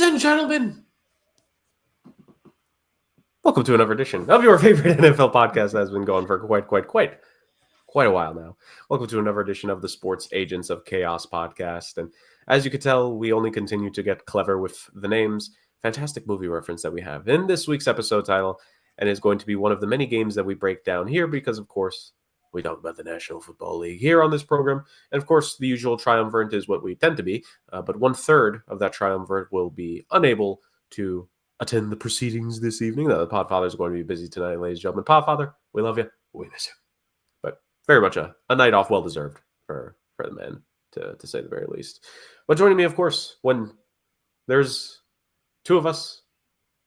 and gentlemen, welcome to another edition of your favorite NFL podcast that has been going for quite a while now. Welcome to another edition of the Sports Agents of Chaos podcast. And as you can tell, we only continue to get clever with the names. Fantastic movie reference that we have in this week's episode title, and is going to be one of the many games that we break down here because, of course, we talk about the National Football League here on this program. And, of course, the usual triumvirate is what we tend to be. But 1/3 of that triumvirate will be unable to attend the proceedings this evening. The Podfather is going to be busy tonight, ladies and gentlemen. Podfather, we love you. We miss you. But very much a night off well-deserved for the man, to say the very least. But joining me, of course, when there's two of us,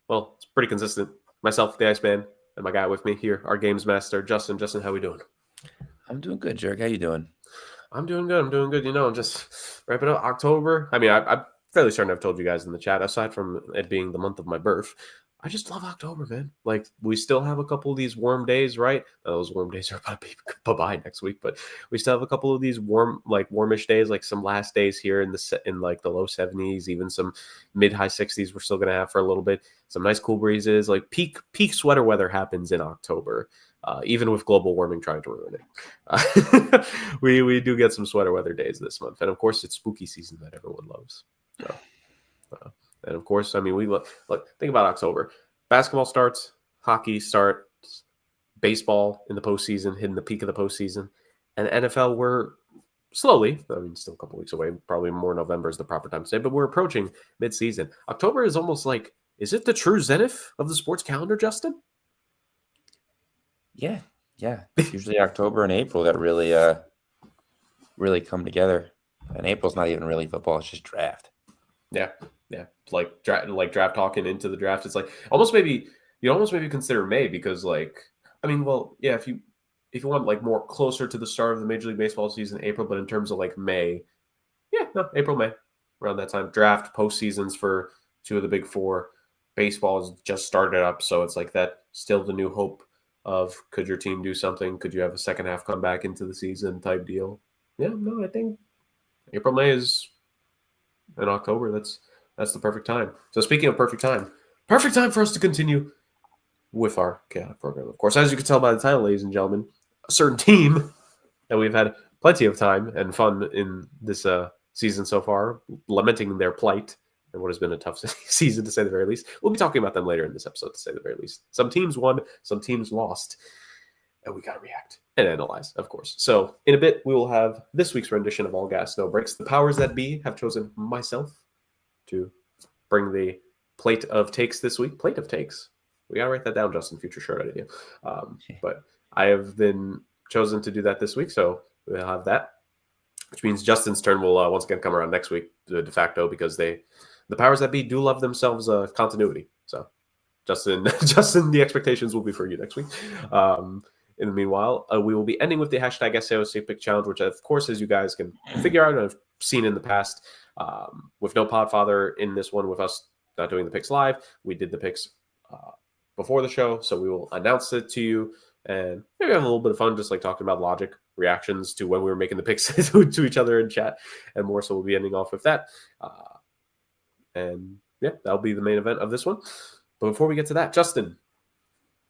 well, it's pretty consistent. Myself, the Iceman, and my guy with me here, our games master, Justin. Justin, how we doing? I'm doing good, Jerk. How you doing? I'm doing good. You know, I'm just wrapping up October. I mean, I'm fairly certain I've told you guys in the chat, aside from it being the month of my birth, I just love October, man. Like, we still have a couple of these warm days, right? Those warm days are about to be bye-bye next week, but we still have a couple of these warmish days, like some last days here in the low 70s, even some mid-high 60s we're still going to have for a little bit. Some nice cool breezes. Like, peak sweater weather happens in October. Even with global warming trying to ruin it. We do get some sweater weather days this month. And, of course, it's spooky season that everyone loves. So, and, of course, I mean, we look, think about October. Basketball starts, hockey starts, baseball in the postseason, hitting the peak of the postseason. And NFL, we're slowly, I mean, still a couple weeks away, probably more November is the proper time to say, but we're approaching mid-season. October is almost like, is it the true zenith of the sports calendar, Justin? Yeah. It's usually October and April that really come together. And April's not even really football; it's just draft. Yeah. Like draft talking into the draft. It's like you almost maybe consider May because, like, I mean, well, yeah, if you want like more closer to the start of the Major League Baseball season, April, but in terms of like May, yeah, no, April, May, around that time. Draft postseasons for two of the big four. Baseball has just started up, so it's like that. Still the new hope of, could your team do something? Could you have a second half come back into the season type deal? Yeah, no, I think April, May is in October. That's the perfect time. So speaking of perfect time for us to continue with our chaotic program. Of course, as you can tell by the title, ladies and gentlemen, a certain team that we've had plenty of time and fun in this season so far, lamenting their plight and what has been a tough season, to say the very least. We'll be talking about them later in this episode, to say the very least. Some teams won, some teams lost, and we got to react and analyze, of course. So in a bit, we will have this week's rendition of All Gas, No Breaks. The powers that be have chosen myself to bring the plate of takes this week. Plate of takes. We got to write that down, Justin, future shirt idea. But I have been chosen to do that this week, so we'll have that, which means Justin's turn will once again come around next week de facto, because the powers that be do love themselves continuity. So Justin, the expectations will be for you next week. In the meanwhile, we will be ending with the hashtag SAOC Pick Challenge, which, of course, as you guys can figure out and have seen in the past, with no Podfather in this one, with us not doing the picks live, we did the picks before the show, so we will announce it to you and maybe have a little bit of fun, just like talking about logic, reactions to when we were making the picks to each other in chat, and more. So we'll be ending off with that. And yeah, that'll be the main event of this one. But before we get to that, Justin,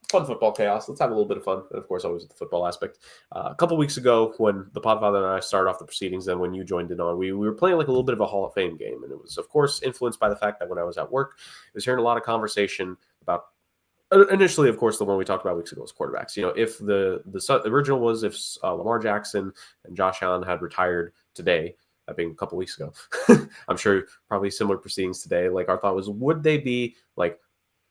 fun football chaos. Let's have a little bit of fun. And of course, always with the football aspect. A couple weeks ago, when the Podfather and I started off the proceedings, and when you joined in on, we were playing like a little bit of a Hall of Fame game. And it was, of course, influenced by the fact that when I was at work, I was hearing a lot of conversation about, initially, of course, the one we talked about weeks ago was quarterbacks. You know, if the original was if Lamar Jackson and Josh Allen had retired today, that being a couple weeks ago, I'm sure probably similar proceedings today. Like, our thought was, would they be like,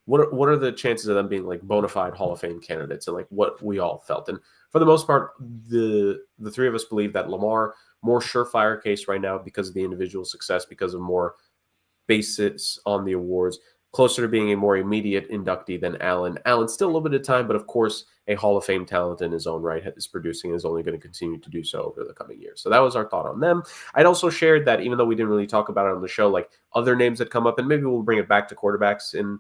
what are the chances of them being like bona fide Hall of Fame candidates, and like what we all felt? And for the most part, the three of us believe that Lamar, more surefire case right now because of the individual success, because of more basis on the awards, closer to being a more immediate inductee than Allen. Allen's still a little bit of time, but of course, a Hall of Fame talent in his own right, is producing and is only going to continue to do so over the coming years. So that was our thought on them. I'd also shared that, even though we didn't really talk about it on the show, like other names that come up, and maybe we'll bring it back to quarterbacks in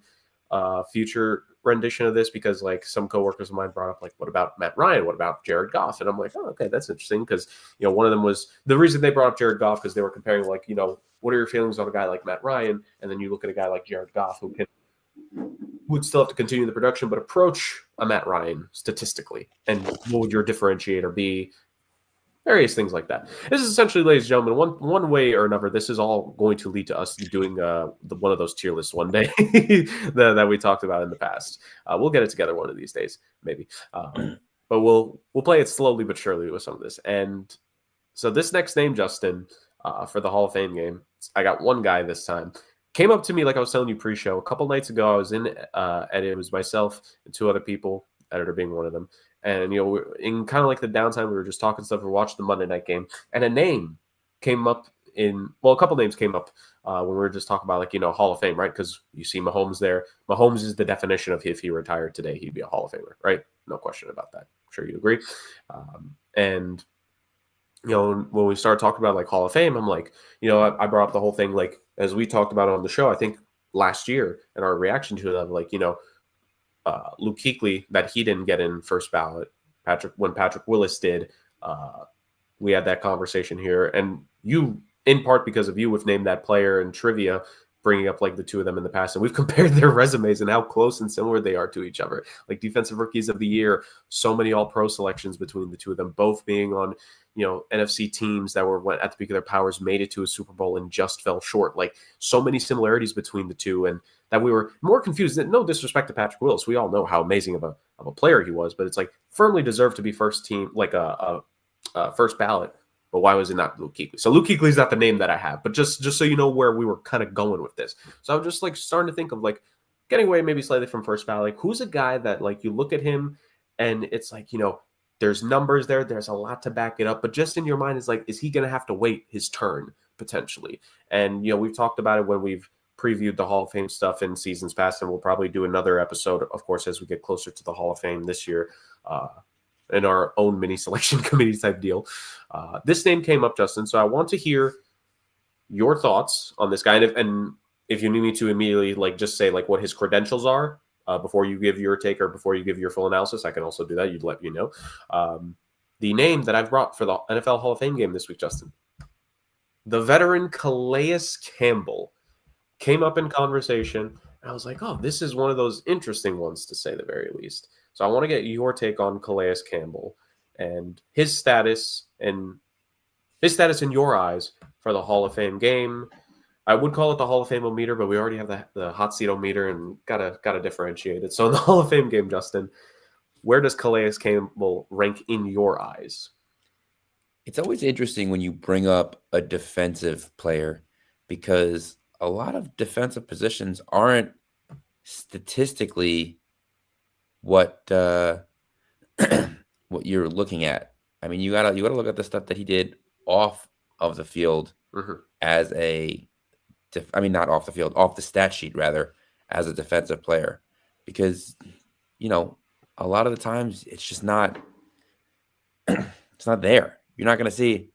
future rendition of this, because like some coworkers of mine brought up, like, what about Matt Ryan? What about Jared Goff? And I'm like, oh, okay, that's interesting, because, you know, one of them was, the reason they brought up Jared Goff because they were comparing, like, you know, what are your feelings on a guy like Matt Ryan? And then you look at a guy like Jared Goff, who would still have to continue the production, but approach a Matt Ryan statistically. And what would your differentiator be? Various things like that. This is essentially, ladies and gentlemen, one way or another, this is all going to lead to us doing one of those tier lists one day that we talked about in the past. We'll get it together one of these days, maybe. But we'll play it slowly but surely with some of this. And so this next name, Justin, for the Hall of Fame game, I got one guy this time. Came up to me, like I was telling you pre-show, a couple nights ago. I was in, and it was myself and two other people, editor being one of them. And, in kind of like the downtime, we were just talking stuff. We watched the Monday night game, and a name came up a couple names came up when we were just talking about, like, Hall of Fame, right? Because you see Mahomes there. Mahomes is the definition of, if he retired today, he'd be a Hall of Famer, right? No question about that. I'm sure you agree. And, when we started talking about, like, Hall of Fame, I'm like, I brought up the whole thing, like, as we talked about on the show, I think last year, and our reaction to them, like, Luke Kuechly, that he didn't get in first ballot. When Patrick Willis did, we had that conversation here, and you, in part because of you, have named that player in trivia, bringing up, like, the two of them in the past, and we've compared their resumes and how close and similar they are to each other. Like, defensive rookies of the year, so many All-Pro selections between the two of them, both being on NFC teams that were at the peak of their powers, made it to a Super Bowl and just fell short. Like, so many similarities between the two, and that we were more confused. No disrespect to Patrick Willis, we all know how amazing of a player he was, but it's like firmly deserved to be first team, like a first ballot. But why was it not Luke Kuechly? So Luke Kuechly is not the name that I have, but just so you know where we were kind of going with this. So I was just, like, starting to think of, like, getting away maybe slightly from first ballot. Like, who's a guy that, like, you look at him and it's like, there's numbers there. There's a lot to back it up. But just in your mind, is like, is he going to have to wait his turn potentially? And, we've talked about it when we've previewed the Hall of Fame stuff in seasons past, and we'll probably do another episode, of course, as we get closer to the Hall of Fame this year, in our own mini selection committee type deal. This name came up, Justin, so I want to hear your thoughts on this guy. And if you need me to immediately, like, just say, like, what his credentials are, before you give your take or before you give your full analysis, I can also do that. You'd let me know. The name that I've brought for the NFL Hall of Fame game this week, Justin, the veteran Calais Campbell, came up in conversation. And I was like, oh, this is one of those interesting ones, to say the very least. So I want to get your take on Calais Campbell and his status in your eyes for the Hall of Fame game. I would call it the Hall of Fame-o-meter, but we already have the hot seat-o-meter and gotta differentiate it. So in the Hall of Fame game, Justin, where does Calais Campbell rank in your eyes? It's always interesting when you bring up a defensive player, because a lot of defensive positions aren't statistically what what you're looking at. I mean, you gotta look at the stuff that he did off of the field as not off the field, off the stat sheet rather, as a defensive player, because a lot of the times it's just not it's not there. You're not going to see,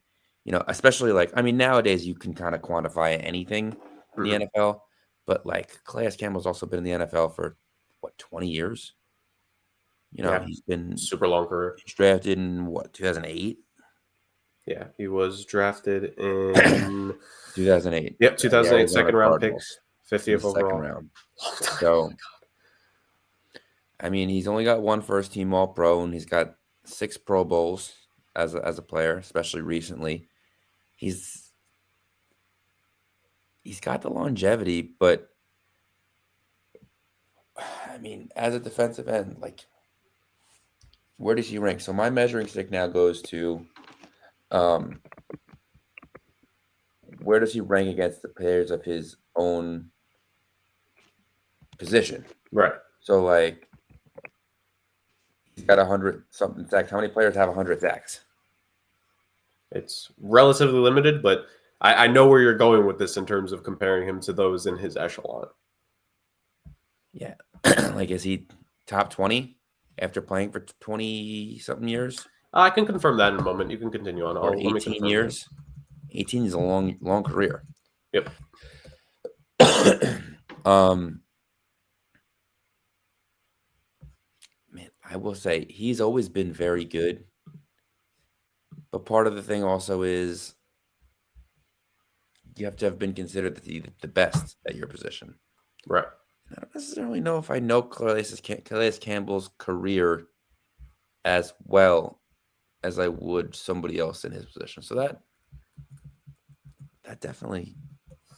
especially nowadays you can kind of quantify anything in the NFL, but like Calais Campbell's also been in the NFL for 20 years. He's been super long career. He's drafted in 2008. Yeah, he was drafted in 2008. Yep, 2008 second round Cardinals. pick, 50th overall. Second round. So, he's only got one first team All Pro, and he's got 6 Pro Bowls as a player, especially recently. He's got the longevity, but as a defensive end, like, where does he rank? So my measuring stick now goes to where does he rank against the players of his own position? Right. So, like, he's got 100-something sacks. How many players have 100 sacks? It's relatively limited, but I know where you're going with this in terms of comparing him to those in his echelon. Yeah. Like, is he top 20 after playing for 20-something years? I can confirm that in a moment. You can continue on. Or 18 years? That. 18 is a long career. Yep. Man, I will say he's always been very good. But part of the thing also is you have to have been considered the best at your position. Right. I don't necessarily know if I know Calais Campbell's career as well as I would somebody else in his position. So that definitely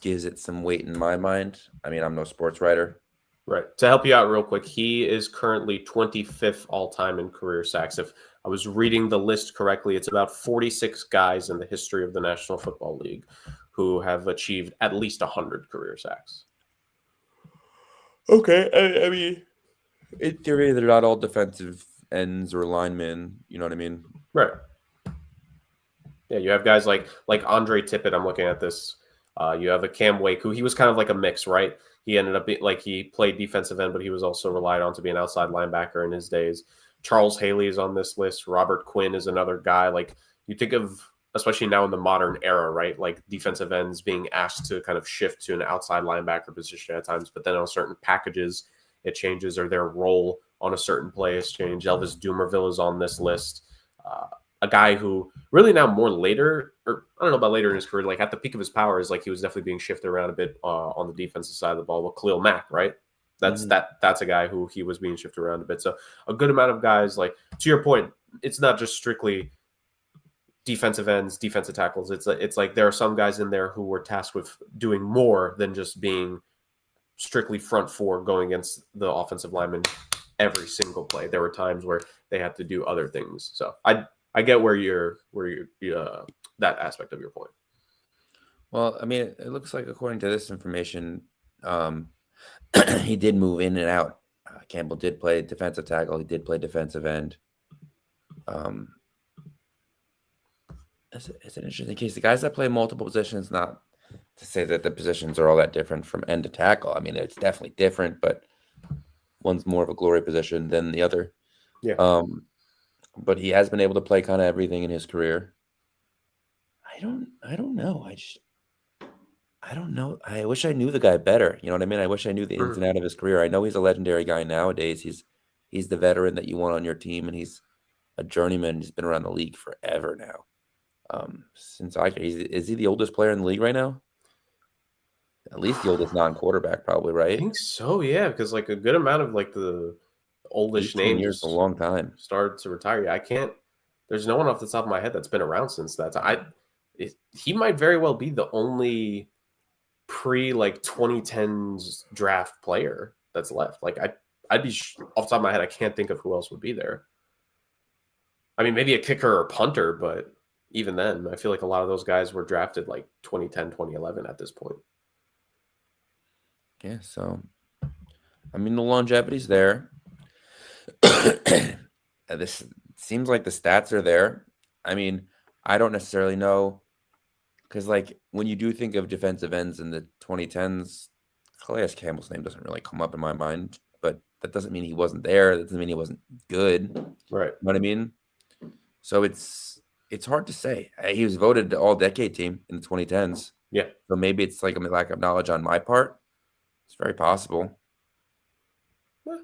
gives it some weight in my mind. I mean, I'm no sports writer. Right. To help you out real quick, he is currently 25th all time in career sacks. If I was reading the list correctly, it's about 46 guys in the history of the National Football League who have achieved at least 100 career sacks. Okay. I mean, in theory, they're not all defensive ends or linemen. You know what I mean? Right. Yeah, you have guys like Andre Tippett. I'm looking at this. You have a Cam Wake, who he was kind of like a mix, right? He ended up like he played defensive end, but he was also relied on to be an outside linebacker in his days. Charles Haley is on this list. Robert Quinn is another guy. Like you think of, especially now in the modern era, right? Like defensive ends being asked to kind of shift to an outside linebacker position at times, but then on certain packages, it changes or their role on a certain play has changed. Elvis Dumervil is on this list. A guy who really now more later, or I don't know about later in his career, like at the peak of his powers, like he was definitely being shifted around a bit on the defensive side of the ball. With Khalil Mack, right? That's a guy who he was being shifted around a bit. So a good amount of guys, like to your point, it's not just strictly defensive ends, defensive tackles. It's like there are some guys in there who were tasked with doing more than just being strictly front four going against the offensive lineman every single play. There were times where they had to do other things. So I get where you're that aspect of your point. Well, I mean, it looks like according to this information, he did move in and out. Campbell did play defensive tackle. He did play defensive end. It's an interesting case. The guys that play multiple positions, not to say that the positions are all that different from end to tackle. I mean, it's definitely different, but one's more of a glory position than the other. Yeah. But he has been able to play kind of everything in his career. I don't know. I don't know. I wish I knew the guy better. You know what I mean? I wish I knew the ins and out of his career. I know he's a legendary guy nowadays. He's the veteran that you want on your team, and he's a journeyman. He's been around the league forever now. Is he the oldest player in the league right now? At least the oldest non-quarterback, probably, right? I think so, yeah, because like a good amount of like the oldish 18 names years, a long time. started to retire. Yeah, I can't. There's no one off the top of my head that's been around since that time. He might very well be the only pre like 2010s draft player that's left. Like I'd be off the top of my head, I can't think of who else would be there. I mean, maybe a kicker or punter, but even then, I feel like a lot of those guys were drafted like 2010, 2011 at this point. Yeah, so I mean the longevity's there. This seems like the stats are there. I mean, I don't necessarily know because like when you do think of defensive ends in the 2010s, Calais Campbell's name doesn't really come up in my mind, but that doesn't mean he wasn't there. That doesn't mean he wasn't good. Right. You know what I mean? So it's hard to say. He was voted all-decade team in the 2010s. Yeah. So maybe it's like a lack of knowledge on my part. It's very possible.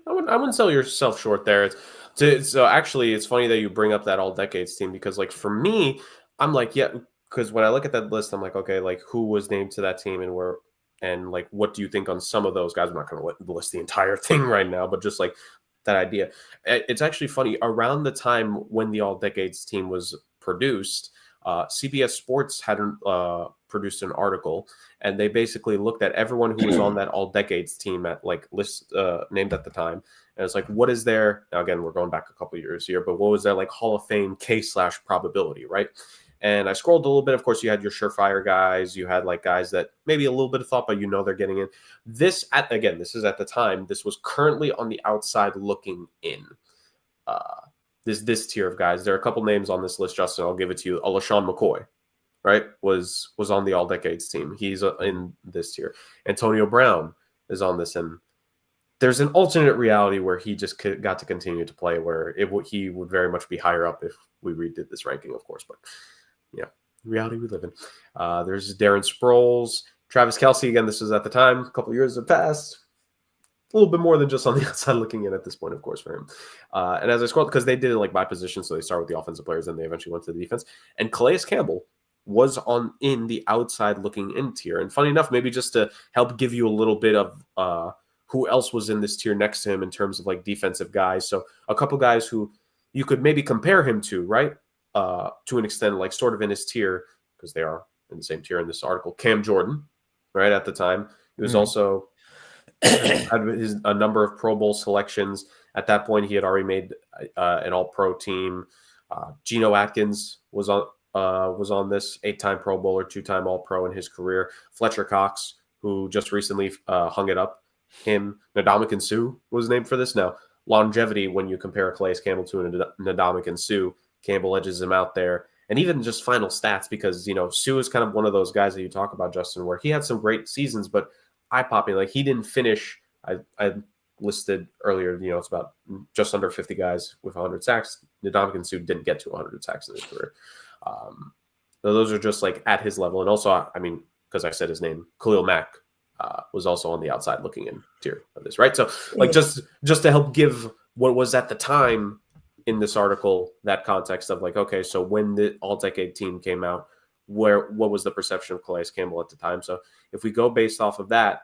I wouldn't sell yourself short there. So actually, it's funny that you bring up that all decades team because, like, for me, I'm like, yeah, because when I look at that list, I'm like, okay, like, who was named to that team and where, and like, what do you think on some of those guys? I'm not going to list the entire thing right now, but just like that idea. It's actually funny. Around the time when the all decades team was produced, CBS Sports had produced an article, and they basically looked at everyone who was on that all decades team at like list named at the time, and it's like, what is their, now again we're going back a couple years here, but what was their like Hall of Fame K/probability, right? And I scrolled a little bit. Of course, you had your surefire guys. You had like guys that maybe a little bit of thought, but they're getting in. This is at the time. This was currently on the outside looking in. This tier of guys. There are a couple names on this list, Justin. I'll give it to you. LaShawn McCoy, right, was on the all decades team. He's in this tier. Antonio Brown is on this, and there's an alternate reality where he just got to continue to play, where he would very much be higher up if we redid this ranking, of course. But yeah, reality we live in. There's Darren Sproles, Travis Kelce. Again, this was at the time. A couple of years have passed. A little bit more than just on the outside looking in at this point, of course, for him. And as I scrolled, because they did it like by position, so they start with the offensive players, and they eventually went to the defense. And Calais Campbell was in the outside looking in tier. And funny enough, maybe just to help give you a little bit of who else was in this tier next to him in terms of like defensive guys. So a couple guys who you could maybe compare him to, right? To an extent, like sort of in his tier, because they are in the same tier in this article. Cam Jordan, right at the time, he was also had a number of Pro Bowl selections. At that point, he had already made an All-Pro team. Geno Atkins was on this 8-time Pro Bowler, 2-time All-Pro in his career. Fletcher Cox, who just recently hung it up, him. Ndamukong Suh was named for this. Now, longevity, when you compare Calais Campbell to Ndamukong Suh, Campbell edges him out there. And even just final stats, because, Suh is kind of one of those guys that you talk about, Justin, where he had some great seasons, but eye-popping. Like, he didn't finish. I listed earlier, it's about just under 50 guys with 100 sacks. Ndamukong Suh didn't get to 100 sacks in his career. So those are just like at his level. And also, because I said his name, Khalil Mack was also on the outside looking in tier of this, right? So like just to help give what was at the time in this article that context of like, okay, so when the all-decade team came out, what was the perception of Calais Campbell at the time? So if we go based off of that,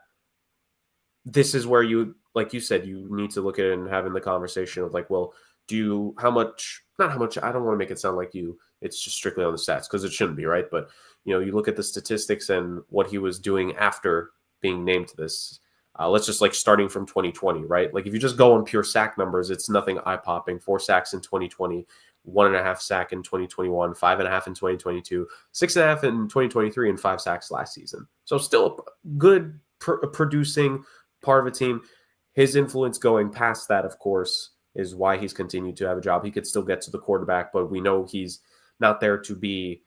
this is where you, like you said, you need to look at it and having the conversation of like, well, not how much, I don't want to make it sound like it's just strictly on the stats, because it shouldn't be, right? But, you look at the statistics and what he was doing after being named to this. Let's just like starting from 2020, right? Like if you just go on pure sack numbers, it's nothing eye-popping. 4 sacks in 2020, 1.5 sack in 2021, 5.5 in 2022, 6.5 in 2023, and 5 sacks last season. So still a good producing part of a team. His influence going past that, of course, is why he's continued to have a job. He could still get to the quarterback, but we know he's not there to be,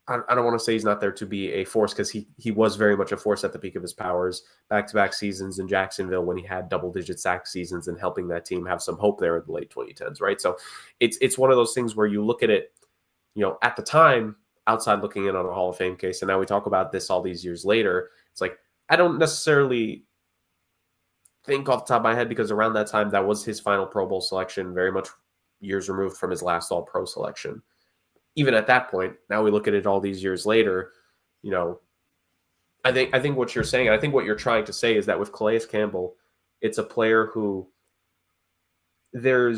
I don't want to say he's not there to be a force, because he was very much a force at the peak of his powers, back-to-back seasons in Jacksonville when he had double-digit sack seasons and helping that team have some hope there in the late 2010s, right? So it's one of those things where you look at it, at the time, outside looking in on a Hall of Fame case, and now we talk about this all these years later, it's like, I don't necessarily think off the top of my head, because around that time, that was his final Pro Bowl selection, very much years removed from his last All-Pro selection. Even at that point, now we look at it all these years later, I think what you're saying, I think what you're trying to say is that with Calais Campbell, it's a player who there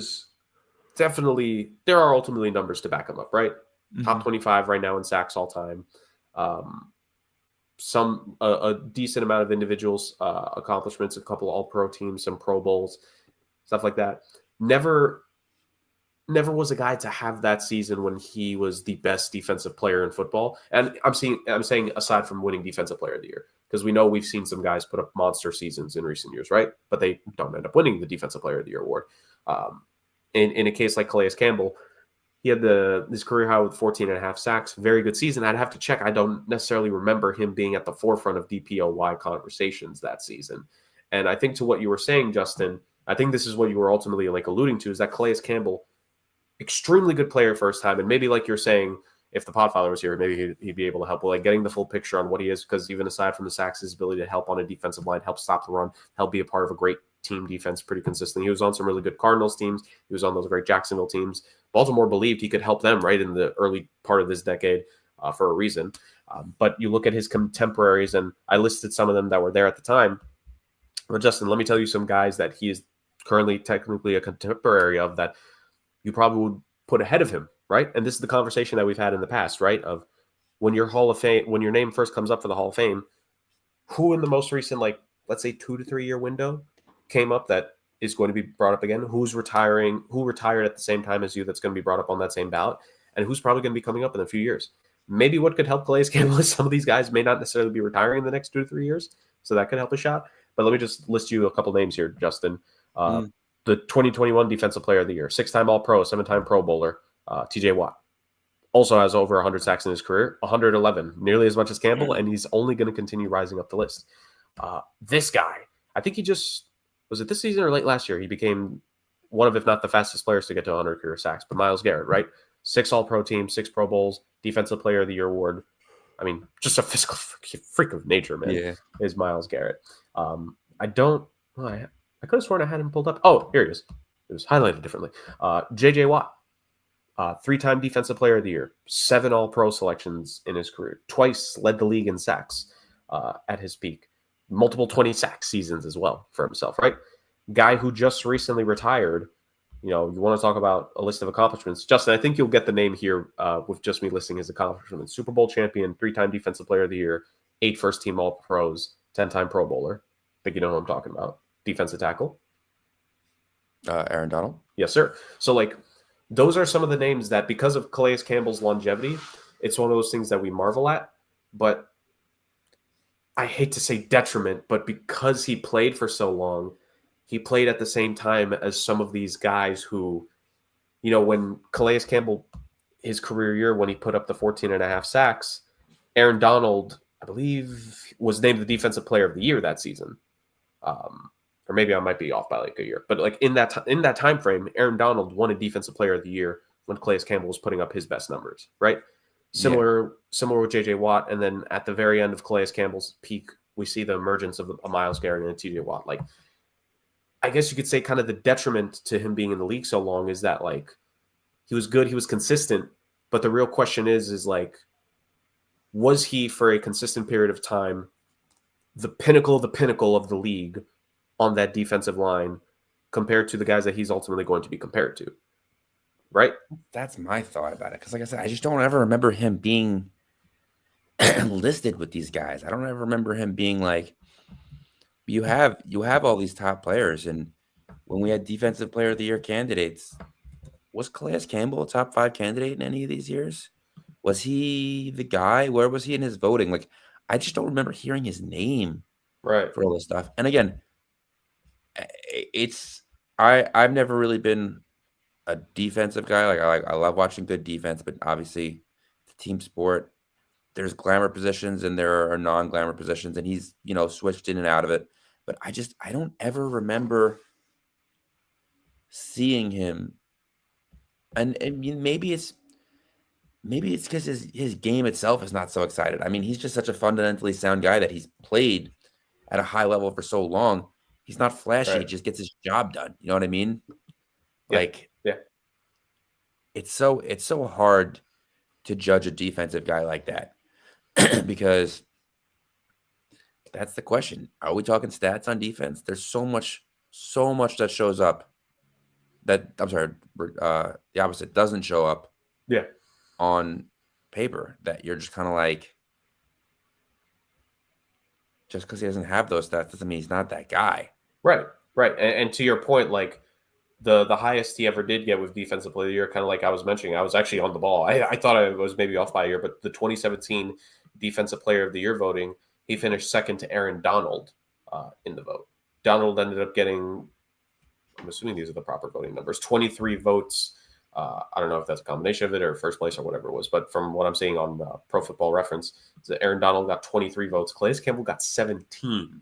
are ultimately numbers to back him up, right? Mm-hmm. Top 25 right now in sacks all time. A decent amount of individuals accomplishments, a couple All-Pro teams, some Pro Bowls, stuff like that. Never was a guy to have that season when he was the best defensive player in football. And I'm saying aside from winning Defensive Player of the Year, because we know we've seen some guys put up monster seasons in recent years, right? But they don't end up winning the Defensive Player of the Year award. In a case like Calais Campbell, he had his career high with 14.5 sacks. Very good season. I'd have to check. I don't necessarily remember him being at the forefront of DPOY conversations that season. And I think to what you were saying, Justin, I think this is what you were ultimately like alluding to, is that Calais Campbell, extremely good player first time. And maybe like you're saying, if the Podfather was here, maybe he'd be able to help with like getting the full picture on what he is, because even aside from the sacks, his ability to help on a defensive line, help stop the run, help be a part of a great team defense pretty consistently. He was on some really good Cardinals teams. He was on those great Jacksonville teams. Baltimore believed he could help them right in the early part of this decade for a reason. But you look at his contemporaries, and I listed some of them that were there at the time. But Justin, let me tell you some guys that he is currently technically a contemporary of that you probably would put ahead of him, right? And this is the conversation that we've had in the past, right? Of when your Hall of Fame, when your name first comes up for the Hall of Fame, who in the most recent, like, let's say 2 to 3 year window came up that is going to be brought up again? Who retired at the same time as you that's going to be brought up on that same ballot? And who's probably going to be coming up in a few years? Maybe what could help Calais Campbell is some of these guys may not necessarily be retiring in the next 2 to 3 years. So that could help a shot. But let me just list you a couple names here, Justin. The 2021 Defensive Player of the Year, 6-time All-Pro, 7-time Pro Bowler, TJ Watt. Also has over 100 sacks in his career, 111, nearly as much as Campbell, and he's only going to continue rising up the list. This guy, I think was it this season or late last year? He became one of, if not the fastest players to get to 100 career sacks, but Myles Garrett, right? 6 All-Pro teams, 6 Pro Bowls, Defensive Player of the Year award. I mean, just a physical freak of nature, man, is Myles Garrett. I could have sworn I had him pulled up. Oh, here it is. It was highlighted differently. J.J. Watt, 3-time Defensive Player of the Year, 7 All-Pro selections in his career, twice led the league in sacks at his peak, multiple 20 sack seasons as well for himself, right? Guy who just recently retired. You want to talk about a list of accomplishments. Justin, I think you'll get the name here with just me listing his accomplishments. Super Bowl champion, 3-time Defensive Player of the Year, 8 first-team All-Pros, 10-time Pro Bowler. I think you know who I'm talking about. Defensive tackle. Aaron Donald? Yes, sir. So, those are some of the names that, because of Calais Campbell's longevity, it's one of those things that we marvel at. But I hate to say detriment, but because he played for so long, he played at the same time as some of these guys who, when Calais Campbell, his career year, when he put up the 14.5 sacks, Aaron Donald, I believe, was named the Defensive Player of the Year that season. Or maybe I might be off by a year. But in that time frame, Aaron Donald won a Defensive Player of the Year when Calais Campbell was putting up his best numbers, right? Similar with J.J. Watt. And then at the very end of Calais Campbell's peak, we see the emergence of a Myles Garrett and a T.J. Watt. I guess you could say kind of the detriment to him being in the league so long is that, he was good, he was consistent. But the real question is was he, for a consistent period of time, the pinnacle of the league on that defensive line compared to the guys that he's ultimately going to be compared to, right? That's my thought about it. Because, like I said, I just don't ever remember him being listed with these guys. I don't ever remember him being like, you have all these top players, and when we had Defensive Player of the Year candidates, was Calais Campbell a top 5 candidate in any of these years? Was he the guy? Where was he in his voting? I just don't remember hearing his name right for all this stuff. And again, I've never really been a defensive guy. I love watching good defense, but obviously the team sport, there's glamour positions and there are non-glamour positions, and he's, switched in and out of it. But I don't ever remember seeing him. And maybe it's because his game itself is not so excited. I mean, he's just such a fundamentally sound guy that he's played at a high level for so long. He's not flashy. Right. He just gets his job done. You know what I mean? Yeah. It's so hard to judge a defensive guy like that because that's the question. Are we talking stats on defense? There's so much that shows up that, I'm sorry, the opposite doesn't show up. Yeah. On paper, that you're just kind of like, just because he doesn't have those stats doesn't mean he's not that guy. Right. And to your point, the highest he ever did get with Defensive Player of the Year, kind of like I was mentioning, I was actually on the ball. I thought I was maybe off by a year, but the 2017 Defensive Player of the Year voting, he finished second to Aaron Donald in the vote. Donald ended up getting, I'm assuming these are the proper voting numbers, 23 votes. I don't know if that's a combination of it or first place or whatever it was, but from what I'm seeing on Pro Football Reference, Aaron Donald got 23 votes. Calais Campbell got 17.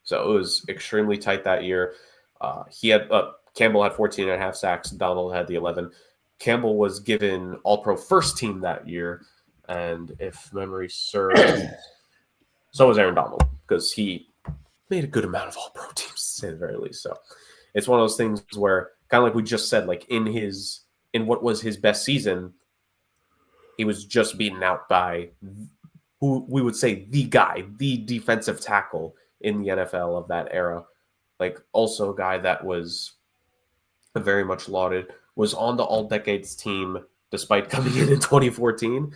So it was extremely tight that year. Campbell had 14.5 sacks. Donald had the 11. Campbell was given All-Pro first team that year, and if memory serves, so was Aaron Donald, because he made a good amount of All-Pro teams, to say the very least. So it's one of those things where, kind of like we just said, in what was his best season, he was just beaten out by who we would say the guy, the defensive tackle in the NFL of that era. Also a guy that was very much lauded, was on the All-Decades team despite coming in 2014.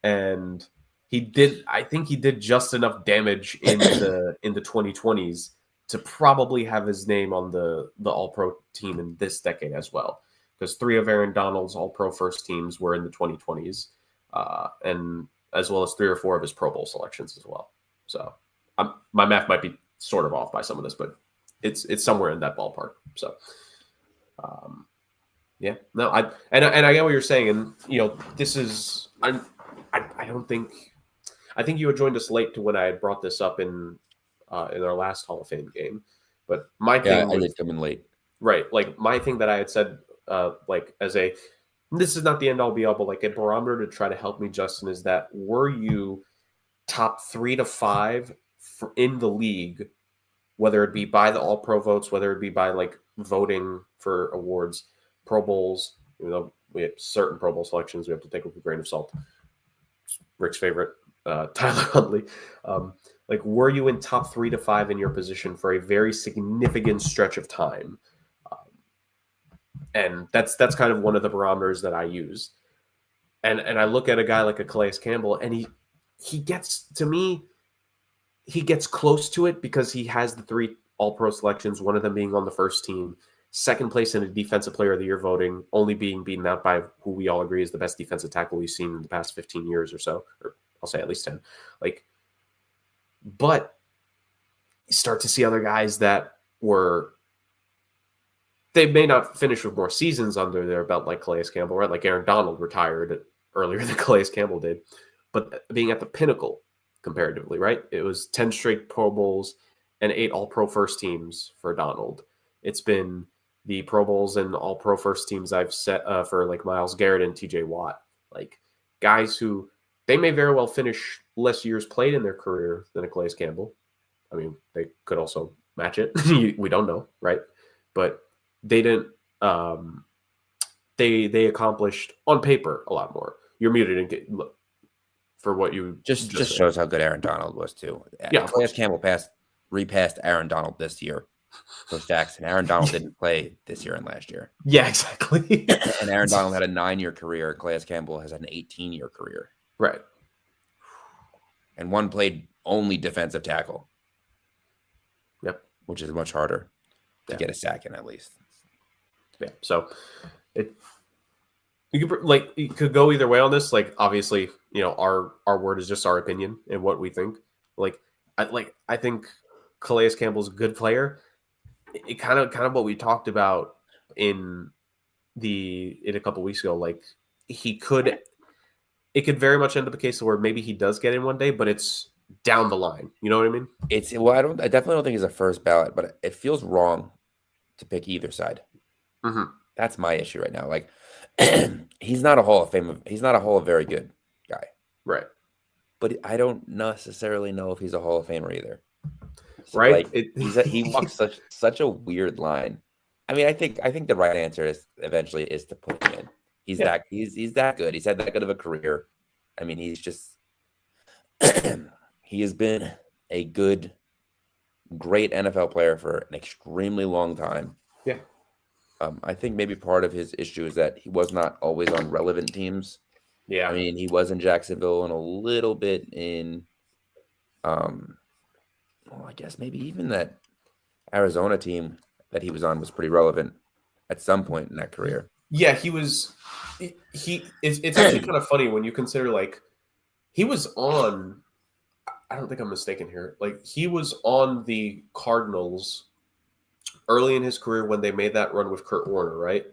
And I think he did just enough damage in the 2020s to probably have his name on the All-Pro team in this decade as well. Because 3 of Aaron Donald's All-Pro first teams were in the 2020s, and as well as 3 or 4 of his Pro Bowl selections as well. So my math might be sort of off by some of this, but it's somewhere in that ballpark. So, I get what you're saying, and this is I think you had joined us late to when I had brought this up in our last Hall of Fame game, but my thing I did come in late, right? My thing that I had said. This is not the end all be all, but a barometer to try to help me, Justin, is that were you top 3 to 5 in the league, whether it be by the All-Pro votes, whether it be by voting for awards, Pro Bowls, we have certain Pro Bowl selections we have to take with a grain of salt. Rick's favorite, Tyler Huntley. Like, were you in top 3 to 5 in your position for a very significant stretch of time? And that's kind of one of the barometers that I use. And I look at a guy like a Calais Campbell, and he gets, to me, he gets close to it because he has the 3 All-Pro selections, one of them being on the first team, second place in a Defensive Player of the Year voting, only being beaten out by who we all agree is the best defensive tackle we've seen in the past 15 years or so, or I'll say at least 10. Like, but you start to see other guys that they may not finish with more seasons under their belt like Calais Campbell, right? Like Aaron Donald retired earlier than Calais Campbell did, but being at the pinnacle comparatively, right? It was 10 straight Pro Bowls and 8 All-Pro first teams for Donald. It's been the Pro Bowls and All-Pro first teams I've set for like Myles Garrett and TJ Watt, like guys who they may very well finish less years played in their career than a Calais Campbell. I mean, they could also match it. We don't know, right? But they didn't. They accomplished on paper a lot more. You're muted and get look for what you just shows how good Aaron Donald was too. Yeah, Calais Campbell repassed Aaron Donald this year. Coach Jackson. Aaron Donald didn't play this year and last year. Yeah, exactly. And Aaron Donald had a 9-year career. Calais Campbell has an 18-year career. Right. And one played only defensive tackle. Yep. Which is much harder to get a sack in, at least. Yeah. So you could go either way on this. Like, obviously, you know, our word is just our opinion and what we think. I think Calais Campbell's a good player. It kind of what we talked about in a couple weeks ago. Like, it could very much end up a case where maybe he does get in one day, but it's down the line. You know what I mean? I definitely don't think he's a first ballot, but it feels wrong to pick either side. Mm-hmm. That's my issue right now. Like, he's not a Hall of Fame. He's not a Hall of very good guy. Right. But I don't necessarily know if he's a Hall of Famer either. So, right. Like, he walks such a weird line. I mean, I think the right answer is eventually to put him in. He's that good. He's had that good of a career. I mean, he's just he has been a great NFL player for an extremely long time. Yeah. I think maybe part of his issue is that he was not always on relevant teams. Yeah. I mean, he was in Jacksonville and a little bit in I guess maybe even that Arizona team that he was on was pretty relevant at some point in that career. Yeah, he was. It's actually kind of funny when you consider, like, he was on. I don't think I'm mistaken here. Like, he was on the Cardinals early in his career when they made that run with Kurt Warner, right?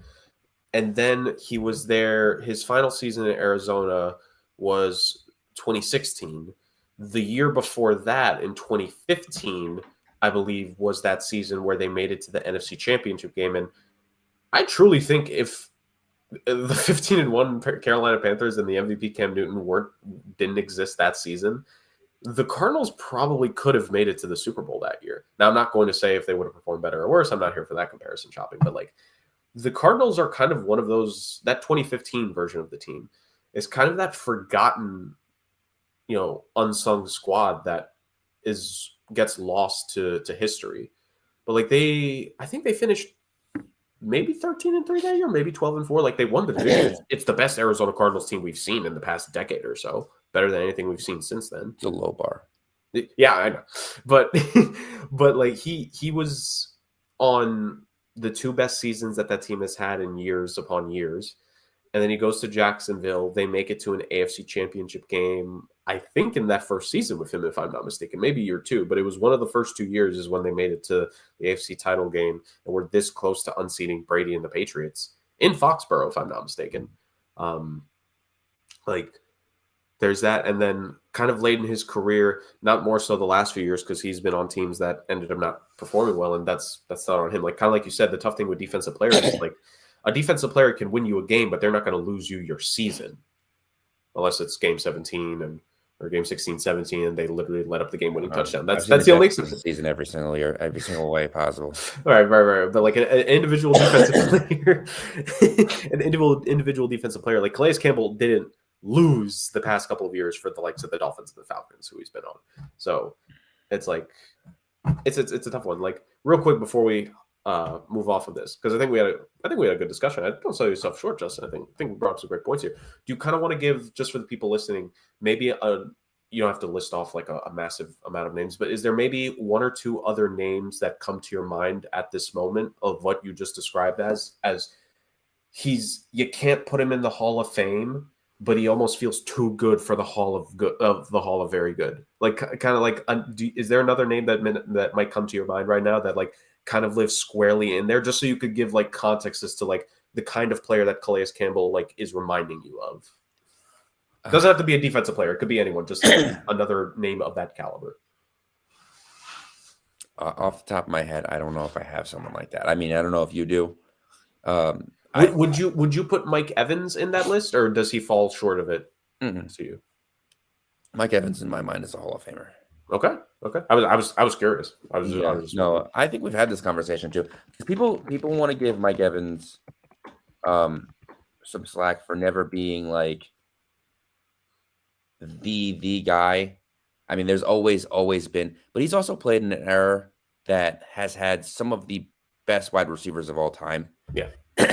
And then he was there. His final season in Arizona was 2016. The year before that, in 2015, I believe, was that season where they made it to the NFC Championship game. And I truly think if the 15-1 Carolina Panthers and the MVP Cam Newton didn't exist that season, the Cardinals probably could have made it to the Super Bowl that year. Now, I'm not going to say if they would have performed better or worse. I'm not here for that comparison shopping. But, like, the Cardinals are kind of one of those, that 2015 version of the team is kind of that forgotten, you know, unsung squad that gets lost to history. But, like, I think they finished maybe 13-3 that year, maybe 12-4. Like, they won the division. It's the best Arizona Cardinals team we've seen in the past decade or so. Better than anything we've seen since then. It's a low bar. Yeah, I know. But like, he was on the 2 best seasons that team has had in years upon years. And then he goes to Jacksonville. They make it to an AFC Championship game, I think, in that first season with him, if I'm not mistaken. Maybe year 2, but it was one of the first 2 years is when they made it to the AFC title game and were this close to unseating Brady and the Patriots in Foxborough, if I'm not mistaken. There's that. And then kind of late in his career, not more so the last few years because he's been on teams that ended up not performing well, and that's not on him. Like, kind of like you said, the tough thing with defensive players is, like, a defensive player can win you a game, but they're not going to lose you your season unless it's game 17 and or game 16, 17, and they literally let up the game-winning touchdown. That's the the only season every single year, every single way possible. Right. But like an individual defensive player, an individual defensive player like Calais Campbell didn't lose the past couple of years for the likes of the Dolphins and the Falcons, who he's been on. So it's like it's a tough one. Like real quick before we move off of this, because I think we had a good discussion. I don't sell yourself short, Justin. I think we brought up some great points here. Do you kind of want to give, just for the people listening, maybe you don't have to list off like a massive amount of names, but is there maybe one or two other names that come to your mind at this moment of what you just described as you can't put him in the Hall of Fame, but he almost feels too good for the Hall of Very Good. Like kind of like, is there another name that might come to your mind right now that like kind of lives squarely in there, just so you could give like context as to like the kind of player that Calais Campbell like is reminding you of? It doesn't have to be a defensive player. It could be anyone, just another name of that caliber. Off the top of my head, I don't know if I have someone like that. I mean, I don't know if you do. Would you put Mike Evans in that list, or does he fall short of it to you? Mike Evans, in my mind, is a Hall of Famer. Okay. I was curious. I think we've had this conversation too, because people want to give Mike Evans some slack for never being like the guy. I mean, there's always been, but he's also played in an era that has had some of the best wide receivers of all time. Yeah.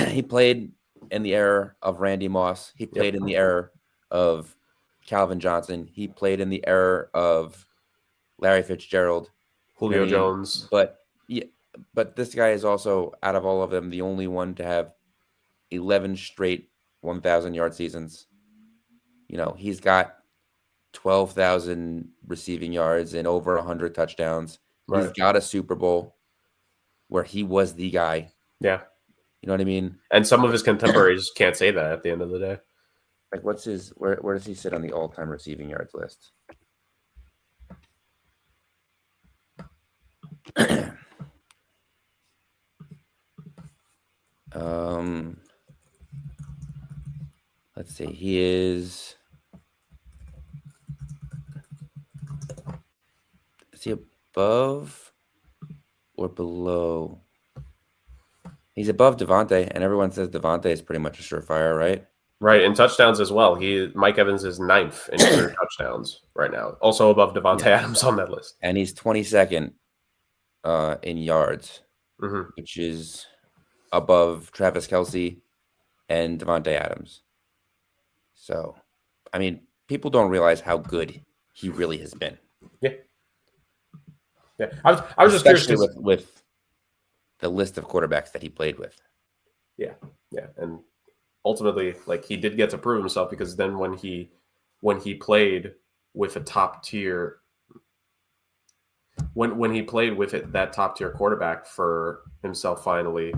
He played in the era of Randy Moss. He played in the era of Calvin Johnson. He played in the era of Larry Fitzgerald, Julio Jones. But this guy is also, out of all of them, the only one to have 11 straight 1,000-yard seasons. You know, he's got 12,000 receiving yards and over 100 touchdowns. Right. He's got a Super Bowl where he was the guy. Yeah. You know what I mean? And some of his contemporaries can't say that at the end of the day. Like, what's his? Where does he sit on the all-time receiving yards list? Let's see. He is he above or below? He's above Devontae, and everyone says Devontae is pretty much a surefire, right? Right, and touchdowns as well. Mike Evans is 9th in career touchdowns right now, also above Devontae Adams on that list. And he's 22nd in yards, which is above Travis Kelce and Devontae Adams. So, I mean, people don't realize how good he really has been. Yeah. I was just curious with the list of quarterbacks that he played with. Yeah, and ultimately, like, he did get to prove himself, because then when he played with a top tier, when he played with that top tier quarterback for himself, finally,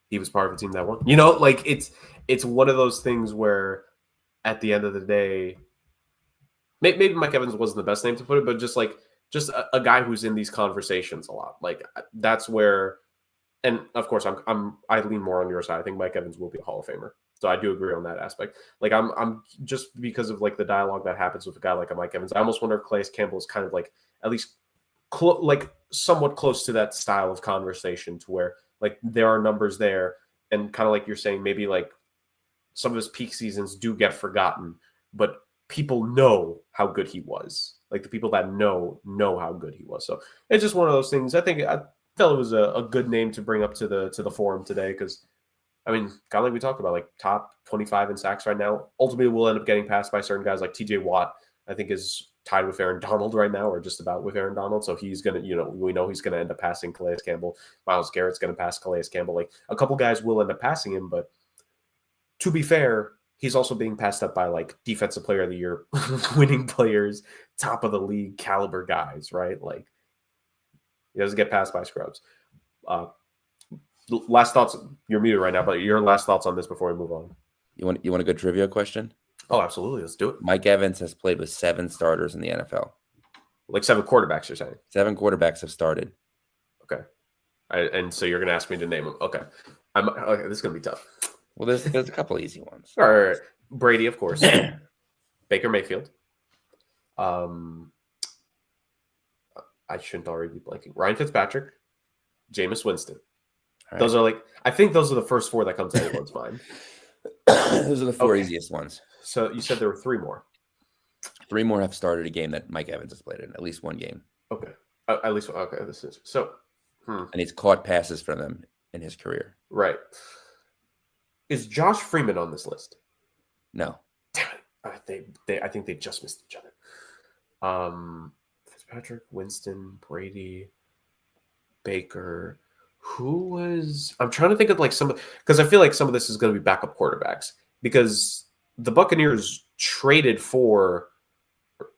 he was part of a team that won. You know, like it's one of those things where at the end of the day, maybe Mike Evans wasn't the best name to put it, but just a guy who's in these conversations a lot. Like, that's where. And of course, I lean more on your side. I think Mike Evans will be a Hall of Famer, so I do agree on that aspect. Like, I'm just because of like the dialogue that happens with a guy like a Mike Evans, I almost wonder if Calais Campbell is kind of like at least like somewhat close to that style of conversation, to where like there are numbers there, and kind of like you're saying, maybe like some of his peak seasons do get forgotten, but people know how good he was. Like, the people that know how good he was. So it's just one of those things. I felt it was a good name to bring up to the forum today, because, I mean, kind of like we talked about, like top 25 in sacks right now. Ultimately, we'll end up getting passed by certain guys like TJ Watt. I think is tied with Aaron Donald right now, or just about with Aaron Donald. So he's gonna, we know he's gonna end up passing Calais Campbell. Myles Garrett's gonna pass Calais Campbell. Like, a couple guys will end up passing him, but to be fair, he's also being passed up by like Defensive Player of the Year winning players, top of the league caliber guys, right? Like, he doesn't get passed by scrubs. Last thoughts. You're muted right now, but your last thoughts on this before we move on. You want a good trivia question? Oh, absolutely. Let's do it. Mike Evans has played with 7 starters in the NFL. Like 7 quarterbacks, you're saying? 7 quarterbacks have started. Okay. And so you're going to ask me to name them. Okay. Okay, this is going to be tough. Well, there's a couple easy ones. All right. Brady, of course. Baker Mayfield. I shouldn't already be blanking. Ryan Fitzpatrick, Jameis Winston. All Those right. are like, I think those are the first four that come to anyone's mind. Those are the four Okay. easiest ones. So you said there were three more. 3 more have started a game that Mike Evans has played in, at least one game. Okay. At least, okay. This is so. And he's caught passes from them in his career. Right. Is Josh Freeman on this list? No. Damn it. I think they just missed each other. Fitzpatrick, Winston, Brady, Baker. Who was? I'm trying to think of like some, because I feel like some of this is going to be backup quarterbacks, because the Buccaneers traded for,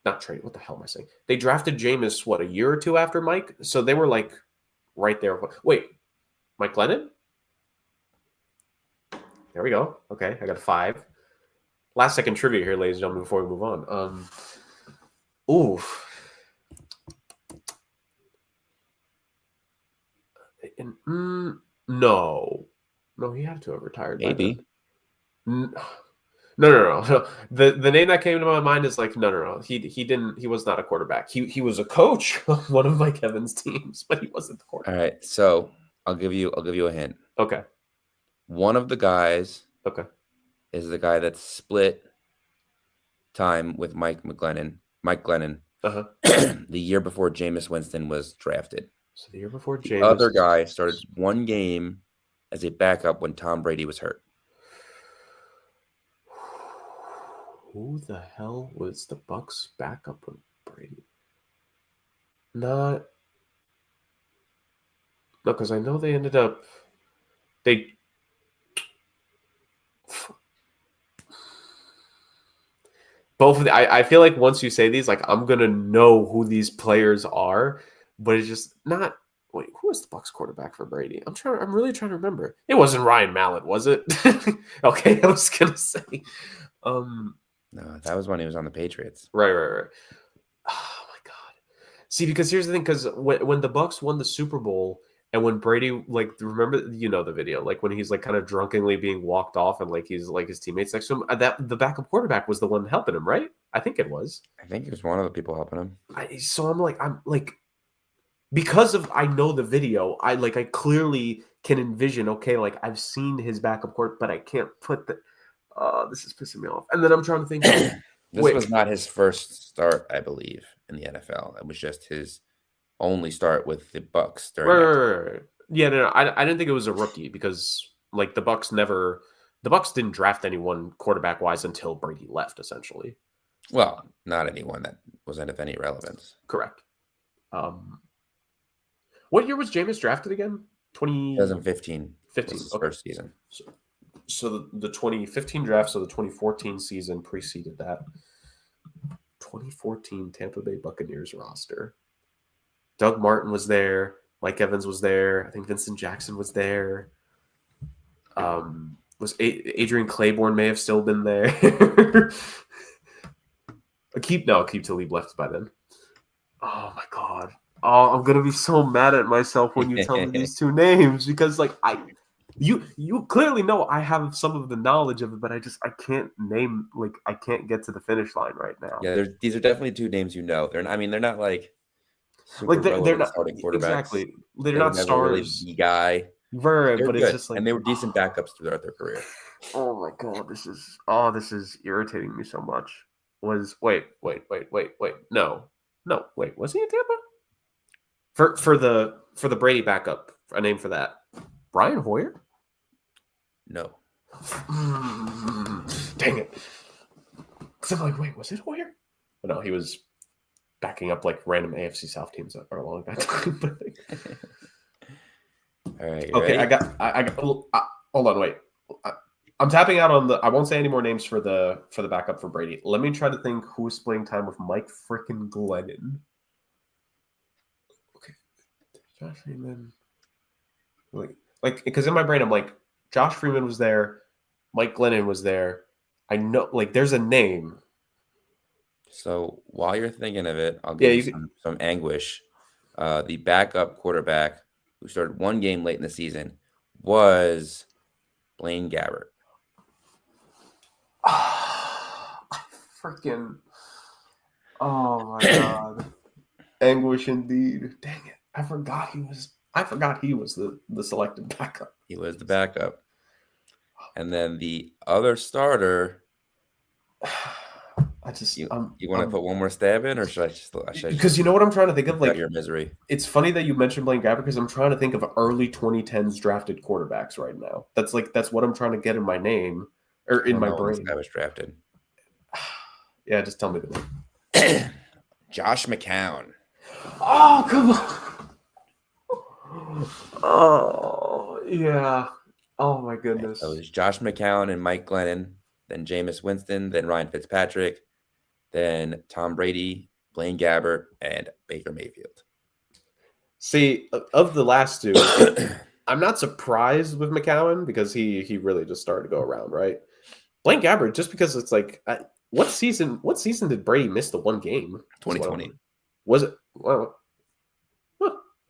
not traded. What the hell am I saying? They drafted Jameis a year or two after Mike, so they were like right there. Wait, Mike Glennon? There we go. Okay, I got a 5. Last second trivia here, ladies and gentlemen, before we move on. Oof. No, he had to have retired. Maybe. No. The name that came to my mind is like no. He didn't. He was not a quarterback. He was a coach of one of Mike Evans' teams, but he wasn't the quarterback. All right, so I'll give you a hint. Okay. One of the guys. Okay. Is the guy that split time with Mike Glennon. Uh-huh. The year before Jameis Winston was drafted. So the year before Jameis, the other guy started one game as a backup when Tom Brady was hurt. Who the hell was the Bucs backup with Brady? No, because I know they ended up both of the, I feel like once you say these, like I'm gonna know who these players are, but it's just not. Wait, who was the Bucs quarterback for Brady? I'm really trying to remember. It wasn't Ryan Mallett, was it? Okay, I was gonna say. No, that was when he was on the Patriots. Right. Oh my god. See, because here's the thing, because when the Bucs won the Super Bowl, and when Brady, like, remember, the video, like when he's like kind of drunkenly being walked off, and like he's like his teammates next to him, that the backup quarterback was the one helping him, right? I think it was. I think it was one of the people helping him. I'm like, because of I know the video, I clearly can envision. Okay, like I've seen his backup court, but I can't put the. This is pissing me off. And then I'm trying to think. This was not his first start, I believe, in the NFL. It was just his only start with the Bucs. Right. Yeah, no, I didn't think it was a rookie, because like the Bucs didn't draft anyone quarterback wise until Brady left, essentially. Well, not anyone that was of any relevance. Correct. What year was Jameis drafted again? 2015. 15. Was his first season. So the 2015 draft, so the 2014 season preceded that. 2014 Tampa Bay Buccaneers roster. Doug Martin was there. Mike Evans was there. I think Vincent Jackson was there. Was Adrian Claiborne may have still been there. Keep Talib left by then. Oh my god. Oh, I'm gonna be so mad at myself when you tell me these two names, because like you clearly know I have some of the knowledge of it, but I can't name, like I can't get to the finish line right now. Yeah, these are definitely two names they're not like they're not starting quarterbacks. Exactly. They're not stars. Really the guy. Right, but good. It's just like, and they were decent backups throughout their career. Oh my god, this is irritating me so much. Wait. No, wait, was he in Tampa? For the Brady backup, a name for that. Brian Hoyer? No. Dang it. So I'm like, wait, was it Hoyer? But no, he was backing up like random AFC South teams that are along that time. All right. Okay, ready? I got. Hold on, wait. I'm tapping out on the. I won't say any more names for the backup for Brady. Let me try to think who's splitting time with Mike frickin' Glennon. Okay, Josh Freeman. Like, because in my brain I'm like, Josh Freeman was there, Mike Glennon was there. I know, like, there's a name. So while you're thinking of it, I'll give you some anguish. The backup quarterback who started one game late in the season was Blaine Gabbert. I freaking. Oh my god. Anguish indeed. Dang it. I forgot he was the selected backup. He was the backup. And then the other starter. I just you want to put one more stab in, or should I just because you know what I'm trying to think of, like your misery. It's funny that you mentioned Blaine Gabbert because I'm trying to think of early 2010s drafted quarterbacks right now. That's what I'm trying to get in my name or in my brain. This guy was drafted. Yeah, just tell me the name. Josh McCown. Oh, come on. Oh, yeah. Oh, my goodness. So it was Josh McCown and Mike Glennon, then Jameis Winston, then Ryan Fitzpatrick, then Tom Brady, Blaine Gabbert, and Baker Mayfield. See, of the last two, I'm not surprised with McCown because he really just started to go around, right? Blaine Gabbert, just because it's like, what season did Brady miss the one game? 2020. Was it? Well,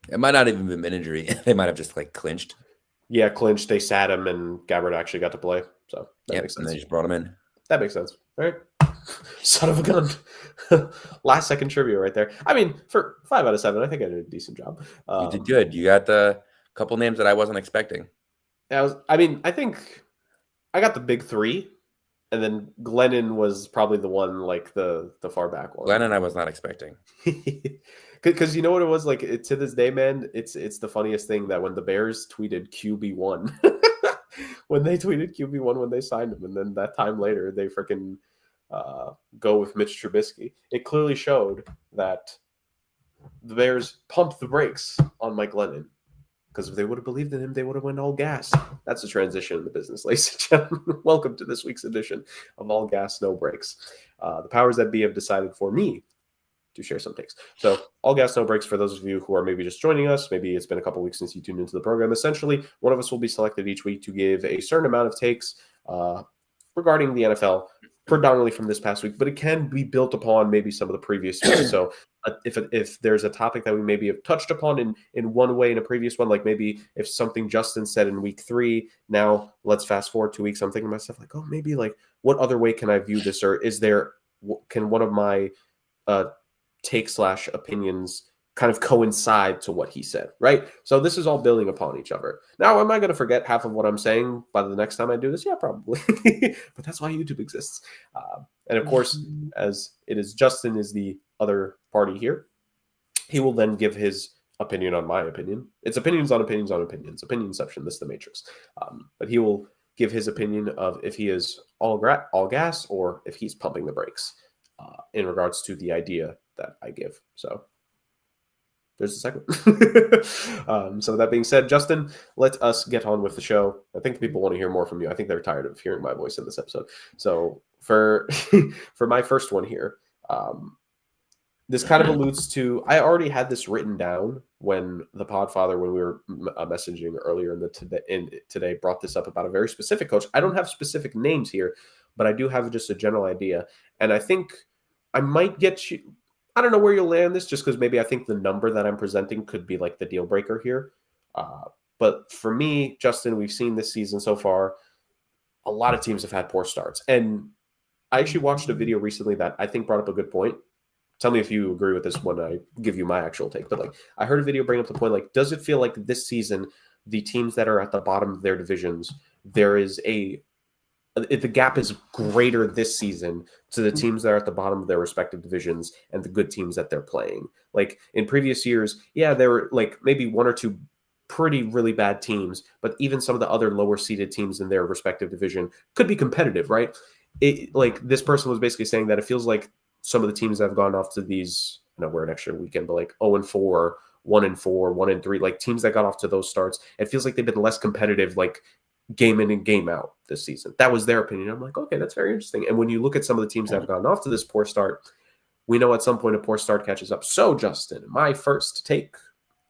it might not even been an injury. They might have just like clinched. Yeah, clinched. They sat him, and Gabbert actually got to play. So that makes sense. And they just brought him in. That makes sense. All right. Son of a gun. Last second trivia right there. I mean, for 5 out of 7, I think I did a decent job. You did good. You got the couple names that I wasn't expecting. I think I got the big 3. And then Glennon was probably the one, like the far back one. Glennon I was not expecting. Because you know what it was like to this day, man. It's the funniest thing that when the Bears tweeted QB1, when they tweeted QB1 when they signed him, and then that time later they freaking go with Mitch Trubisky. It clearly showed that the Bears pumped the brakes on Mike Glennon. Because if they would have believed in him, they would have went all gas. That's a transition in the business, ladies and gentlemen. Welcome to this week's edition of All Gas, No Brakes. The powers that be have decided for me to share some takes. So All Gas, No Brakes, for those of you who are maybe just joining us, maybe it's been a couple weeks since you tuned into the program. Essentially, one of us will be selected each week to give a certain amount of takes regarding the NFL, predominantly from this past week, but it can be built upon maybe some of the previous weeks. So if there's a topic that we maybe have touched upon in one way in a previous one, like maybe if something Justin said in week 3, now let's fast forward 2 weeks, I'm thinking to myself like, oh, maybe like what other way can I view this? Or can one of my take/opinions kind of coincide to what he said, right? So this is all building upon each other. Now, am I going to forget half of what I'm saying by the next time I do this? Yeah, probably. But that's why YouTube exists. And of course, as it is Justin is the other party here, he will then give his opinion on my opinion. It's opinions on opinions on opinions. Opinionception, this is the Matrix. But he will give his opinion of if he is all gas or if he's pumping the brakes in regards to the idea that I give. So there's a second. So that being said, Justin, let us get on with the show. I think people want to hear more from you. I think they're tired of hearing my voice in this episode. So for my first one here, this kind of alludes to, I already had this written down when the Podfather, when we were messaging earlier today, brought this up about a very specific coach. I don't have specific names here, but I do have just a general idea. And I think I might get you, I don't know where you'll land this, just because maybe I think the number that I'm presenting could be like the deal breaker here. But for me, Justin, we've seen this season so far, a lot of teams have had poor starts. And I actually watched a video recently that I think brought up a good point. Tell me if you agree with this when I give you my actual take. But like, I heard a video bring up the point, like, does it feel like this season, the teams that are at the bottom of their divisions, the gap is greater this season to the teams that are at the bottom of their respective divisions and the good teams that they're playing? Like in previous years, yeah, there were like maybe 1 or 2 really bad teams, but even some of the other lower seeded teams in their respective division could be competitive, right? Like this person was basically saying that it feels like some of the teams that have gone off to these, I know we're an extra weekend, but like 0-4, 1-4, 1-3, like teams that got off to those starts, it feels like they've been less competitive, like game in and game out this season. That was their opinion. I'm like, okay, that's very interesting. And when you look at some of the teams that have gone off to this poor start, we know at some point a poor start catches up. So, Justin, my first take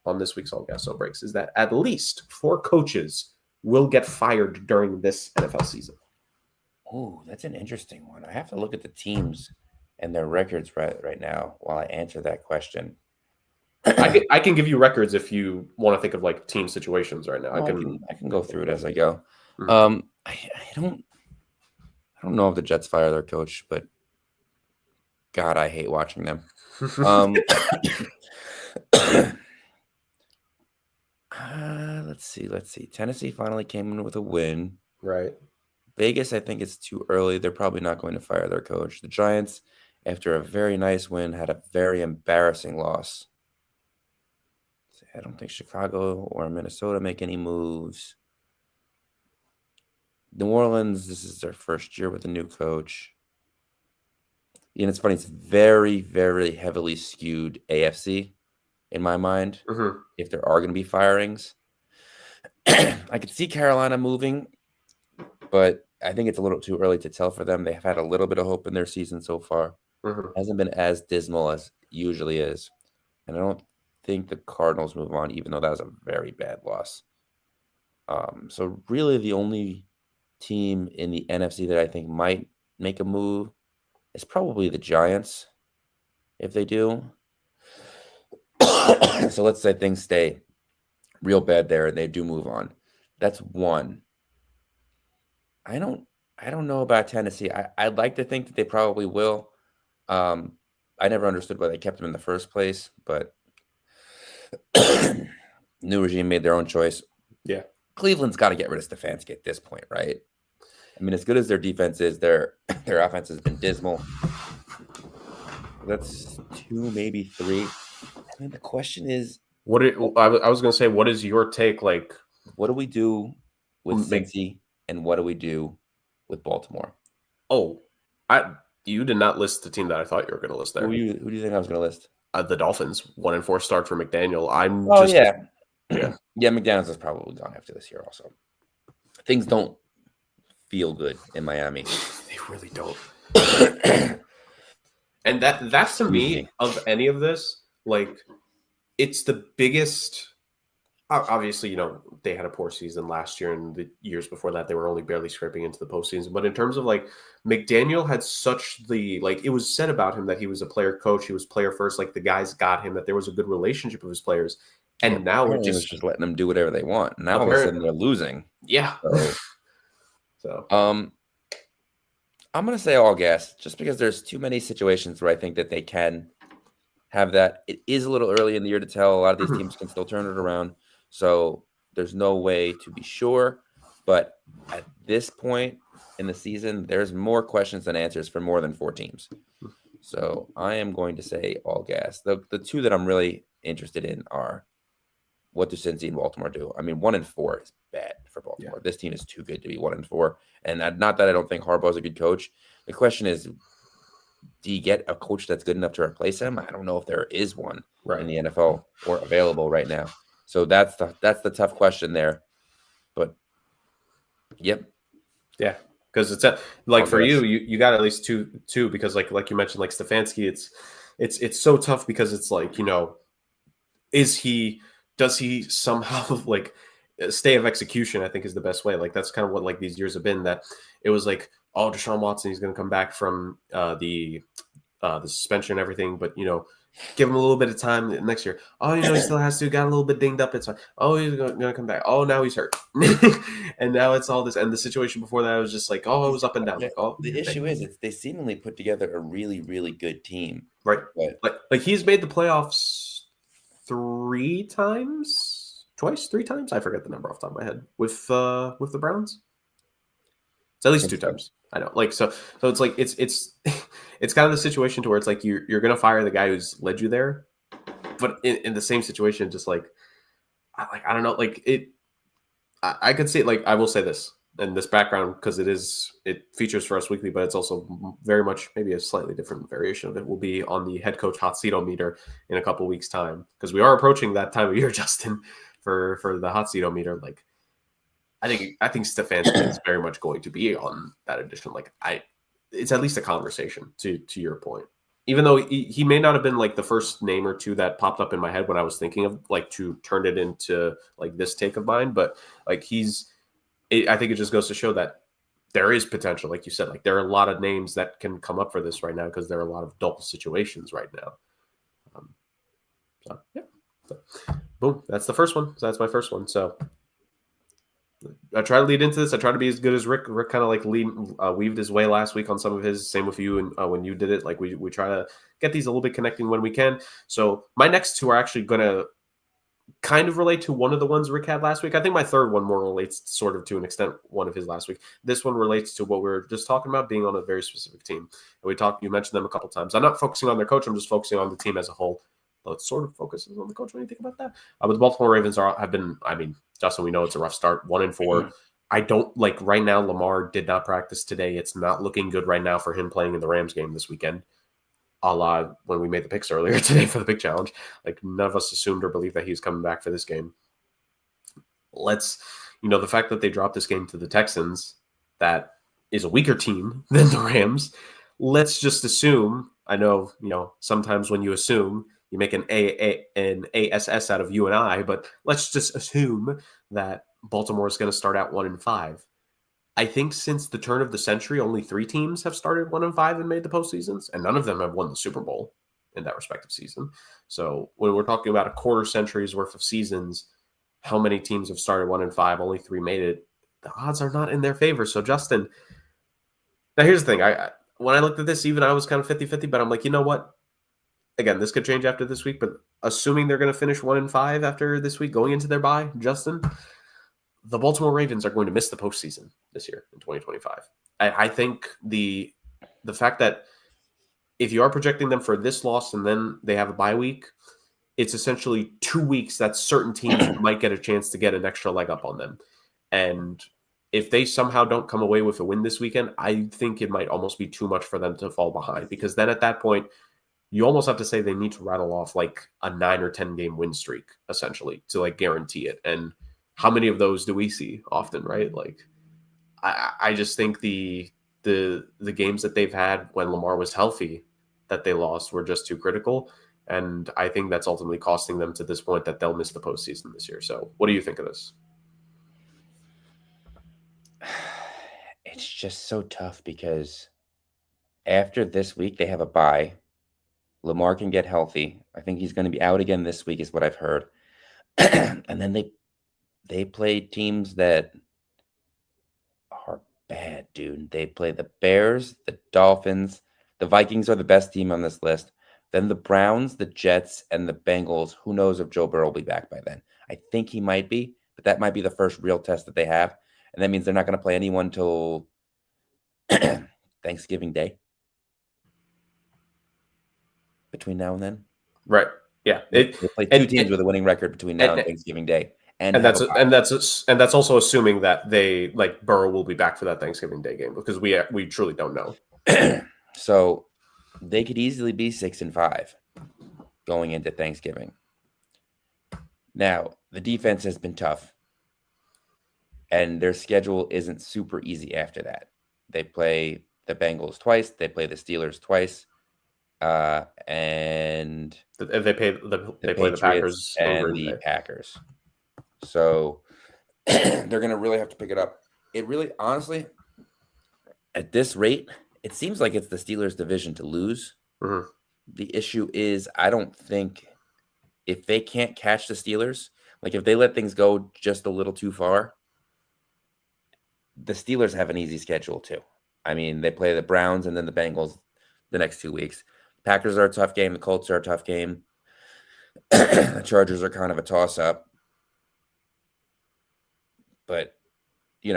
on this week's All Gas No Breaks is that at least 4 coaches will get fired during this NFL season. Oh, that's an interesting one. I have to look at the teams and their records right now while I answer that question. I can give you records if you want to think of like team situations right now. I can go through it as I go. Mm-hmm. I don't know if the Jets fire their coach, but God, I hate watching them. Let's see. Tennessee finally came in with a win. Right. Vegas, I think it's too early. They're probably not going to fire their coach. The Giants, after a very nice win, had a very embarrassing loss. I don't think Chicago or Minnesota make any moves. New Orleans, this is their first year with a new coach. And it's funny, it's very, very heavily skewed AFC in my mind. If there are going to be firings, I could see Carolina moving, but I think it's a little too early to tell for them. They've had a little bit of hope in their season so far. Hasn't been as dismal as usually is. And I don't think the Cardinals move on, even though that was a very bad loss. So really the only team in the NFC that I think might make a move is probably the Giants, if they do. So let's say things stay real bad there and they do move on. That's one. I don't know about Tennessee. I'd like to think that they probably will. I never understood why they kept him in the first place, but new regime made their own choice. Yeah. Cleveland's got to get rid of Stefanski at this point, right? I mean, as good as their defense is, their offense has been dismal. That's 2, maybe 3. I mean, the question is, I was going to say, what is your take? Like, what do we do with Cincy, and what do we do with Baltimore? Oh, you did not list the team that I thought you were going to list there. Who do you think I was going to list? The Dolphins, 1-4 start for McDaniel. Yeah, McDaniels is probably gone after this year. Also, things don't feel good in Miami. They really don't. And that's to me of any of this, like, it's the biggest. Obviously, they had a poor season last year, and the years before that, they were only barely scraping into the postseason. But in terms of, like, McDaniel had such it was said about him that he was a player coach, he was player first, like, the guys got him, that there was a good relationship with his players. And now it was just letting them do whatever they want. Now all of a sudden they're losing. Yeah. So I'm going to say all gas, just because there's too many situations where I think that they can have that. It is a little early in the year to tell. A lot of these teams can still turn it around. So there's no way to be sure. But at this point in the season, there's more questions than answers for more than 4 teams. So I am going to say all gas. The two that I'm really interested in are, what do Cincy and Baltimore do? I mean, 1-4 is bad for Baltimore. Yeah. This team is too good to be 1-4. And not that I don't think Harbaugh's a good coach. The question is, do you get a coach that's good enough to replace him? I don't know if there is one in the NFL or available right now. So that's the tough question there. But yep. Yeah. Because it's for you got at least two because like you mentioned, like Stefanski, it's so tough because it's like, does he somehow like stay of execution, I think is the best way. Like that's kind of what like these years have been, that it was like, oh, Deshaun Watson, he's going to come back from the suspension and everything, but give him a little bit of time next year. Oh, he still has to, got a little bit dinged up. It's fine. Oh, he's going to come back. Oh, now he's hurt. And now it's all this. And the situation before that was just like, oh, it was up and down. Like, the issue is they seemingly put together a really, really good team. Right. Like he's made the playoffs 3 times? Twice? 3 times? I forget the number off the top of my head. With the Browns? It's at least 2 times. I know. Like so it's like it's it's kind of the situation to where it's like you're gonna fire the guy who's led you there, but in the same situation, just like I don't know, like I could see it. Like I will say this and this background, because it features for us weekly, but it's also very much maybe a slightly different variation of it, will be on the head coach hot seat-o-meter in a couple weeks time, because we are approaching that time of year, Justin, for the hot seat-o-meter. Like I think Stefanski is very much going to be on that edition. Like it's at least a conversation to your point, even though he may not have been like the first name or two that popped up in my head when I was thinking of like to turn it into like this take of mine. But like I think it just goes to show that there is potential. Like you said, like there are a lot of names that can come up for this right now, because there are a lot of dull situations right now. So boom, that's the first one. So that's my first one. So I try to lead into this. I try to be as good as Rick. Rick kind of like weaved his way last week on some of his. Same with you, and when you did it, like we try to get these a little bit connecting when we can. So my next two are actually going to kind of relate to one of the ones Rick had last week. I think my third one more relates sort of to an extent one of his last week. This one relates to what we were just talking about, being on a very specific team. And you mentioned them a couple times. I'm not focusing on their coach. I'm just focusing on the team as a whole. Though it sort of focuses on the coach when you think about that. But the Baltimore Ravens have been, I mean, Justin, we know it's a rough start, 1-4. I don't like right now. Lamar did not practice today. It's not looking good right now for him playing in the Rams game this weekend. A la when we made the picks earlier today for the big challenge. Like none of us assumed or believed that he's coming back for this game. The fact that they dropped this game to the Texans, that is a weaker team than the Rams. Let's just assume, I know, sometimes when you assume, you make an ASS out of you and I, but let's just assume that Baltimore is going to start out 1-5. I think since the turn of the century, only 3 teams have started 1-5 and made the postseasons, and none of them have won the Super Bowl in that respective season. So when we're talking about a quarter century's worth of seasons, how many teams have started 1-5? Only 3 made it. The odds are not in their favor. So Justin, now here's the thing. When I looked at this, even I was kind of 50-50, but I'm like, you know what? Again, this could change after this week, but assuming they're going to finish 1-5 after this week, going into their bye, Justin, the Baltimore Ravens are going to miss the postseason this year in 2025. I think the fact that if you are projecting them for this loss and then they have a bye week, it's essentially 2 weeks that certain teams might get a chance to get an extra leg up on them. And if they somehow don't come away with a win this weekend, I think it might almost be too much for them to fall behind, because then at that point, you almost have to say they need to rattle off like a 9 or 10 game win streak, essentially, to like guarantee it. And how many of those do we see often, right? Like, I just think the games that they've had when Lamar was healthy that they lost were just too critical. And I think that's ultimately costing them to this point that they'll miss the postseason this year. So what do you think of this? It's just so tough because after this week, they have a bye. Lamar can get healthy. I think he's going to be out again this week is what I've heard. And then they play teams that are bad, dude. They play the Bears, the Dolphins. The Vikings are the best team on this list. Then the Browns, the Jets, and the Bengals. Who knows if Joe Burrow will be back by then? I think he might be, but that might be the first real test that they have. And that means they're not going to play anyone till Thanksgiving Day. Between now and then. Right. Yeah. They play 2 teams with a winning record between now and Thanksgiving Day. And that's also assuming that they like Burrow will be back for that Thanksgiving Day game, because we truly don't know. So they could easily be 6-5 going into Thanksgiving. Now, the defense has been tough, and their schedule isn't super easy after that. They play the Bengals twice. They play the Steelers twice. And they play the Packers and the Packers. So they're going to really have to pick it up. It really, honestly, at this rate, it seems like it's the Steelers' division to lose. Mm-hmm. The issue is, I don't think if they can't catch the Steelers, like if they let things go just a little too far, the Steelers have an easy schedule too. I mean, they play the Browns and then the Bengals the next 2 weeks. Packers are a tough game. The Colts are a tough game. The Chargers are kind of a toss-up. But, the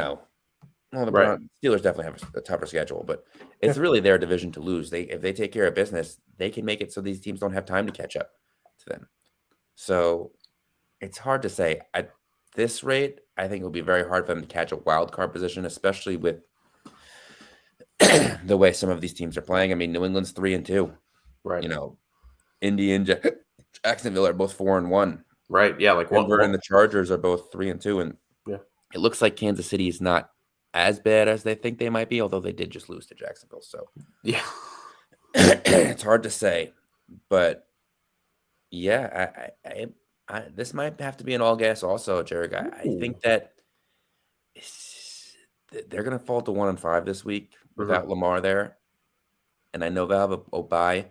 Steelers definitely have a tougher schedule. But it's really their division to lose. If they take care of business, they can make it so these teams don't have time to catch up to them. So it's hard to say. At this rate, I think it will be very hard for them to catch a wild card position, especially with the way some of these teams are playing. I mean, New England's 3-2. Right. Indy and Jacksonville are both 4-1. Right. Yeah. Like Denver and the Chargers are both 3-2, and yeah, it looks like Kansas City is not as bad as they think they might be, although they did just lose to Jacksonville. So yeah, it's hard to say, but yeah, I this might have to be an all gas also, Jarek. I think that they're going to fall to 1-5 this week without Lamar there, and I know they'll have a bye.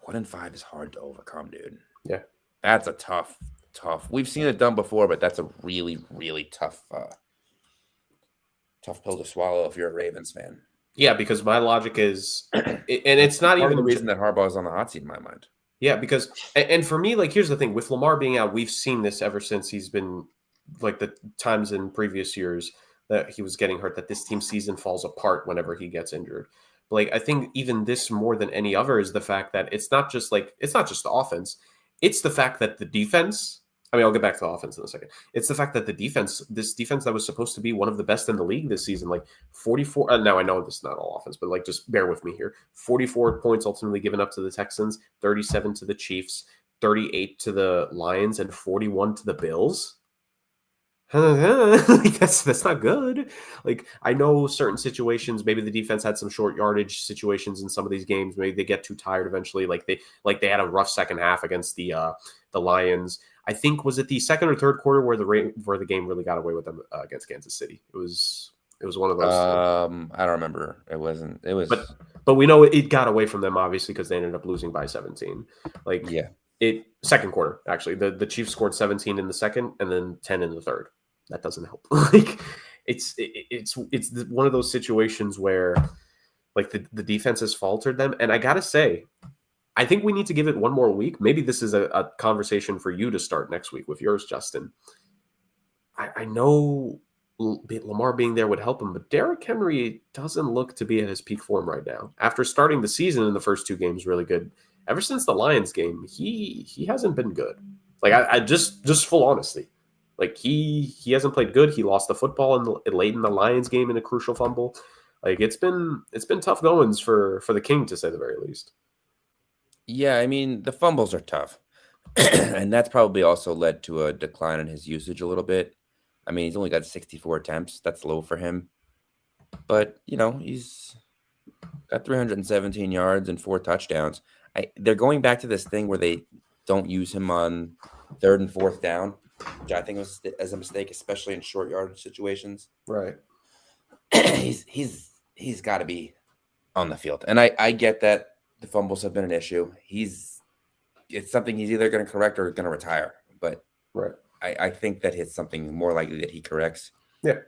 1-5 is hard to overcome, dude. Yeah. That's a tough tough. We've seen it done before, but that's a really, really tough pill to swallow if you're a Ravens fan. Yeah, because my logic is, and That's it's not part of the even reason that Harbaugh is on the hot seat in my mind. Yeah, because and for me, like here's the thing with Lamar being out, we've seen this ever since he's been like the times in previous years that he was getting hurt, that this team season falls apart whenever he gets injured. But like I think even this more than any other is the fact that it's not just the offense, it's the fact that the defense. I mean, I'll get back to the offense in a second. It's the fact that this defense that was supposed to be one of the best in the league this season, like 44. Now I know this is not all offense, but like just bear with me here. 44 points ultimately given up to the Texans, 37 to the Chiefs, 38 to the Lions, and 41 to the Bills. Like that's not good. Like I know certain situations, maybe the defense had some short yardage situations in some of these games. Maybe they get too tired eventually. Like they had a rough second half against the Lions. I think was it the second or third quarter where the game really got away with them against Kansas City. It was one of those. I don't remember. It was. But we know it got away from them obviously because they ended up losing by 17. Like yeah, second quarter actually. The Chiefs scored 17 in the second and then 10 in the third. That doesn't help. Like it's one of those situations where like the defense has faltered them. And I gotta say, I think we need to give it one more week. Maybe this is a conversation for you to start next week with yours, Justin. I know Lamar being there would help him, but Derrick Henry doesn't look to be at his peak form right now. After starting the season in the first two games really good, ever since the Lions game, he hasn't been good. Like I just full honesty. Like he hasn't played good. He lost the football late in the Lions game in a crucial fumble. Like it's been tough goings for the King to say the very least. Yeah, I mean the fumbles are tough, and that's probably also led to a decline in his usage a little bit. I mean he's only got 64 attempts. That's low for him, but he's got 317 yards and 4 touchdowns. They're going back to this thing where they don't use him on third and fourth down, which I think was as a mistake, especially in short yardage situations. Right. he's got to be on the field, and I get that the fumbles have been an issue. It's something he's either going to correct or going to retire. But right, I think that it's something more likely that he corrects. Yeah.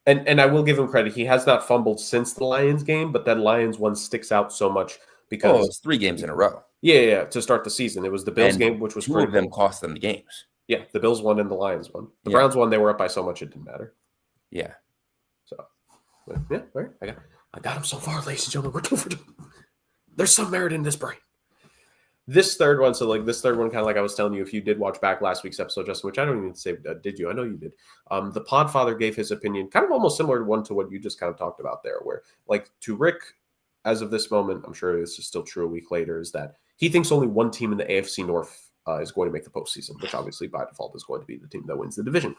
And I will give him credit. He has not fumbled since the Lions game, but that Lions one sticks out so much because it's 3 games in a row. Yeah, to start the season. It was the Bills game, which was 2 of them cost them the games. Yeah, the Bills won and the Lions won. The Browns won, they were up by so much it didn't matter. Yeah. So, yeah, all right. I got him so far, ladies and gentlemen. We're 2 for 2. There's some merit in this brain. This third one, kind of like I was telling you, if you did watch back last week's episode, Justin, which I don't even say, did you? I know you did. The Podfather gave his opinion, kind of almost similar to what you just kind of talked about there, where, like, to Rick, as of this moment, I'm sure this is still true a week later, is that he thinks only one team in the AFC North is going to make the postseason, which obviously by default is going to be the team that wins the division.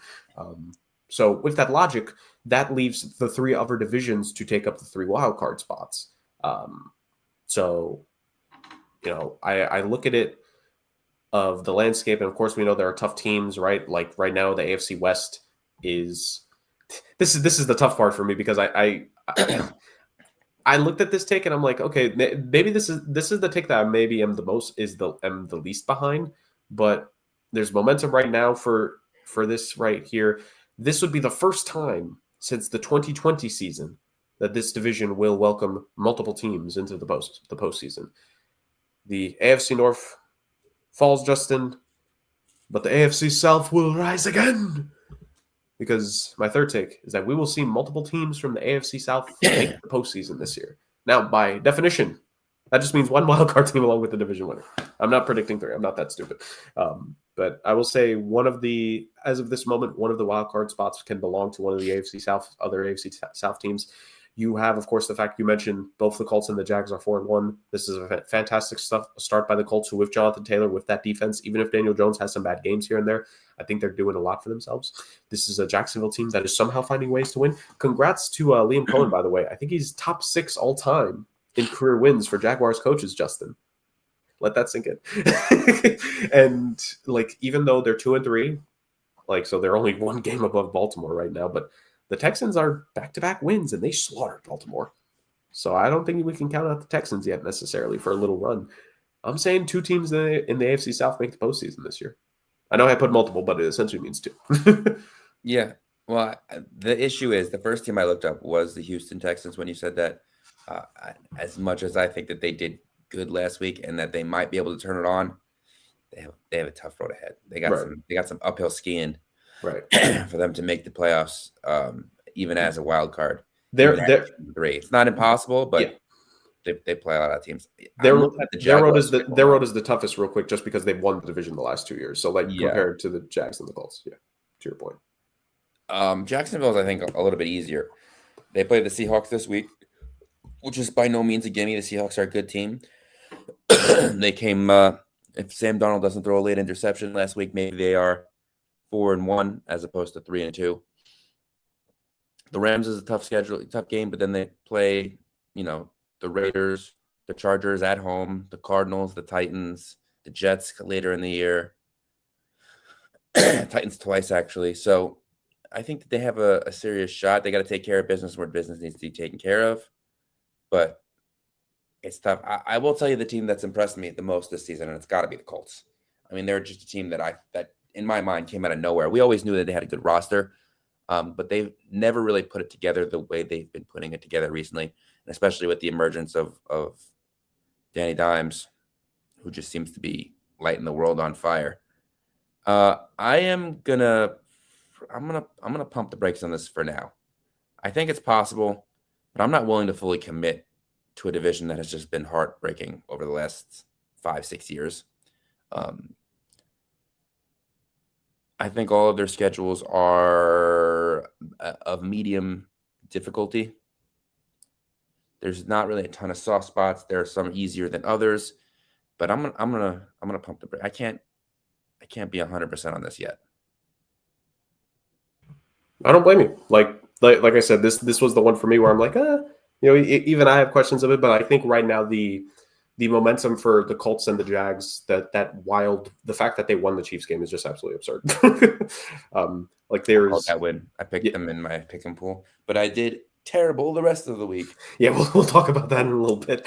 So with that logic, that leaves the 3 other divisions to take up the 3 wildcard spots. So, I look at it of the landscape, and of course we know there are tough teams, right? Like right now, the AFC West is this is the tough part for me because I looked at this take and I'm like, okay, maybe this is the take that I maybe am the least behind, but there's momentum right now for this right here. This would be the first time since the 2020 season that this division will welcome multiple teams into the postseason. The AFC North falls, Justin, but the AFC South will rise again. Because my third take is that we will see multiple teams from the AFC South make the postseason this year. Now, by definition, that just means 1 wildcard team along with the division winner. I'm not predicting 3. I'm not that stupid. But I will say as of this moment, one of the wildcard spots can belong to one of the other AFC South teams. You have, of course, the fact you mentioned both the Colts and the Jags are 4-1. This is a fantastic start by the Colts, who with Jonathan Taylor, with that defense, even if Daniel Jones has some bad games here and there, I think they're doing a lot for themselves. This is a Jacksonville team that is somehow finding ways to win. Congrats to Liam Cohen, by the way. I think he's top 6 all time in career wins for Jaguars coaches, Justin. Let that sink in. And like, even though they're 2-3, like, so they're only 1 game above Baltimore right now, but the Texans are back-to-back wins, and they slaughtered Baltimore. So I don't think we can count out the Texans yet necessarily for a little run. I'm saying 2 teams in the AFC South make the postseason this year. I know I put multiple, but it essentially means 2. Yeah. Well, the issue is the first team I looked up was the Houston Texans when you said that. As much as I think that they did good last week and that they might be able to turn it on, they have a tough road ahead. They got some uphill skiing Right. for them to make the playoffs, even as a wild card. They're 3. It's not impossible, but they play a lot of teams. I'm looking at the Jaguars. Their road is the toughest, real quick, just because they've won the division the last 2 years. So, compared to the Jags and the Colts, to your point. Jacksonville is, I think, a little bit easier. They play the Seahawks this week, which is by no means a gimme. The Seahawks are a good team. They came. If Sam Darnold doesn't throw a late interception last week, maybe they are 4-1 as opposed to 3-2. The Rams is a tough game, but then they play, the Raiders, the Chargers at home, the Cardinals, the Titans, the Jets later in the year. Titans twice, actually. So I think that they have a serious shot. They got to take care of business where business needs to be taken care of. But it's tough. I will tell you the team that's impressed me the most this season, and it's got to be the Colts. I mean, they're just a team that in my mind came out of nowhere. We always knew that they had a good roster, but they've never really put it together the way they've been putting it together recently, and especially with the emergence of Danny Dimes, who just seems to be lighting the world on fire. I'm gonna pump the brakes on this for now. I think it's possible, but I'm not willing to fully commit to a division that has just been heartbreaking over the last 5-6 years. I think all of their schedules are of medium difficulty. There's not really a ton of soft spots. There are some easier than others, but I'm gonna pump the brake. I can't be 100% on this yet. I don't blame you. Like I said, this was the one for me where I'm like, even I have questions of it, but I think right now the momentum for the Colts and the Jags, the fact that they won the Chiefs game is just absolutely absurd. There's that win. I picked them in my pick and pool, but I did terrible the rest of the week. Yeah, we'll talk about that in a little bit.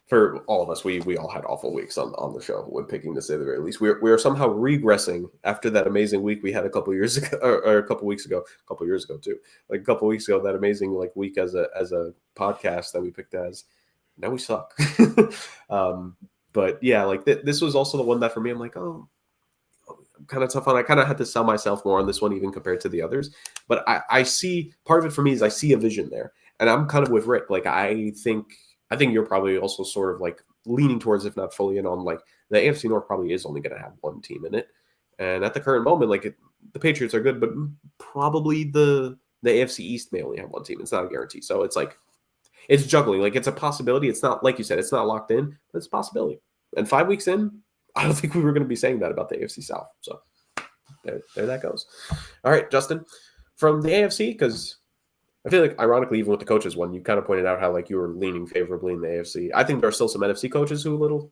For all of us, we all had awful weeks on the show when picking, to say the very least. We are somehow regressing after that amazing week we had a couple years ago, or a couple years ago too. Like a couple weeks ago, that amazing week as a podcast that we picked as. Now we suck. But yeah, this was also the one that for me, I'm like, I'm kind of tough on. I kind of had to sell myself more on this one, even compared to the others. But I see, part of it for me is I see a vision there, and I'm kind of with Rick. I think you're probably also sort of leaning towards, if not fully in on, the AFC North probably is only going to have one team in it. And at the current moment, the Patriots are good, but probably the AFC East may only have one team. It's not a guarantee. So it's it's juggling. It's a possibility. It's not, like you said, it's not locked in, but it's a possibility. And 5 weeks in, I don't think we were going to be saying that about the AFC South. So there that goes. All right, Justin, from the AFC, because I feel like, ironically, even with the coaches one, you kind of pointed out how you were leaning favorably in the AFC. I think there are still some NFC coaches who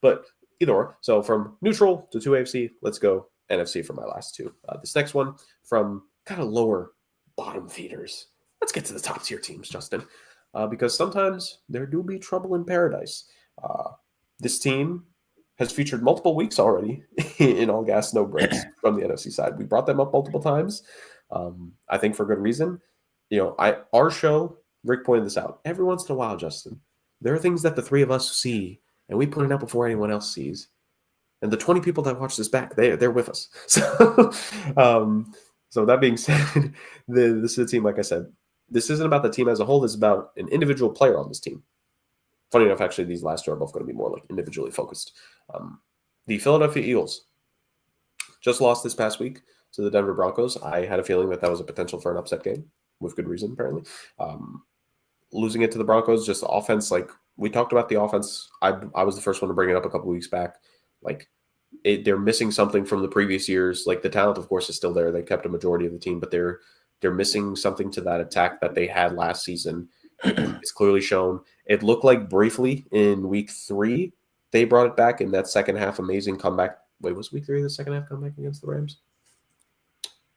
but either or. So from neutral to 2 AFC, let's go NFC for my last 2. This next one from kind of lower bottom feeders. Let's get to the top tier teams, Justin, because sometimes there do be trouble in paradise. This team has featured multiple weeks already in All Gas No Breaks from the NFC side. We brought them up multiple times, I think for good reason. Our show, Rick pointed this out. Every once in a while, Justin, there are things that the 3 of us see, and we put it out before anyone else sees. And the 20 people that watch this back, they're with us. So that being said, this is a team, like I said, this isn't about the team as a whole. This is about an individual player on this team. Funny enough, actually, these last 2 are both going to be more individually focused. The Philadelphia Eagles just lost this past week to the Denver Broncos. I had a feeling that was a potential for an upset game, with good reason, apparently. Losing it to the Broncos, just the offense, we talked about the offense. I was the first one to bring it up a couple weeks back. They're missing something from the previous years. The talent, of course, is still there. They kept a majority of the team, but they're missing something to that attack that they had last season. It's clearly shown. It looked like briefly in week 3, they brought it back in that second half amazing comeback. Wait, was week 3 the second half comeback against the Rams?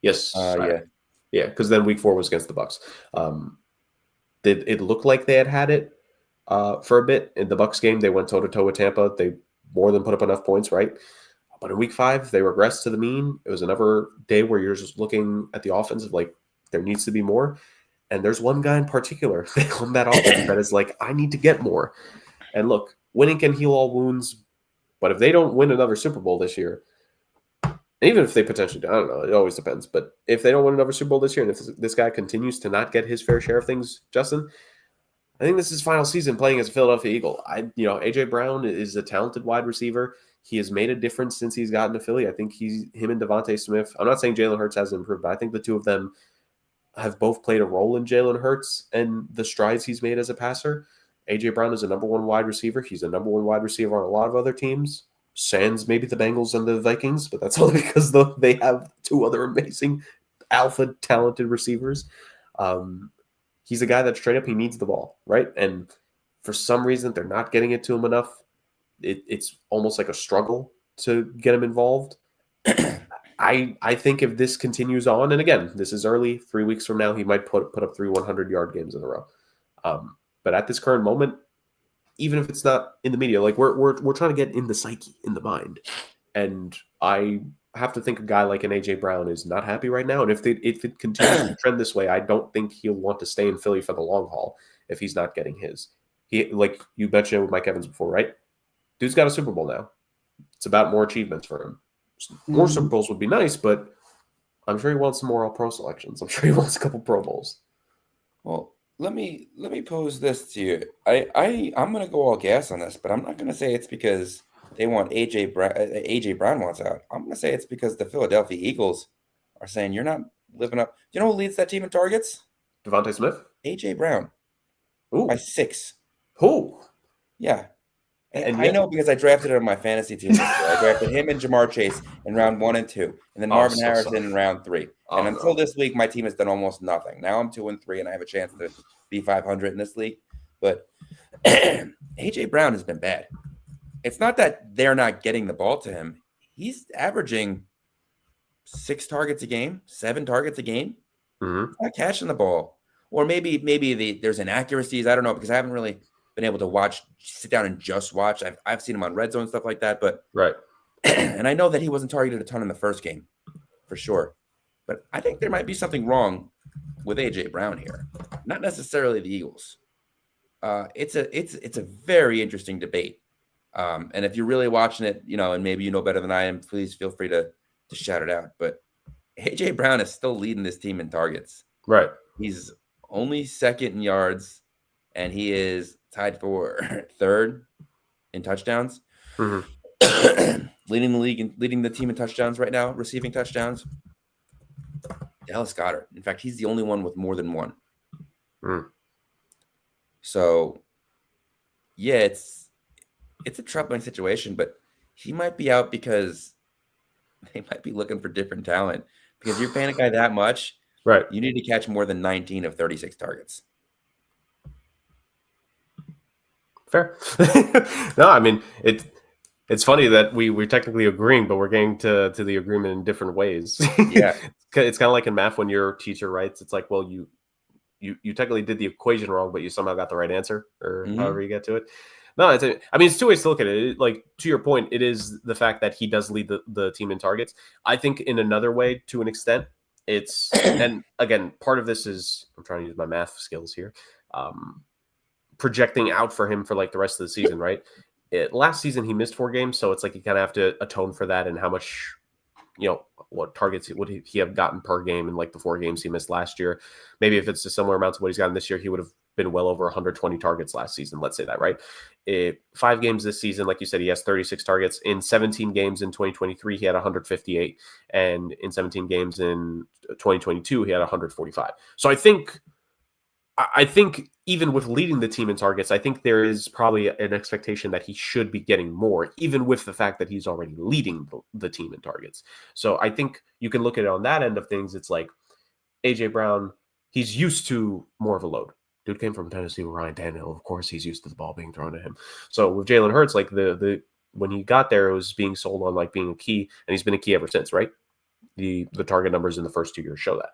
Yes. Yeah, because then week 4 was against the Bucs. It looked like they had it for a bit. In the Bucs game, they went toe-to-toe with Tampa. They more than put up enough points, right? But in week 5, they regressed to the mean. It was another day where you're just looking at the offensive like there needs to be more. And there's one guy in particular on that offense that is like, I need to get more. And look, winning can heal all wounds. But if they don't win another Super Bowl this year, even if they potentially, I don't know, it always depends. But if they don't win another Super Bowl this year, and if this guy continues to not get his fair share of things, Justin, I think this is his final season playing as a Philadelphia Eagle. AJ Brown is a talented wide receiver. He has made a difference since he's gotten to Philly. I think him and Devontae Smith. I'm not saying Jalen Hurts hasn't improved, but I think the two of them have both played a role in Jalen Hurts and the strides he's made as a passer. AJ Brown is a number 1 wide receiver. He's a number 1 wide receiver on a lot of other teams. Sans maybe the Bengals and the Vikings, but that's only because they have 2 other amazing alpha talented receivers. He's a guy that's straight up, he needs the ball, right? And for some reason, they're not getting it to him enough. It's almost like a struggle to get him involved. I think if this continues on, and again, this is early, 3 weeks from now, he might put up 3 100-yard games in a row. But at this current moment, even if it's not in the media, like we're trying to get in the psyche, in the mind. And I have to think a guy like an AJ Brown is not happy right now. And if it continues to trend this way, I don't think he'll want to stay in Philly for the long haul if he's not getting his. He, like you mentioned with Mike Evans before, right? Dude's got a Super Bowl now. It's about more achievements for him. More Super Bowls would be nice, but I'm sure he wants some more All-Pro selections. I'm sure he wants a couple Pro Bowls. Well, let me pose this to you. I'm going to go all gas on this, but I'm not going to say it's because they want AJ Brown wants out. I'm going to say it's because the Philadelphia Eagles are saying you're not living up. Do you know who leads that team in targets? Devontae Smith? AJ Brown. Ooh. By 6. Who? Yeah. And I know because I drafted it on my fantasy team. I drafted him and Jamar Chase in round 1 and 2, and then Marvin Harrison in round 3. And until this week, my team has done almost nothing. Now I'm 2 and 3, and I have a chance to be 500 in this league. But AJ Brown has been bad. It's not that they're not getting the ball to him. He's averaging 6 targets a game, 7 targets a game. Mm-hmm. He's not catching the ball. Or maybe there's inaccuracies. I don't know, because I haven't really been able to sit down and just watch. I've seen him on red zone and stuff like that, but right. And I know that he wasn't targeted a ton in the first game, for sure. But I think there might be something wrong with AJ Brown here, not necessarily the Eagles. It's a very interesting debate, and if you're really watching it, and maybe you know better than I am, please feel free to shout it out. But AJ Brown is still leading this team in targets. Right. He's only 2nd in yards, and he is tied for 3rd in touchdowns. Mm-hmm. Leading the league and leading the team in touchdowns right now, receiving touchdowns. Dallas Goedert. In fact, he's the only one with more than 1. Mm. So, yeah, it's a troubling situation, but he might be out because they might be looking for different talent. Because you're paying a guy that much, right? You need to catch more than 19 of 36 targets. Fair. No, I mean it's funny that we're technically agreeing, but we're getting to the agreement in different ways. Yeah. It's kind of like in math when your teacher writes, it's like, well, you technically did the equation wrong, but you somehow got the right answer, or however you get to it. No, it's 2 ways to look at it. Like, to your point, it is the fact that he does lead the team in targets. I think in another way, to an extent, it's and again, part of this is I'm trying to use my math skills here. Projecting out for him for like the rest of the season, right? Last season he missed 4 games, so it's like you kind of have to atone for that and how much, what targets would he have gotten per game in like the 4 games he missed last year. Maybe if it's a similar amount to what he's gotten this year, he would have been well over 120 targets last season. Let's say that, right? 5 games this season, like you said, he has 36 targets. In 17 games in 2023, he had 158, and in 17 games in 2022, he had 145. So I think even with leading the team in targets, I think there is probably an expectation that he should be getting more, even with the fact that he's already leading the team in targets. So I think you can look at it on that end of things. It's like AJ Brown, he's used to more of a load. Dude came from Tennessee with Ryan Tannehill. Of course, he's used to the ball being thrown at him. So with Jalen Hurts, like the when he got there, it was being sold on like being a key, and he's been a key ever since, right? The target numbers in the first 2 years show that.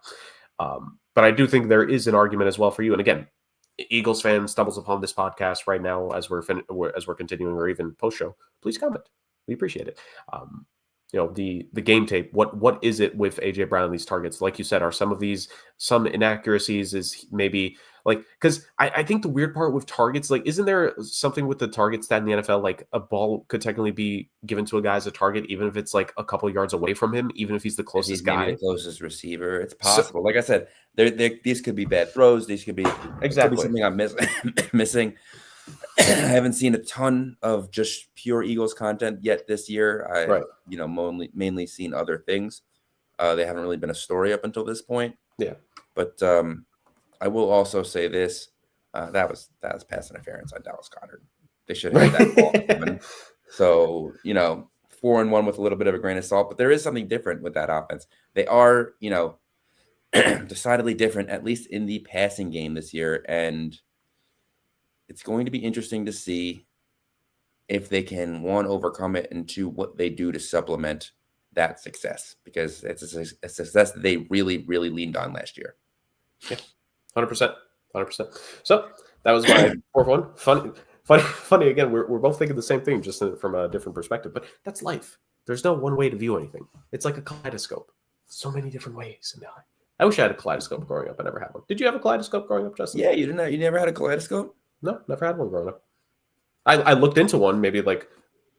But I do think there is an argument as well for you. And again, Eagles fan stumbles upon this podcast right now as we're continuing, or even post show, please comment. We appreciate it. the game tape. What is it with AJ Brown and these targets? Like you said, are some of these some inaccuracies? Is maybe like because I think the weird part with targets, like, isn't there something with the target stat in the NFL? Like a ball could technically be given to a guy as a target, even if it's like a couple yards away from him, even if he's the If he's closest maybe guy. the closest receiver, it's So, possible. Like I said, these could be bad throws. These could be exactly. something I'm missing. I haven't seen a ton of just pure Eagles content yet this year. Right. Mainly seen other things. They haven't really been a story up until this point. Yeah. But I will also say this: that was pass interference on Dallas Goedert. They should have had that ball coming. So 4-1 with a little bit of a grain of salt, but there is something different with that offense. They are decidedly different, at least in the passing game this year, and it's going to be interesting to see if they can, one, overcome it, and two, what they do to supplement that success, because it's a success that they really, really leaned on last year. Yeah, 100%. So that was my fourth one. Funny again, we're both thinking the same thing, just from a different perspective, but that's life. There's no one way to view anything. It's like a kaleidoscope. So many different ways in the eye. I wish I had a kaleidoscope growing up. I never had one. Did you have a kaleidoscope growing up, Justin? Yeah, you never had a kaleidoscope? No, never had one growing up. I looked into one, maybe like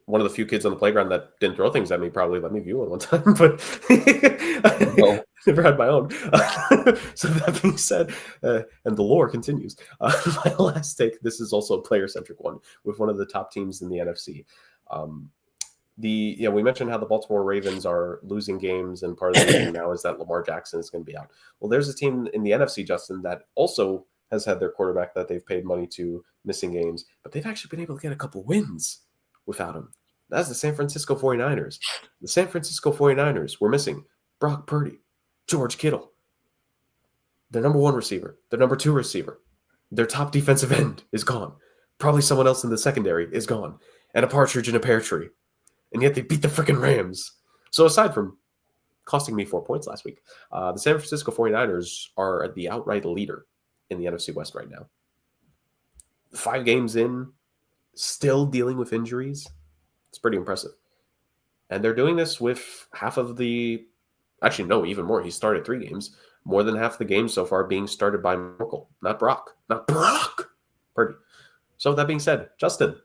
one of the few kids on the playground that didn't throw things at me probably let me view one time, but I never had my own. So that being said, and the lore continues. My last take, this is also a player-centric one with one of the top teams in the NFC. We mentioned how the Baltimore Ravens are losing games, and part of the reason now is that Lamar Jackson is going to be out. Well, there's a team in the NFC, Justin, that also has had their quarterback that they've paid money to missing games, but they've actually been able to get a couple wins without him. That's the San Francisco 49ers. The San Francisco 49ers were missing Brock Purdy, George Kittle, their number one receiver, their number two receiver, their top defensive end is gone. Probably someone else in the secondary is gone, and a partridge in a pear tree. And yet they beat the freaking Rams. So aside from costing me 4 points last week, the San Francisco 49ers are the outright leader in the NFC West right now. 5 games in, still dealing with injuries. It's pretty impressive. And they're doing this with half of the... Actually, no, even more. He started 3 games. More than half the games so far being started by Merkel, not Brock. Not Brock! Purdy. So that being said, Justin,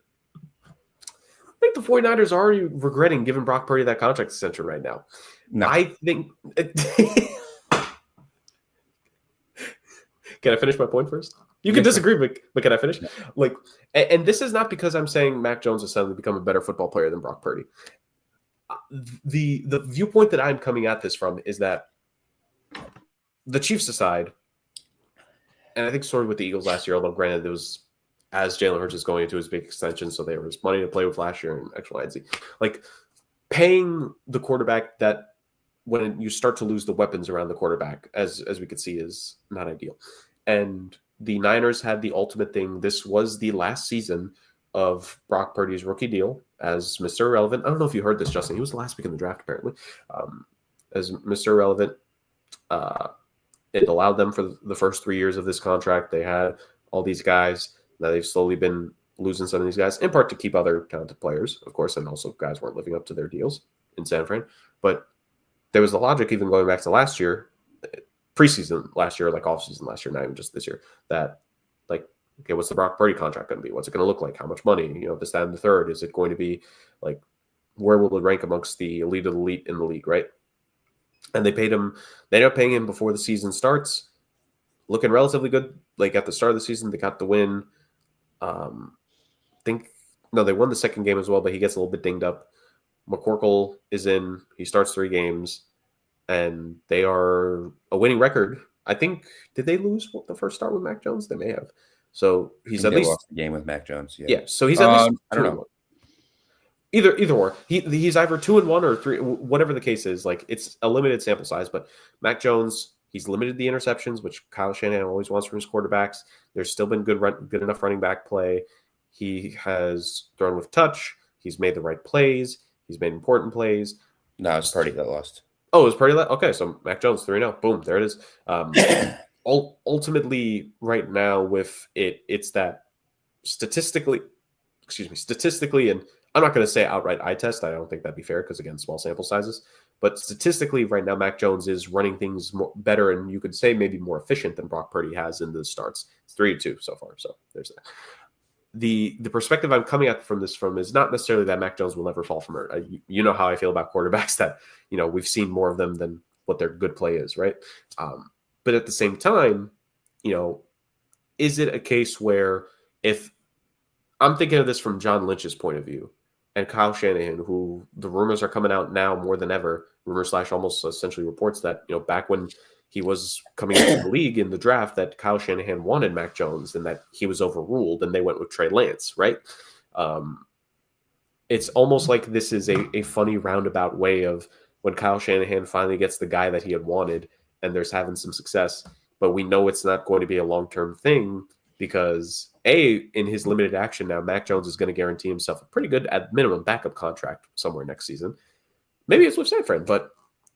I think the 49ers are already regretting giving Brock Purdy that contract extension right now. No. I think... Can I finish my point first? You can disagree, but can I finish? No. And this is not because I'm saying Mac Jones has suddenly become a better football player than Brock Purdy. The viewpoint that I'm coming at this from is that the Chiefs aside, and I think sort of with the Eagles last year, although granted it was as Jalen Hurts is going into his big extension, so there was money to play with last year and X, Y, and Z. Like paying the quarterback that when you start to lose the weapons around the quarterback, as we could see, is not ideal. And the Niners had the ultimate thing. This was the last season of Brock Purdy's rookie deal as Mr. Irrelevant. I don't know if you heard this, Justin. He was the last pick in the draft, apparently. As Mr. Irrelevant, it allowed them for the first 3 years of this contract. They had all these guys. Now they've slowly been losing some of these guys, in part to keep other talented players, of course, and also guys weren't living up to their deals in San Fran. But there was the logic, even going back to last year, preseason last year, like offseason last year, not even just this year, that like, okay, what's the Brock Purdy contract going to be? What's it going to look like? How much money? This, that, and the third. Is it going to be like, where will it rank amongst the elite of the elite in the league, right? And they paid him. They ended up paying him before the season starts, looking relatively good. Like at the start of the season, they got the win. They won the second game as well, but he gets a little bit dinged up. McCorkle is in. He starts 3 games, and they are a winning record. I think, did they lose the first start with Mac Jones? They may have. So he's at least lost the game with Mac Jones. Yeah. So he's at least I don't know. Either or. He's either 2-1 or 3, whatever the case is. Like it's a limited sample size, but Mac Jones, he's limited the interceptions, which Kyle Shanahan always wants from his quarterbacks. There's still been good enough running back play. He has thrown with touch. He's made the right plays. He's made important plays. No, it's Purdy that lost. Oh, it was Purdy that? Okay, so Mac Jones 3-0. Boom, there it is. Ultimately, right now with it's that statistically and I'm not going to say outright eye test. I don't think that'd be fair because, again, small sample sizes. But statistically, right now, Mac Jones is running things better, and you could say maybe more efficient than Brock Purdy has in the starts. It's 3-2 so far, so there's that. The perspective I'm coming at from is not necessarily that Mac Jones will never fall from hurt. You know how I feel about quarterbacks that, we've seen more of them than what their good play is, right? But at the same time, is it a case where if I'm thinking of this from John Lynch's point of view and Kyle Shanahan, who the rumors are coming out now more than ever, rumors / almost essentially reports that, back when he was coming into the league in the draft, that Kyle Shanahan wanted Mac Jones and that he was overruled and they went with Trey Lance, right? It's almost like this is a funny roundabout way of when Kyle Shanahan finally gets the guy that he had wanted and there's having some success, but we know it's not going to be a long-term thing because in his limited action now, Mac Jones is going to guarantee himself a pretty good, at minimum, backup contract somewhere next season. Maybe it's with San Fran, but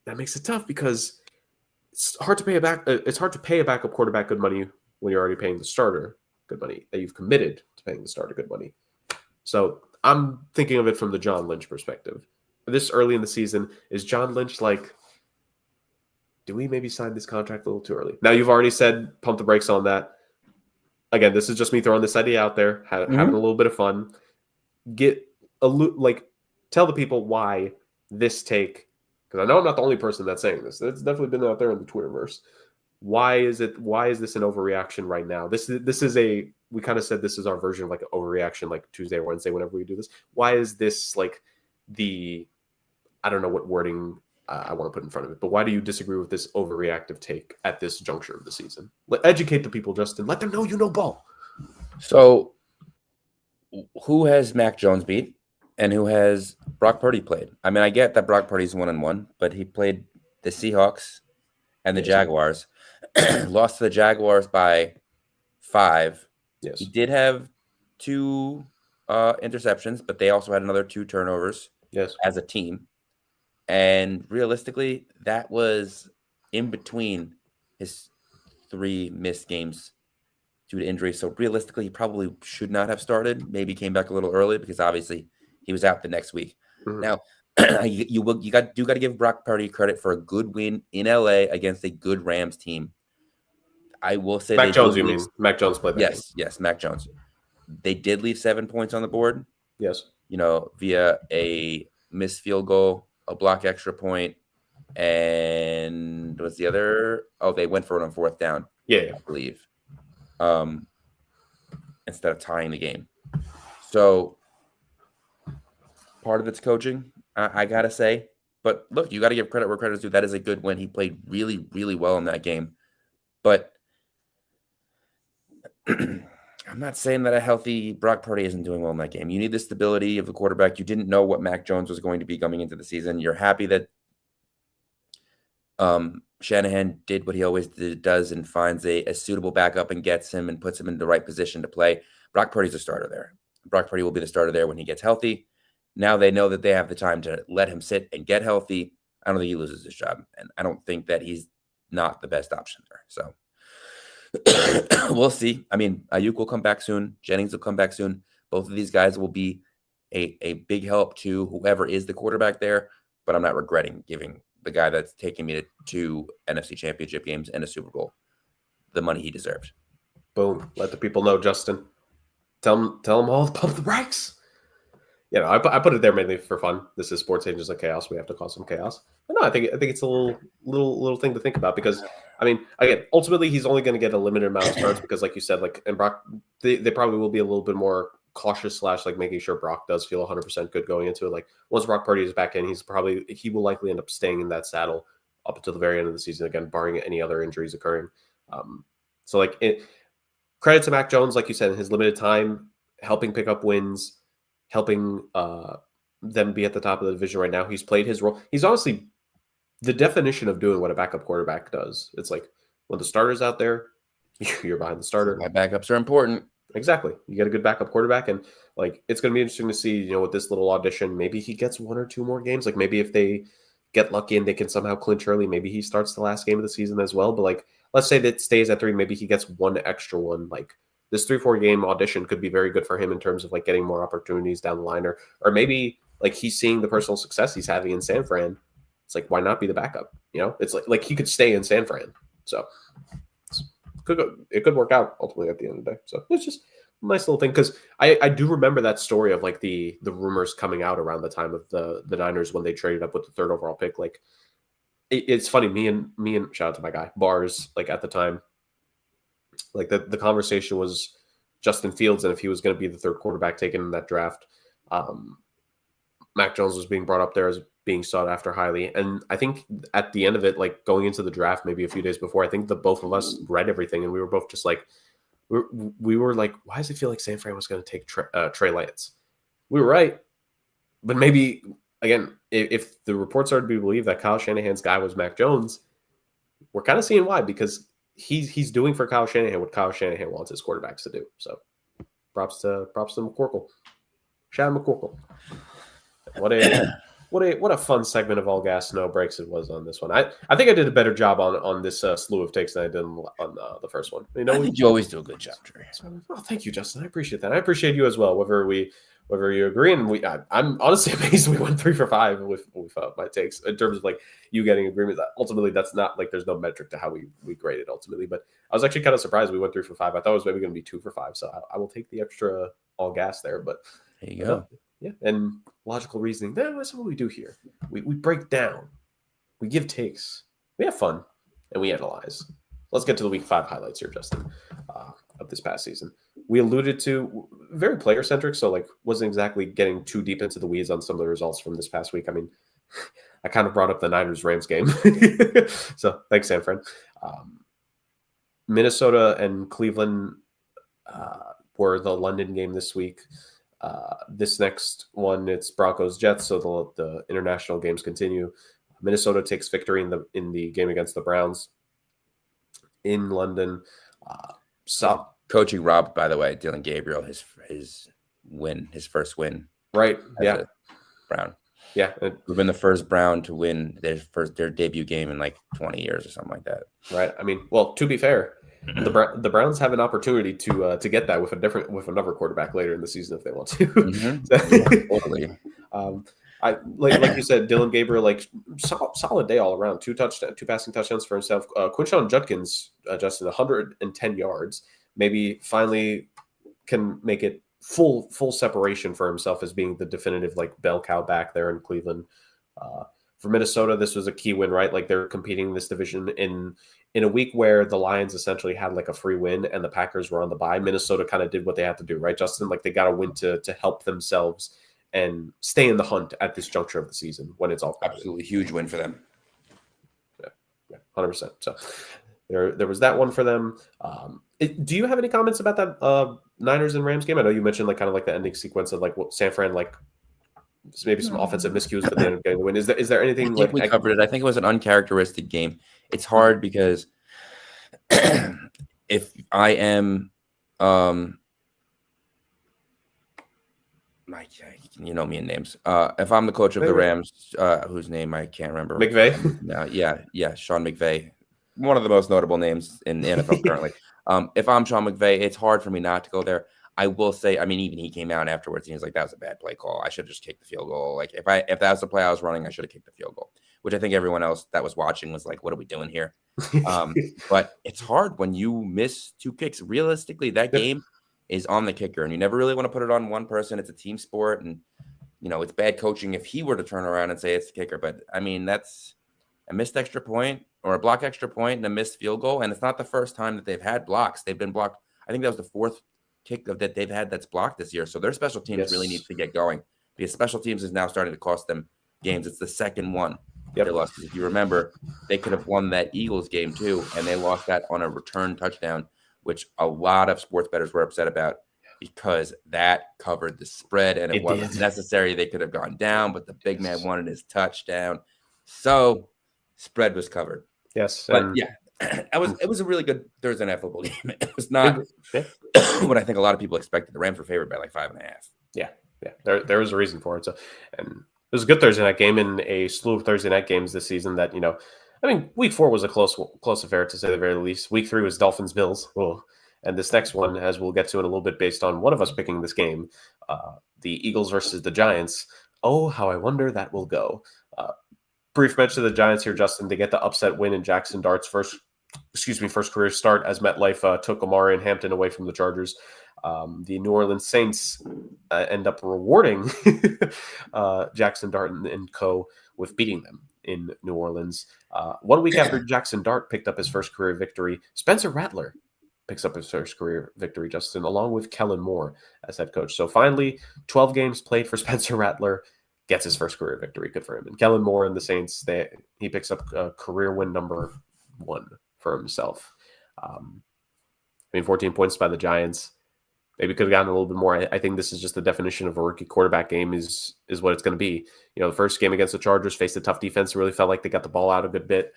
that makes it tough because it's hard to pay a backup quarterback good money when you're already paying the starter good money, that you've committed to paying the starter good money. So I'm thinking of it from the John Lynch perspective. This early in the season, is John Lynch like, do we maybe sign this contract a little too early? Now, you've already said pump the brakes on that. Again, this is just me throwing this idea out there, having a little bit of fun. Tell the people why this take, because I know I'm not the only person that's saying this. It's definitely been out there in the Twitterverse. Why is this an overreaction right now? We kind of said this is our version of like an overreaction, like Tuesday or Wednesday, whenever we do this. Why is this like I don't know what wording I want to put in front of it, but why do you disagree with this overreactive take at this juncture of the season? Educate the people, Justin. Let them know you know ball. So, who has Mac Jones beat, and who has Brock Purdy played? I mean, I get that Brock Purdy's 1-1, but he played the Seahawks and the Jaguars. Lost to the Jaguars by 5. Yes, he did have 2 interceptions, but they also had another 2 turnovers. Yes, as a team. And realistically, that was in between his 3 missed games due to injury. So realistically, he probably should not have started. Maybe came back a little early because obviously he was out the next week. Mm-hmm. Now, you got to give Brock Purdy credit for a good win in LA against a good Rams team. I will say Mac Jones. You mean Mac Jones played that? Yes, Mac Jones. They did leave 7 points on the board. Yes, via a missed field goal, a block extra point, and what's the other? Oh, they went for it on 4th down. Yeah, I believe. Instead of tying the game. So part of it's coaching, I gotta say. But look, you got to give credit where credit's due. That is a good win. He played really, really well in that game. But I'm not saying that a healthy Brock Purdy isn't doing well in that game. You need the stability of the quarterback. You didn't know what Mac Jones was going to be coming into the season. You're happy that Shanahan did what he always does and finds a suitable backup and gets him and puts him in the right position to play. Brock Purdy's a starter there. Brock Purdy will be the starter there when he gets healthy. Now they know that they have the time to let him sit and get healthy. I don't think he loses his job, and I don't think that he's not the best option there. So we'll see. I mean, Ayuk will come back soon. Jennings will come back soon. Both of these guys will be a big help to whoever is the quarterback there, but I'm not regretting giving the guy that's taking me to 2 NFC Championship games and a Super Bowl the money he deserved. Boom. Let the people know, Justin. Tell them all to pump the brakes. I put it there mainly for fun. This is Sports Agents of Chaos. We have to cause some chaos. But no, I think it's a little thing to think about because, I mean, again, ultimately he's only going to get a limited amount of starts because, like you said, and Brock, they probably will be a little bit more cautious / making sure Brock does feel 100% good going into it. Like once Brock Purdy is back in, he will likely end up staying in that saddle up until the very end of the season, again, barring any other injuries occurring. Credit to Mac Jones, like you said, in his limited time, helping pick up wins, helping them be at the top of the division right now. He's played his role. He's honestly the definition of doing what a backup quarterback does. It's like when the starter's out there, you're behind the starter. My backups are important. Exactly. You get a good backup quarterback, and it's going to be interesting to see, with this little audition, maybe he gets 1 or 2 more games. Like maybe if they get lucky and they can somehow clinch early, maybe he starts the last game of the season as well. But let's say that stays at 3, maybe he gets 1 extra one, this 3-4 game audition could be very good for him in terms of like getting more opportunities down the line, or maybe like he's seeing the personal success he's having in San Fran. It's like, why not be the backup? It's like he could stay in San Fran. So it could work out ultimately at the end of the day. So it's just a nice little thing, because I do remember that story of like the rumors coming out around the time of the Niners when they traded up with the 3rd overall pick. Like it's funny, me and shout out to my guy Bars, like at the time, like the conversation was Justin Fields, and if he was going to be the 3rd quarterback taken in that draft. Mac Jones was being brought up there as being sought after highly. And I think at the end of it, like going into the draft, maybe a few days before, I think the both of us read everything, and we were both just like, we were like, why does it feel like San Fran was going to take Trey Lance? We were right. But maybe, again, if the reports are to be believed that Kyle Shanahan's guy was Mac Jones, we're kind of seeing why, because he's doing for Kyle Shanahan what Kyle Shanahan wants his quarterbacks to do. So props to McCorkle. Shout out McCorkle. What a fun segment of All Gas No Breaks it was on this one. I think I did a better job on this slew of takes than I did on the first one. I think you always do a good job, Trey. Oh, thank you, Justin. I appreciate that. I appreciate you as well. Whether you agree, and I'm honestly amazed we went 3 for 5 with my takes in terms of like you getting agreement. Ultimately, that's not like there's no metric to how we graded ultimately. But I was actually kind of surprised we went 3 for 5. I thought it was maybe going to be 2 for 5. So I will take the extra All Gas there. But there you go. Yeah, and logical reasoning. That's what we do here. We break down, we give takes, we have fun, and we analyze. Let's get to the Week 5 highlights here, Justin, of this past season. We alluded to very player-centric, so like wasn't exactly getting too deep into the weeds on some of the results from this past week. I mean, I kind of brought up the Niners-Rams game. So thanks, San Fran. Minnesota and Cleveland were the London game this week. This next one, it's Broncos-Jets, so the international games continue. Minnesota takes victory in the game against the Browns in London. Coaching Rob, by the way, Dylan Gabriel, his first win. Right, yeah. Brown. Yeah. We've been the first Brown to win their debut game in like 20 years or something like that. Right. I mean, well, to be fair, the Browns have an opportunity to get that with another quarterback later in the season if they want to. Mm-hmm. Totally. I like you said, Dylan Gabriel, like solid day all around. 2 passing touchdowns for himself. Quinshon Judkins, Justin, 110 yards. Maybe finally can make it full separation for himself as being the definitive like bell cow back there in Cleveland. For Minnesota, this was a key win, right? Like they're competing in this division in a week where the Lions essentially had like a free win and the Packers were on the bye. Minnesota kind of did what they had to do, right, Justin? Like they got to win to help themselves and stay in the hunt at this juncture of the season when it's all crowded. Absolutely huge win for them. Yeah, 100%. So there was that one for them. Do you have any comments about that Niners and Rams game? I know you mentioned like kind of like the ending sequence of like what San Fran like maybe some offensive miscues, but they ended up getting the win. Is there anything I think we covered it? I think it was an uncharacteristic game. It's hard because if I am you know me in names. If I'm the coach of the Rams, whose name I can't remember. McVay? Yeah, Sean McVay. One of the most notable names in the NFL currently. If I'm Sean McVay, it's hard for me not to go there. I will say, I mean, even he came out afterwards and he was like, that was a bad play call. I should have just kicked the field goal. Like if that was the play I was running, I should have kicked the field goal, which I think everyone else that was watching was like, what are we doing here? But it's hard when you miss 2 kicks. Realistically, that game is on the kicker, and you never really want to put it on one person. It's a team sport, and it's bad coaching if he were to turn around and say it's the kicker. But I mean, that's a missed extra point or a block extra point and a missed field goal, and it's not the first time that they've had blocks. They've been blocked. I think that was the 4th kick that they've had that's blocked this year. So their special teams really needs to get going because special teams is now starting to cost them games. It's the second one they lost. If you remember, they could have won that Eagles game too, and they lost that on a return touchdown, which a lot of sports bettors were upset about because that covered the spread and it wasn't necessary. They could have gone down, but the big man wanted his touchdown. So spread was covered. Yes. But it was a really good Thursday night football game. It was not what I think a lot of people expected. The Rams were favored by like 5.5. Yeah. There was a reason for it. So, and it was a good Thursday night game in a slew of Thursday night games this season that, I mean, week 4 was a close affair to say the very least. Week 3 was Dolphins-Bills. Well, And this next one, as we'll get to in a little bit based on one of us picking this game, the Eagles versus the Giants. Oh, how I wonder that will go. Brief mention of the Giants here, Justin. They get the upset win in Jackson Dart's first career start as MetLife took Amari and Hampton away from the Chargers. The New Orleans Saints end up rewarding Jackson Dart and co. with beating them in New Orleans. 1 week after Jackson Dart picked up his first career victory, Spencer Rattler picks up his first career victory, Justin, along with Kellen Moore as head coach. So finally, 12 games played for Spencer Rattler, gets his first career victory. Good for him. And Kellen Moore and the Saints, he picks up career win number 1 for himself. 14 points by the Giants. Maybe could have gotten a little bit more. I think this is just the definition of a rookie quarterback game is what it's going to be. The first game against the Chargers faced a tough defense. It really felt like they got the ball out a good bit.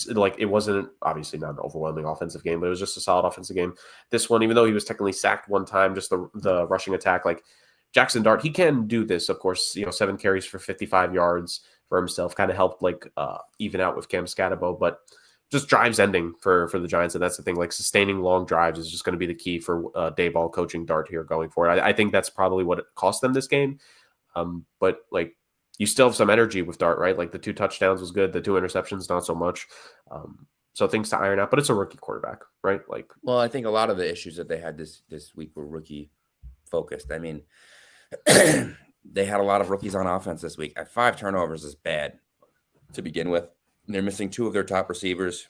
It wasn't obviously not an overwhelming offensive game, but it was just a solid offensive game. This one, even though he was technically sacked one time, just the rushing attack, like Jackson Dart, he can do this. Of course, 7 carries for 55 yards for himself kind of helped even out with Cam Scatabo, but just drives ending for the Giants. And that's the thing, like sustaining long drives is just going to be the key for Daboll coaching Dart here going forward. I think that's probably what it cost them this game. But you still have some energy with Dart, right? Like the 2 touchdowns was good. The 2 interceptions, not so much. So things to iron out, but it's a rookie quarterback, right? Well, I think a lot of the issues that they had this week were rookie focused. I mean, they had a lot of rookies on offense this week. 5 turnovers is bad to begin with. They're missing 2 of their top receivers.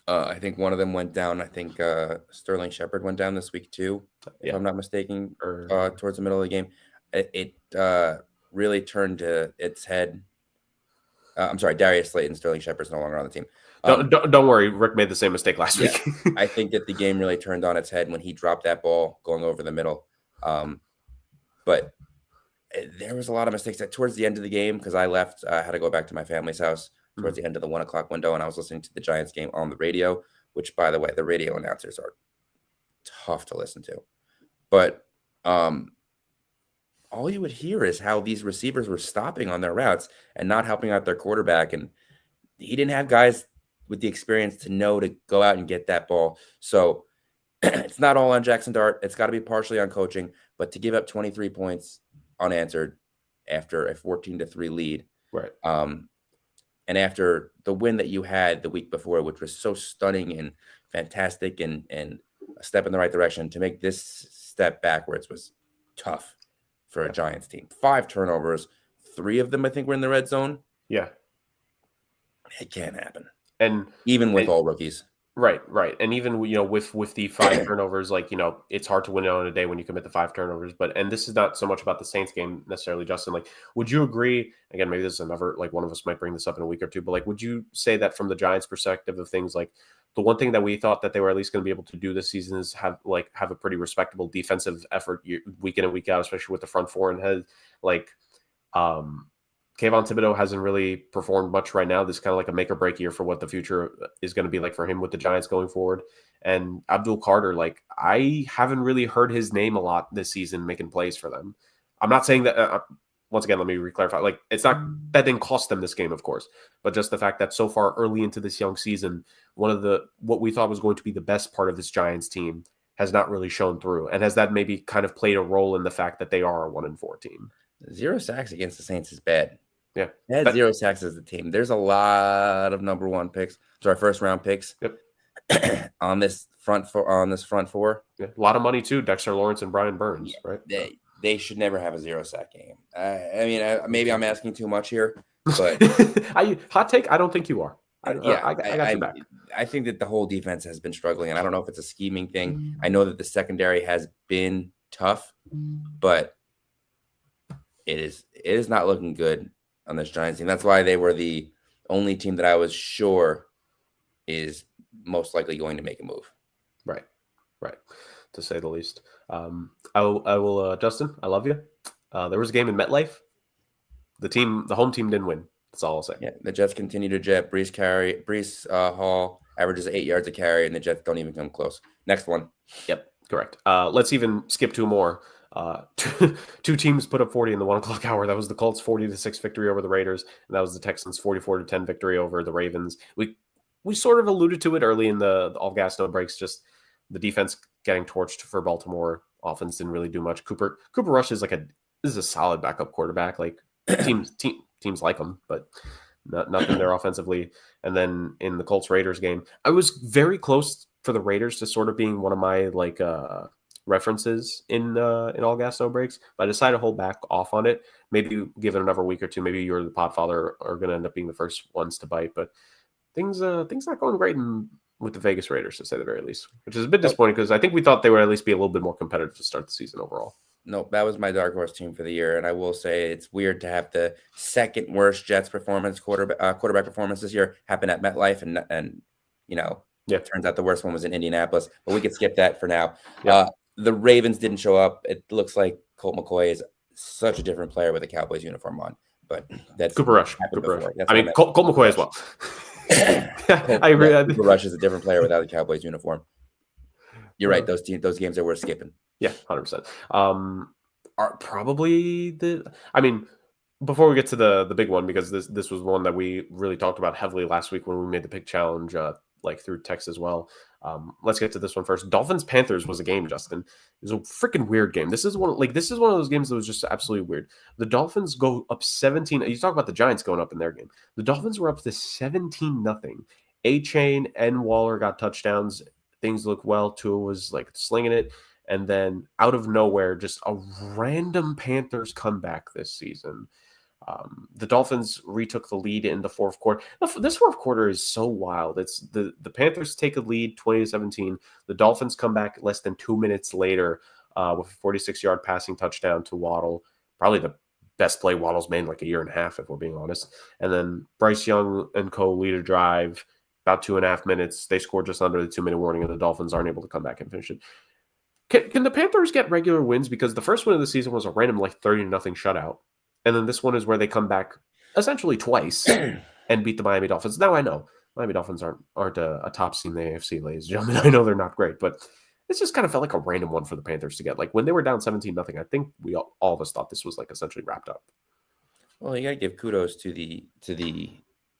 I think one of them went down. I think Sterling Shepard went down this week too, if I'm not mistaken, towards the middle of the game. It really turned to its head. I'm sorry, Darius Slayton, Sterling Shepard's no longer on the team. Don't worry, Rick made the same mistake last week. I think that the game really turned on its head when he dropped that ball going over the middle. But there was a lot of mistakes towards the end of the game because I left. I had to go back to my family's house towards the end of the 1 o'clock window, and I was listening to the Giants game on the radio, which, by the way, the radio announcers are tough to listen to. But all you would hear is how these receivers were stopping on their routes and not helping out their quarterback, and he didn't have guys with the experience to know to go out and get that ball. So it's not all on Jackson Dart. It's got to be partially on coaching, but to give up 23 points unanswered after a 14-3 lead, right? And after the win that you had the week before, which was so stunning and fantastic and a step in the right direction, to make this step backwards was tough for a Giants team. 5 turnovers, 3 of them I think were in the red zone. Yeah, it can't happen, and even with all rookies. Right. And even with the 5 turnovers, it's hard to win on a day when you commit the 5 turnovers. And this is not so much about the Saints game necessarily, Justin. Would you agree? Again, maybe this is another one of us might bring this up in a week or two. But would you say that from the Giants' perspective of things, the one thing that we thought that they were at least going to be able to do this season is have a pretty respectable defensive effort week in and week out, especially with the front 4 and head Kayvon Thibodeau hasn't really performed much right now. This is kind of like a make or break year for what the future is going to be like for him with the Giants going forward. And Abdul Carter, I haven't really heard his name a lot this season making plays for them. I'm not saying that, once again, let me re-clarify. It's not, that didn't cost them this game, of course, but just the fact that so far early into this young season, what we thought was going to be the best part of this Giants team has not really shown through. And has that maybe kind of played a role in the fact that they are a 1-4 team? 0 sacks against the Saints is bad. Yeah, they had 0 sacks as a team. There's a lot of first round picks. Yep. on this front 4. Yeah, a lot of money too. Dexter Lawrence and Brian Burns, right? They should never have a 0 sack game. Maybe I'm asking too much here, but hot take. I don't think you are. I got you back. I think that the whole defense has been struggling, and I don't know if it's a scheming thing. I know that the secondary has been tough, but it is not looking good on this Giants team. That's why they were the only team that I was sure is most likely going to make a move. Right. To say the least. I will, Justin, I love you. There was a game in MetLife. The home team didn't win. That's all I'll say. Yeah, the Jets continue to jet. Brees Hall averages 8 yards a carry, and the Jets don't even come close. Next one. Yep, correct. Let's even skip 2 more. 2 teams put up 40 in the 1 o'clock hour. That was the Colts 40-6 victory over the Raiders, and that was the Texans 44-10 victory over the Ravens. We sort of alluded to it early in the all gas no breaks. Just The defense getting torched for Baltimore. Offense didn't really do much. Cooper Rush is a solid backup quarterback. Like teams like him, but nothing there offensively. And then in the Colts Raiders game, I was very close for the Raiders to sort of being one of my references in all gas no breaks, but I decided to hold back off on it. Maybe give it another week or two. Maybe you're the Podfather are going to end up being the first ones to bite, but things not going great with the Vegas Raiders, to say the very least, which is a bit disappointing because I think we thought they would at least be a little bit more competitive to start the season overall. No, that was my dark horse team for the year, and I will say it's weird to have the second worst Jets performance quarterback performance this year happen at MetLife, and Yeah. Turns out the worst one was in Indianapolis, but we could skip that for now. Yeah. The Ravens didn't show up. It looks like Colt McCoy is such a different player with a Cowboys uniform on, but that's Cooper Rush. I mean, Colt McCoy as well. I agree. Cooper Rush is a different player without a Cowboys uniform. You're right. Those games are worth skipping. Yeah, 100%. Are probably I mean, before we get to the big one, because this was one that we really talked about heavily last week when we made the pick challenge, through text as well. Let's get to this one first. Dolphins-Panthers was a game, Justin. It was a freaking weird game. This is one of those games that was just absolutely weird. The Dolphins go up 17. You talk about the Giants going up in their game. The Dolphins were up to 17-0. A-Chain and Waller got touchdowns. Things looked well. Tua was slinging it. And then out of nowhere, just a random Panthers comeback this season. The Dolphins retook the lead in the fourth quarter. This fourth quarter is so wild. It's the Panthers take a lead 20-17. The Dolphins come back less than 2 minutes later with a 46-yard passing touchdown to Waddle. Probably the best play Waddle's made in a year and a half, if we're being honest. And then Bryce Young and co. lead a drive. About 2.5 minutes. They score just under the 2-minute warning, and the Dolphins aren't able to come back and finish it. Can the Panthers get regular wins? Because the first win of the season was a random 30-0 shutout. And then this one is where they come back essentially twice and beat the Miami Dolphins. Now I know Miami Dolphins aren't a top seed in the AFC, ladies and gentlemen. I know they're not great, but this just kind of felt like a random one for the Panthers to get. When they were down 17-0, I think we all of us thought this was essentially wrapped up. Well, you got to give kudos to the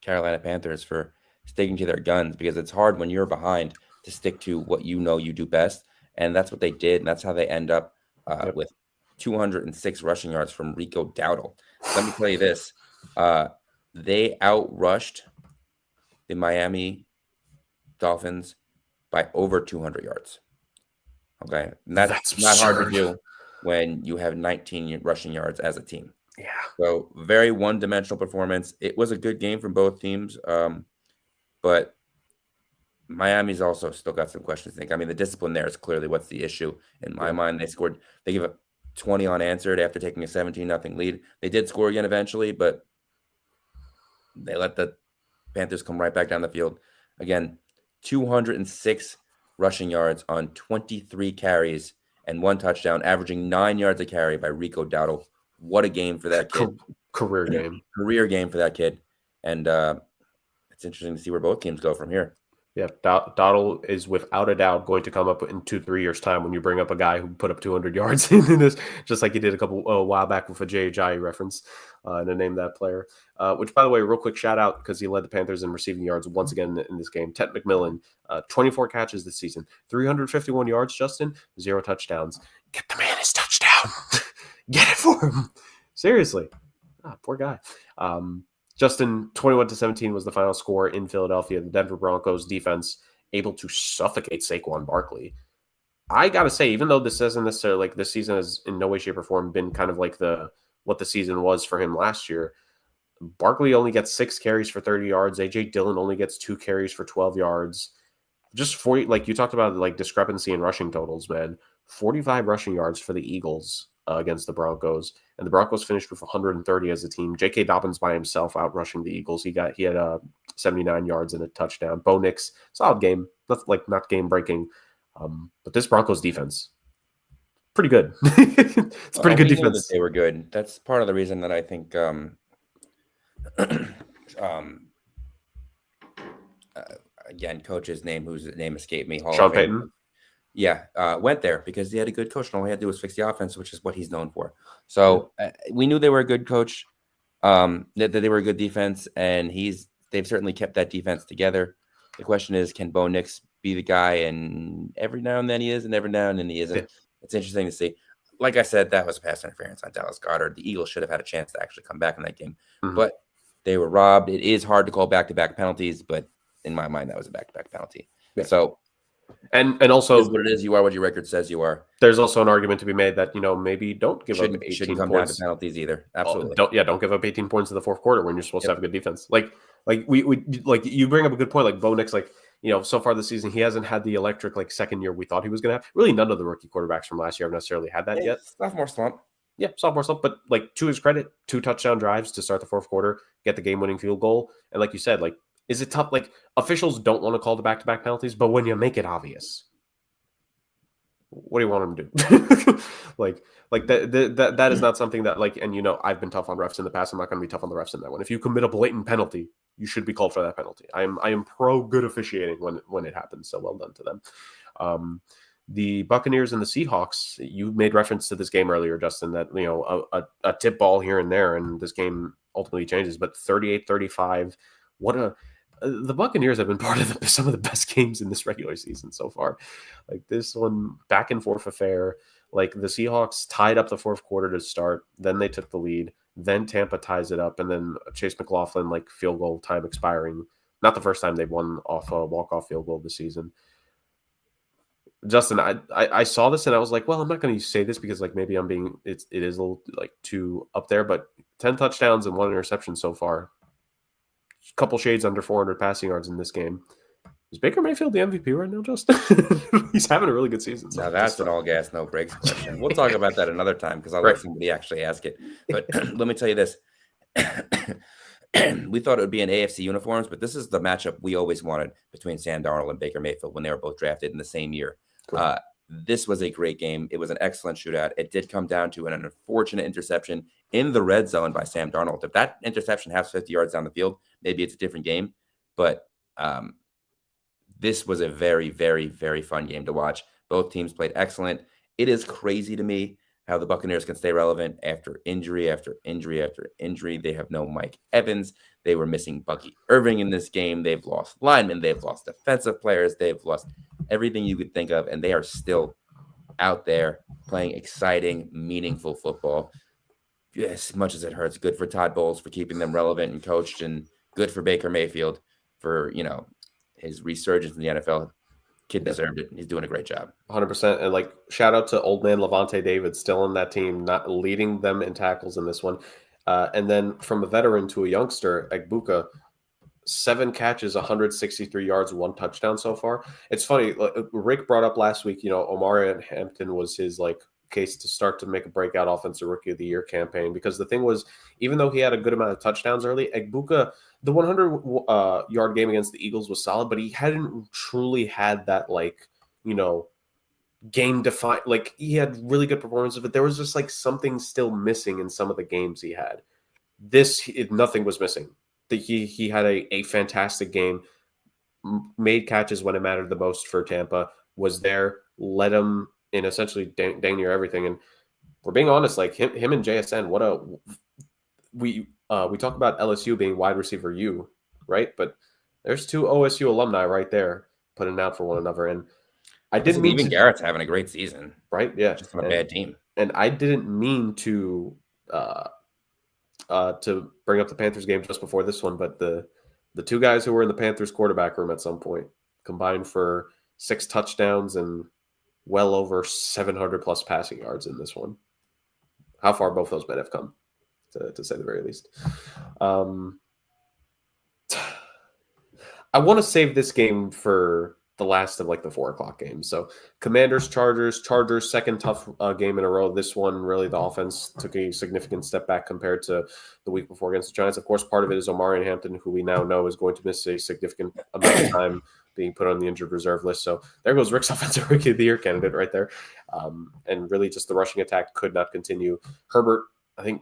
Carolina Panthers for sticking to their guns, because it's hard when you're behind to stick to what you do best. And that's what they did. And that's how they end up with 206 rushing yards from Rico Dowdle. Let me tell you this. They outrushed the Miami Dolphins by over 200 yards. Okay. And that's not hard to do when you have 19 rushing yards as a team. Yeah. So very one-dimensional performance. It was a good game from both teams. But Miami's also still got some questions to think. I mean, the discipline there is clearly what's the issue. In my mind, they give up 20 unanswered after taking a 17-0 lead. They did score again eventually, but they let the Panthers come right back down the field. Again, 206 rushing yards on 23 carries and 1 touchdown, averaging 9 yards a carry by Rico Dowdle. What a game for that kid. Career game. Career game for that kid. And it's interesting to see where both teams go from here. Yeah, Dowdle is without a doubt going to come up in 2-3 years' time when you bring up a guy who put up 200 yards in this, just like he did a while back with a Jay Ajayi reference, and to name that player. Which, by the way, real quick shout out, because he led the Panthers in receiving yards once again in this game. Ted McMillan, 24 catches this season, 351 yards, Justin, 0 touchdowns. Get the man his touchdown. Get it for him. Seriously. Poor guy. Justin, 21-17 was the final score in Philadelphia. The Denver Broncos defense able to suffocate Saquon Barkley. I got to say, even though this isn't necessarily this season has in no way, shape, or form been kind of what the season was for him last year, Barkley only gets 6 carries for 30 yards. A.J. Dillon only gets 2 carries for 12 yards. Just 40, you talked about discrepancy in rushing totals, man. 45 rushing yards for the Eagles against the Broncos, and the Broncos finished with 130 as a team. J.K. Dobbins by himself out rushing the Eagles. He had 79 yards and a touchdown. Bo Nix, solid game, not game breaking, but this Broncos defense, pretty good. It's pretty good defense. They were good. That's part of the reason that I think again, coach's name, whose name escaped me, Sean Payton. Yeah, went there because he had a good coach, and all he had to do was fix the offense, which is what he's known for. So we knew they were a good coach, that they were a good defense, and they've certainly kept that defense together. The question is, can Bo Nix be the guy, and every now and then he is, and every now and then he isn't. Yeah. It's interesting to see. Like I said, that was a pass interference on Dallas Goedert. The Eagles should have had a chance to actually come back in that game, but they were robbed. It is hard to call back-to-back penalties, but in my mind, that was a back-to-back penalty. Yeah. So, and also, it is what it is. You are what your record says you are. There's also an argument to be made that maybe don't give up 18 shouldn't come points. down to penalties either. Absolutely. Don't give up 18 points in the fourth quarter when you're supposed to have a good defense. Like we like you bring up a good point. Like Bo Nix, like so far this season he hasn't had the electric second year we thought he was going to have. Really, none of the rookie quarterbacks from last year have necessarily had that yet. Sophomore slump. Yeah, sophomore slump. But to his credit, 2 touchdown drives to start the fourth quarter, get the game-winning field goal, and like you said, is it tough? Officials don't want to call the back-to-back penalties, but when you make it obvious, what do you want them to do? that is not something that and I've been tough on refs in the past. I'm not going to be tough on the refs in that one. If you commit a blatant penalty, you should be called for that penalty. I am pro good officiating when it happens. So well done to them. The Buccaneers and the Seahawks, you made reference to this game earlier, Justin, that a tip ball here and there and this game ultimately changes, but 38-35, the Buccaneers have been part of some of the best games in this regular season so far. This one, back and forth affair. The Seahawks tied up the fourth quarter to start. Then they took the lead. Then Tampa ties it up. And then Chase McLaughlin, field goal time expiring. Not the first time they've won off a walk-off field goal this season. Justin, I saw this and I was like, well, I'm not going to say this because maybe it is a little too up there, but 10 touchdowns and 1 interception so far. Couple shades under 400 passing yards in this game. Is Baker Mayfield the MVP right now, Justin? He's having a really good season. Now that's an all gas, no brakes question. We'll talk about that another time because I'll let somebody actually ask it. But let me tell you this. We thought it would be in AFC uniforms, but this is the matchup we always wanted between Sam Darnold and Baker Mayfield when they were both drafted in the same year. This was a great game. It was an excellent shootout. It did come down to an unfortunate interception in the red zone by Sam Darnold. If that interception has 50 yards down the field, maybe it's a different game. But this was a very, very, very fun game to watch. Both teams played excellent. It is crazy to me how the Buccaneers can stay relevant after injury after injury after injury. They have no Mike Evans. They were missing Bucky Irving in this game. They've lost linemen. They've lost defensive players. They've lost everything you could think of, and they are still out there playing exciting, meaningful football. As much as it hurts, good for Todd Bowles for keeping them relevant and coached, and good for Baker Mayfield for, his resurgence in the NFL. Kid deserved it. He's doing a great job. 100%. And shout out to old man Levante David, still in that team, not leading them in tackles in this one. And then from a veteran to a youngster, Egbuka, 7 catches, 163 yards, 1 touchdown so far. It's funny. Rick brought up last week, Omari Hampton was his case to start to make a breakout offensive rookie of the year campaign, because the thing was, even though he had a good amount of touchdowns early, Egbuka, the 100 yard game against the Eagles was solid, but he hadn't truly had that game define. He had really good performances, but there was just something still missing in some of the games he had. Nothing was missing. He had a fantastic game, made catches when it mattered the most for Tampa, was there, led him in essentially dang near everything. And we're being honest, him and JSN, we talk about LSU being wide receiver U, right? But there's 2 OSU alumni right there putting out for one another. And I didn't mean even Garrett's having a great season, right? Yeah, just on a bad team. And I didn't mean to bring up the Panthers game just before this one, but the 2 guys who were in the Panthers quarterback room at some point combined for 6 touchdowns and well over 700 plus passing yards in this one. How far both those men have come, to say the very least. I want to save this game for the last of the 4:00 game. So Commanders, Chargers, second tough game in a row. This one, really, the offense took a significant step back compared to the week before against the Giants. Of course, part of it is Omari Hampton, who we now know is going to miss a significant amount of time being put on the injured reserve list. So there goes Rick's offensive rookie of the year candidate right there. And really just the rushing attack could not continue. Herbert, I think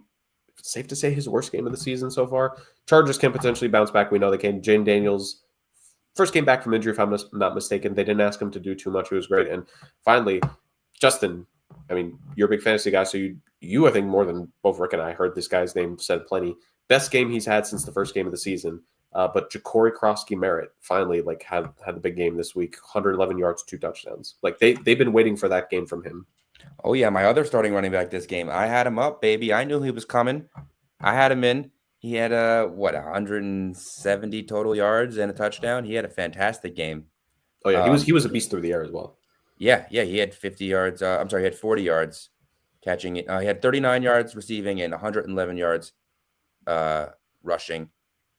it's safe to say his worst game of the season so far. Chargers can potentially bounce back. We know they can. Jane Daniels first came back from injury, if I'm not mistaken. They didn't ask him to do too much. It was great. And finally, Justin, I mean, you're a big fantasy guy, so you I think more than both Rick and I heard this guy's name said plenty. Best game he's had since the first game of the season. But Ja'Cory Krosky-Merritt finally like had the big game this week, 111 yards, 2 touchdowns. Like they've been waiting for that game from him. Oh yeah, my other starting running back this game. I had him up, baby. I knew he was coming. I had him in. He had 170 total yards and a touchdown. He had a fantastic game. Oh yeah, he was a beast through the air as well. Yeah, he had 50 yards. I'm sorry, he had 40 yards catching it. He had 39 yards receiving and 111 yards rushing.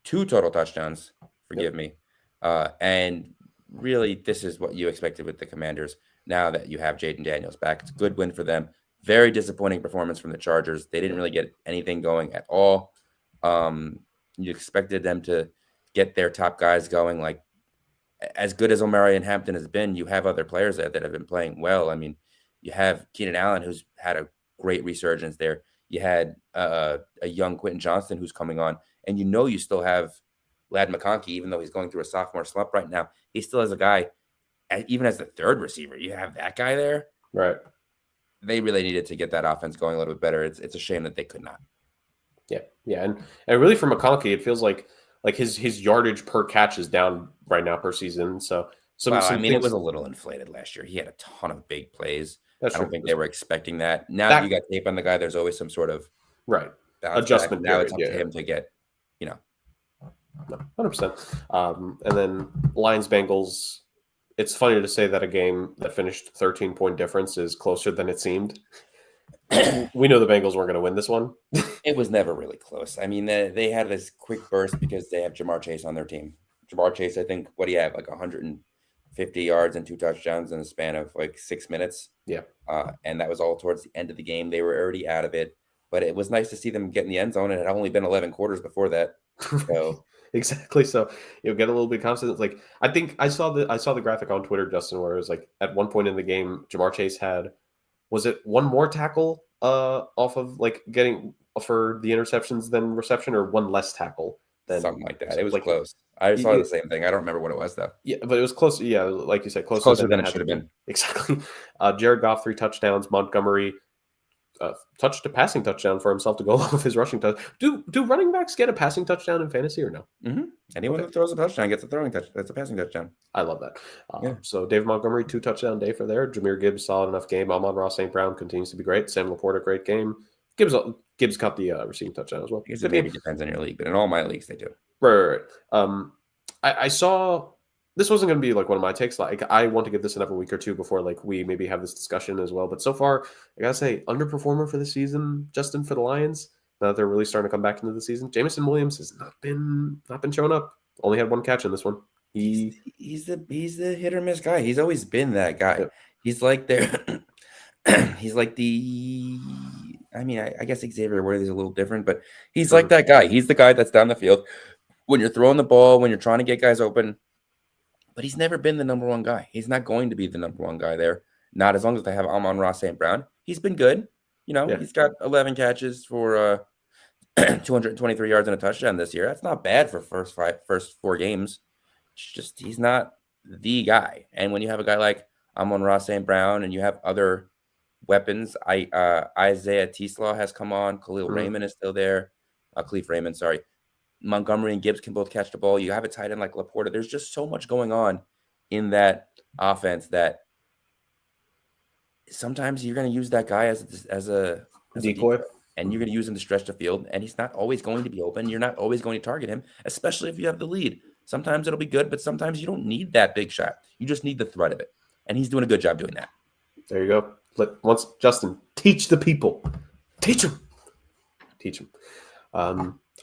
2 total touchdowns, forgive me. And really, this is what you expected with the Commanders now that you have Jaden Daniels back. It's a good win for them. Very disappointing performance from the Chargers. They didn't really get anything going at all. You expected them to get their top guys going. Like, as good as Omarion Hampton has been, you have other players that have been playing well. I mean, you have Keenan Allen, who's had a great resurgence there. You had a young Quentin Johnston who's coming on. And you still have Lad McConkey, even though he's going through a sophomore slump right now. He still has a guy, even as the third receiver, you have that guy there. Right. They really needed to get that offense going a little bit better. It's a shame that they could not. Yeah. And really for McConkey, it feels like his yardage per catch is down right now per season. So it was a little inflated last year. He had a ton of big plays. I don't think they were expecting that. Now that you got tape on the guy, there's always some sort of adjustment. Now it's up to him to get, 100%. And then Lions Bengals. It's funny to say that a game that finished 13-point difference is closer than it seemed. We know the Bengals weren't going to win this one. It was never really close. I mean, they had this quick burst because they have Jamar Chase on their team. Jamar Chase, I think, what do you have? Like 150 yards and 2 touchdowns in the span of like 6 minutes. Yeah. And that was all towards the end of the game. They were already out of it. But it was nice to see them get in the end zone. And it had only been 11 quarters before that. So exactly. So you'll get a little bit of confidence. Like I think I saw the graphic on Twitter, Justin, where it was like at one point in the game, Jamar Chase had, was it one more tackle off of like getting for the interceptions than reception, or one less tackle than something like that? It was like, close. I saw the same thing. I don't remember what it was though. Yeah, but it was close. Yeah, like you said, closer than it should have been. Exactly. Jared Goff 3 touchdowns. Montgomery touched a passing touchdown for himself to go off his rushing touch. Do running backs get a passing touchdown in fantasy or no? Mm-hmm. Anyone that throws a touchdown gets a throwing touch. That's a passing touchdown. I love that. So David Montgomery, 2 touchdown day for there. Jameer Gibbs, solid enough game. Amon-Ra St. Brown continues to be great. Sam Laporta, great game. Gibbs caught the receiving touchdown as well. It maybe depends on your league, but in all my leagues they do. Right. I saw this wasn't going to be like one of my takes. Like I want to give this another week or two before like we maybe have this discussion as well. But so far, I gotta say, underperformer for the season, Justin, for the Lions. Now that they're really starting to come back into the season, Jameson Williams has not been showing up. Only had 1 catch in this one. He's the hit or miss guy. He's always been that guy. Yep. He's like he's like the. I mean, I guess Xavier Worthy's a little different, but he's like that guy. He's the guy that's down the field when you're throwing the ball, when you're trying to get guys open. But he's never been the number 1 guy. He's not going to be the number 1 guy there. Not as long as they have Amon-Ra St. Brown. He's been good. He's got 11 catches for 223 yards and a touchdown this year. That's not bad for first 4 games. It's just he's not the guy. And when you have a guy like Amon-Ra St. Brown and you have other weapons, Isaiah Teslaw has come on. Khalil Raymond is still there. Khalif Raymond, sorry. Montgomery and Gibbs can both catch the ball. You have a tight end like Laporta. There's just so much going on in that offense that sometimes you're going to use that guy as a decoy, and you're going to use him to stretch the field, and he's not always going to be open. You're not always going to target him, especially if you have the lead. Sometimes it'll be good, but sometimes you don't need that big shot. You just need the threat of it, and he's doing a good job doing that. There you go. Justin, teach the people. Teach them.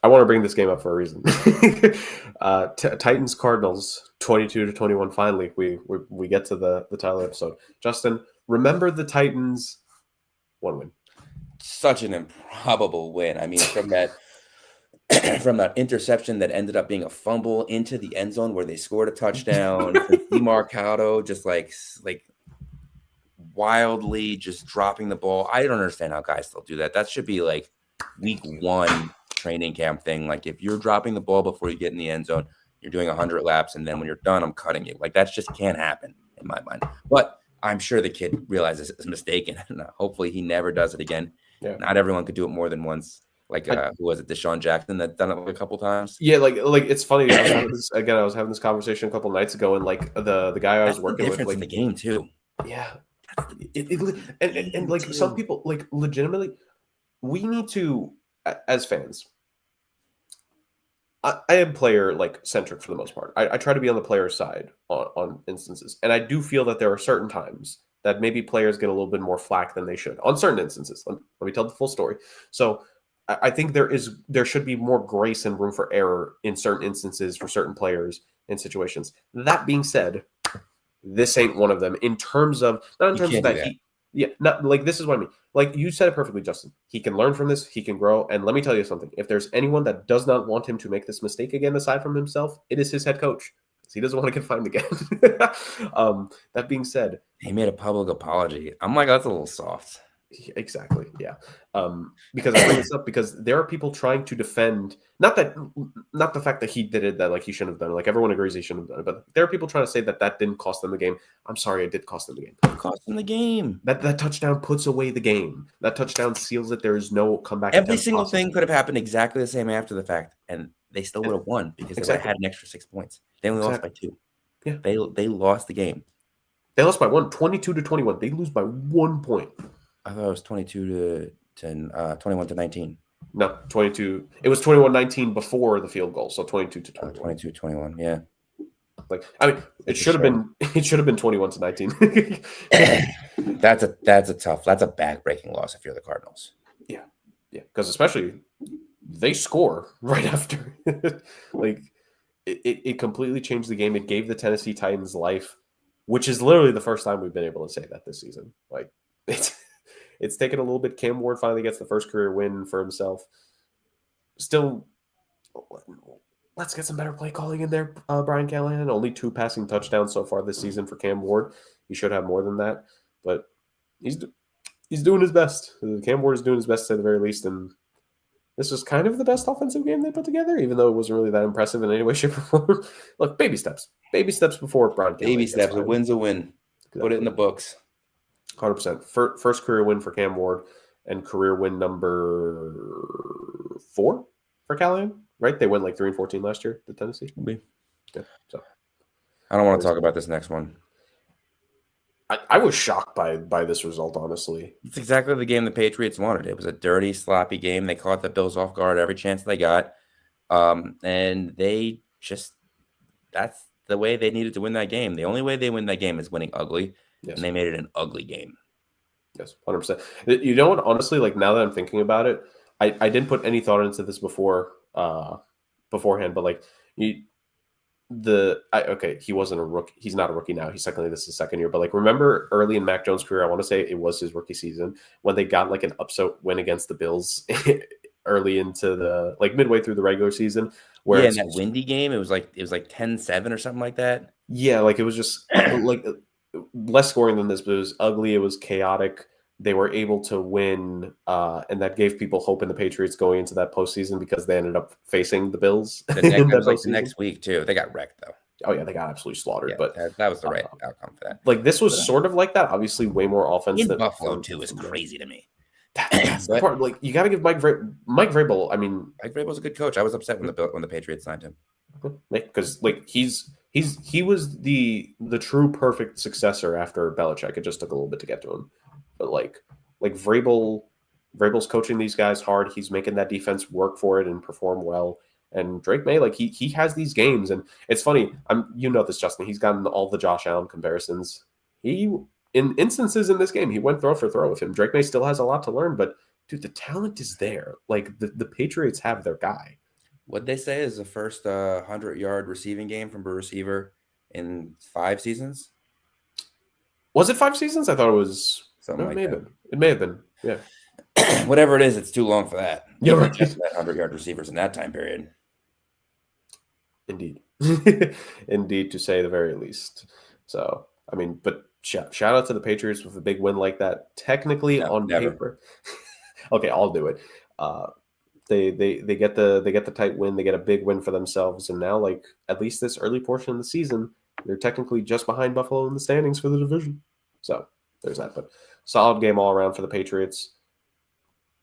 I want to bring this game up for a reason. Titans Cardinals 22-21. Finally, we get to the title episode. Justin, remember the Titans 1 win. Such an improbable win. I mean, from that interception that ended up being a fumble into the end zone where they scored a touchdown. DeMarcado just like wildly just dropping the ball. I don't understand how guys still do that. That should be like week 1 training camp thing. Like if you're dropping the ball before you get in the end zone, you're doing 100 laps, and then when you're done, I'm cutting you. Like that just can't happen in my mind. But I'm sure the kid realizes it's mistaken. Hopefully he never does it again. Yeah. Not everyone could do it more than once. Like who was it? Deshaun Jackson that's done it like a couple times. Yeah, like it's funny. I was having this conversation a couple nights ago, and like the guy I was That's the working with, difference like in the game too. yeah, and like some people, like legitimately, we need to as fans. I am player like centric for the most part. I try to be on the player side on instances, and I do feel that there are certain times that maybe players get a little bit more flack than they should on certain instances. Let me tell the full story. So I think there should be more grace and room for error in certain instances for certain players in situations. That being said, this ain't one of them in terms of not in You terms of can't do that that. he yeah, not like this is what I mean. Like you said it perfectly, Justin. He can learn from this, he can grow. And let me tell you something. If there's anyone that does not want him to make this mistake again, aside from himself, it is his head coach. Because he doesn't want to get fined again. That being said, He made a public apology. I'm like, that's a little soft. exactly. Yeah. Because I bring this up because there are people trying to defend not the fact that he did it, that like he shouldn't have done it. Like everyone agrees he shouldn't have done it, but there are people trying to say that didn't cost them the game. I'm sorry, it did cost them the game. It cost him the game. That touchdown puts away the game. That touchdown seals it. There is no comeback. Every single thing could have happened exactly the same after the fact, and they still would have won because they would have had an extra 6 points. They only lost by 2. Yeah. They lost the game. They lost by 22-21. They lose by 1 point. I thought it was 21-19. No, 22. It was 21-19 before the field goal, so 22-21. 22-21, yeah. Like I mean, it should have been 21-19. That's a back-breaking loss if you're the Cardinals. Yeah. Because especially they score right after. Like it completely changed the game. It gave the Tennessee Titans life, which is literally the first time we've been able to say that this season. Like it's taken a little bit. Cam Ward finally gets the first career win for himself. Still, let's get some better play calling in there, Brian Callahan. Only 2 passing touchdowns so far this season for Cam Ward. He should have more than that, but he's doing his best. Cam Ward is doing his best at the very least, and this was kind of the best offensive game they put together, even though it wasn't really that impressive in any way, shape, or form. Look, baby steps before Brian Callahan. Baby steps. A win's a win. Exactly. Put it in the books. 100%. First career win for Cam Ward and career win number 4 for Callahan, right? They went like 3-14 last year to Tennessee. Maybe. Yeah, so I don't want to talk about this next one. I was shocked by this result, honestly. It's exactly the game the Patriots wanted. It was a dirty, sloppy game. They caught the Bills off guard every chance they got. And they just – that's the way they needed to win that game. The only way they win that game is winning ugly, and they made it an ugly game. Yes, 100%. You know what? Honestly, like now that I'm thinking about it, I didn't put any thought into this beforehand, but like he wasn't a rookie. He's not a rookie now. This is his second year. But like, remember early in Mac Jones' career, I want to say it was his rookie season when they got like an upset win against the Bills early into the like midway through the regular season. Where in that windy game, it was like 10-7 or something like that. Yeah, like it was just like less scoring than this, but it was ugly. It was chaotic. They were able to win, and that gave people hope in the Patriots going into that postseason because they ended up facing the Bills. The next week too. They got wrecked though. Oh yeah, they got absolutely slaughtered. Yeah, but that was the right outcome for that. Like this was sort of like that. Obviously, way more offense. In Buffalo too is crazy to me. That's the part. Like you got to give Mike Vrabel. I mean, Mike Vrabel's a good coach. I was upset when the Patriots signed him because like he was the true perfect successor after Belichick. It just took a little bit to get to him. But like Vrabel's coaching these guys hard. He's making that defense work for it and perform well. And Drake May, like he has these games, and it's funny. You know this, Justin. He's gotten all the Josh Allen comparisons. In instances in this game, he went throw for throw with him. Drake May still has a lot to learn, but dude, the talent is there. Like the Patriots have their guy. What they say is the first 100-yard receiving game from a receiver in 5 seasons. Was it 5 seasons? I thought it was. Something like that. It may have been. Yeah. Whatever it is, it's too long for that. Yeah, right. 100-yard receivers in that time period. Indeed. Indeed, to say the very least. So, I mean, but shout out to the Patriots with a big win like that. Technically, on paper. Okay, I'll do it. They get the tight win. They get a big win for themselves. And now, like, at least this early portion of the season, they're technically just behind Buffalo in the standings for the division. So, there's that. But solid game all around for the Patriots.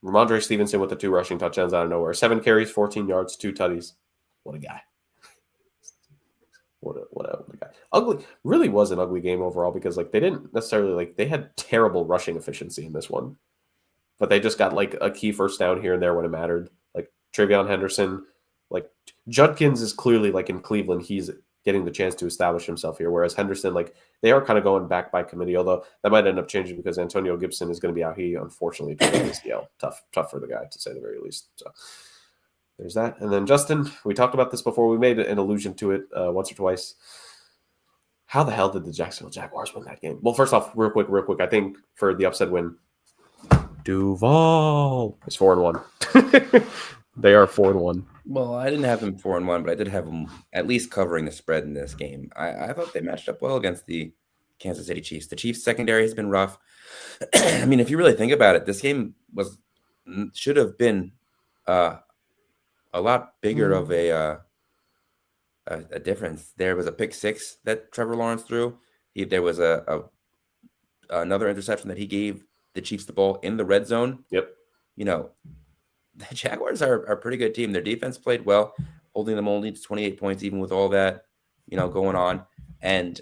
Ramondre Stevenson with the 2 rushing touchdowns out of nowhere. 7 carries, 14 yards, 2 tutties. What a guy. What a guy. Ugly. Really was an ugly game overall because like they didn't necessarily like they had terrible rushing efficiency in this one. But they just got like a key first down here and there when it mattered. Like Travion Henderson, like Judkins is clearly like in Cleveland, he's getting the chance to establish himself here. Whereas Henderson, like they are kind of going back by committee, although that might end up changing because Antonio Gibson is going to be out. He unfortunately tore his ACL. Tough for the guy to say the very least. So there's that. And then Justin, we talked about this before. We made an allusion to it once or twice. How the hell did the Jacksonville Jaguars win that game? Well, first off, real quick, I think for the upset win, Duval is 4-1. They are 4-1. Well, I didn't have them 4-1, but I did have them at least covering the spread in this game. I thought they matched up well against the Kansas City Chiefs. The Chiefs secondary has been rough. I mean, if you really think about it, this game should have been a lot bigger of a difference. There was a pick six that Trevor Lawrence threw. There was another interception that he gave the Chiefs the ball in the red zone. Yep. You know, the Jaguars are a pretty good team. Their defense played well, holding them only to 28 points, even with all that, going on. And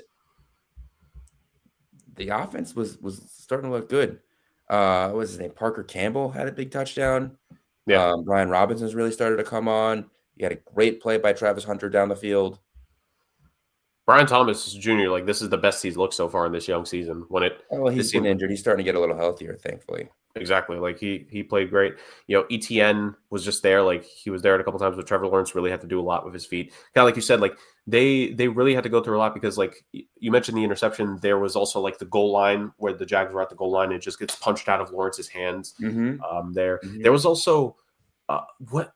the offense was starting to look good. What was his name? Parker Campbell had a big touchdown. Yeah. Brian Robinson's really started to come on. You had a great play by Travis Hunter down the field. Brian Thomas Jr., like this is the best he's looked so far in this young season. He's been injured. He's starting to get a little healthier, thankfully. Exactly. Like he played great. ETN was just there. Like he was there a couple times, but Trevor Lawrence really had to do a lot with his feet. Kind of like you said, like they really had to go through a lot because like you mentioned the interception. There was also like the goal line where the Jags were at the goal line. And it just gets punched out of Lawrence's hands. There was also what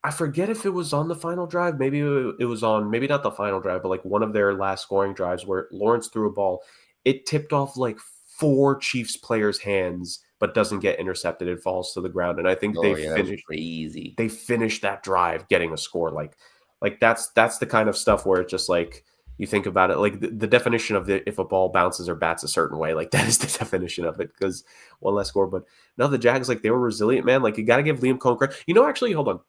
I forget if it was on the final drive. Maybe it was on, maybe not the final drive, but like one of their last scoring drives where Lawrence threw a ball. It tipped off like 4 Chiefs players' hands, but doesn't get intercepted. It falls to the ground. And I think they finished that drive getting a score. Like that's the kind of stuff where it's just like, you think about it, like the definition of if a ball bounces or bats a certain way, like that is the definition of it because one less score. But no, the Jags, like they were resilient, man. Like you got to give Liam Cohen credit. Actually, hold on.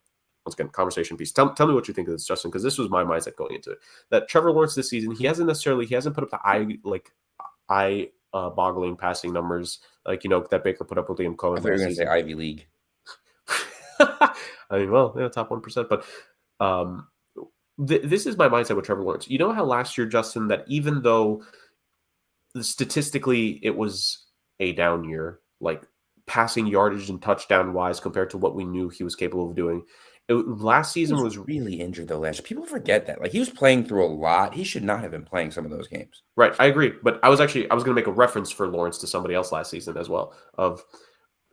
Once again, conversation piece. Tell me what you think of this, Justin, because this was my mindset going into it. That Trevor Lawrence this season, he hasn't put up the eye-boggling passing numbers like that Baker put up with Liam Cohen. I thought you were going to say Ivy League. I mean, well, top 1%, but this is my mindset with Trevor Lawrence. You know how last year, Justin, that even though statistically it was a down year, like passing yardage and touchdown wise compared to what we knew he was capable of doing. Last season was really injured though. Last year, people forget that. Like he was playing through a lot. He should not have been playing some of those games. Right, I agree. But I was going to make a reference for Lawrence to somebody else last season as well. Of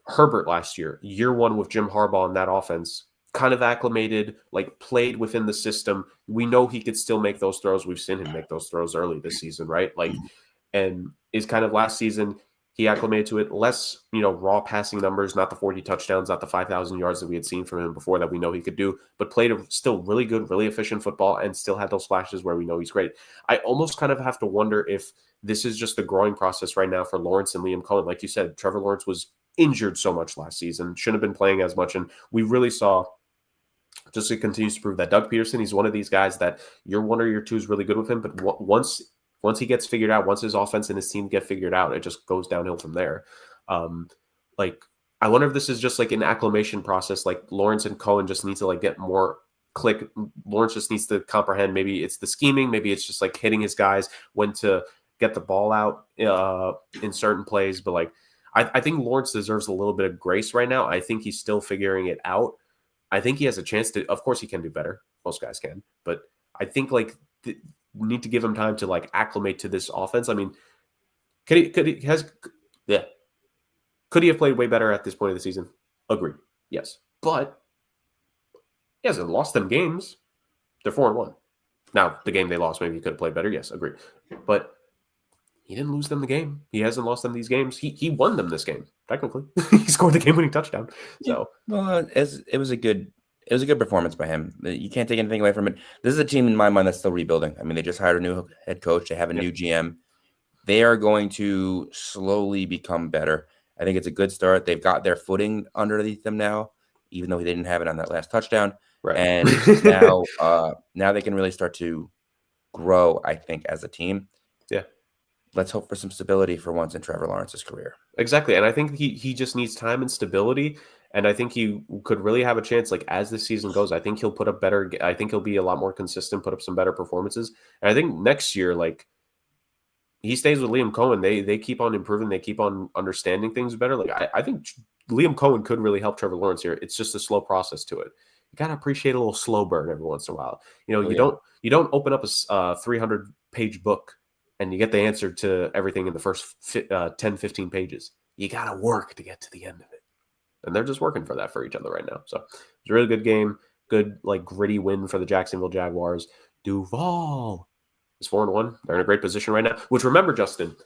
Herbert last year 1 with Jim Harbaugh in that offense, kind of acclimated, like played within the system. We know he could still make those throws. We've seen him make those throws early this season, right? Like, and is kind of last season. He acclimated to it, less, raw passing numbers, not the 40 touchdowns, not the 5,000 yards that we had seen from him before that we know he could do, but played a still really good, really efficient football and still had those flashes where we know he's great. I almost kind of have to wonder if this is just the growing process right now for Lawrence and Liam Cohen. Like you said, Trevor Lawrence was injured so much last season, shouldn't have been playing as much. And we really saw, just it continues to prove that Doug Peterson, he's one of these guys that year 1 or year 2 is really good with him, but once he gets figured out, once his offense and his team get figured out, it just goes downhill from there. I wonder if this is just like an acclimation process. Like Lawrence and Cohen just need to like get more click. Lawrence just needs to comprehend. Maybe it's the scheming. Maybe it's just like hitting his guys when to get the ball out in certain plays. But like, I think Lawrence deserves a little bit of grace right now. I think he's still figuring it out. I think he has a chance to. Of course, he can do better. Most guys can, but I think like. Need to give him time to like acclimate to this offense. I mean, could he have played way better at this point of the season? Agreed. Yes. But he hasn't lost them games. They're 4-1. Now, the game they lost, maybe he could have played better. Yes, agreed. But he didn't lose them the game. He hasn't lost them these games. He won them this game, technically. He scored the game-winning touchdown. So, well, it was a good performance by him. You can't take anything away from it. This is a team in my mind that's still rebuilding. I mean, they just hired a new head coach. They have a new GM. They are going to slowly become better I think it's a good start. They've got their footing underneath them now, even though he didn't have it on that last touchdown. Right. And now they can really start to grow, I think, as a team. Yeah. Let's hope for some stability for once in Trevor Lawrence's career. Exactly. And I think he just needs time and stability. And I think he could really have a chance, like, as the season goes. I think he'll put up better. I think he'll be a lot more consistent, put up some better performances. And I think next year, like, he stays with Liam Cohen. They keep on improving. They keep on understanding things better. Like, I think Liam Cohen could really help Trevor Lawrence here. It's just a slow process to it. You got to appreciate a little slow burn every once in a while. You don't open up a 300-page book and you get the answer to everything in the first 10, 15 pages. You got to work to get to the end of it. And they're just working for that for each other right now. So it's a really good game. Good, like, gritty win for the Jacksonville Jaguars. Duval is 4-1. They're in a great position right now. Which, remember, Justin,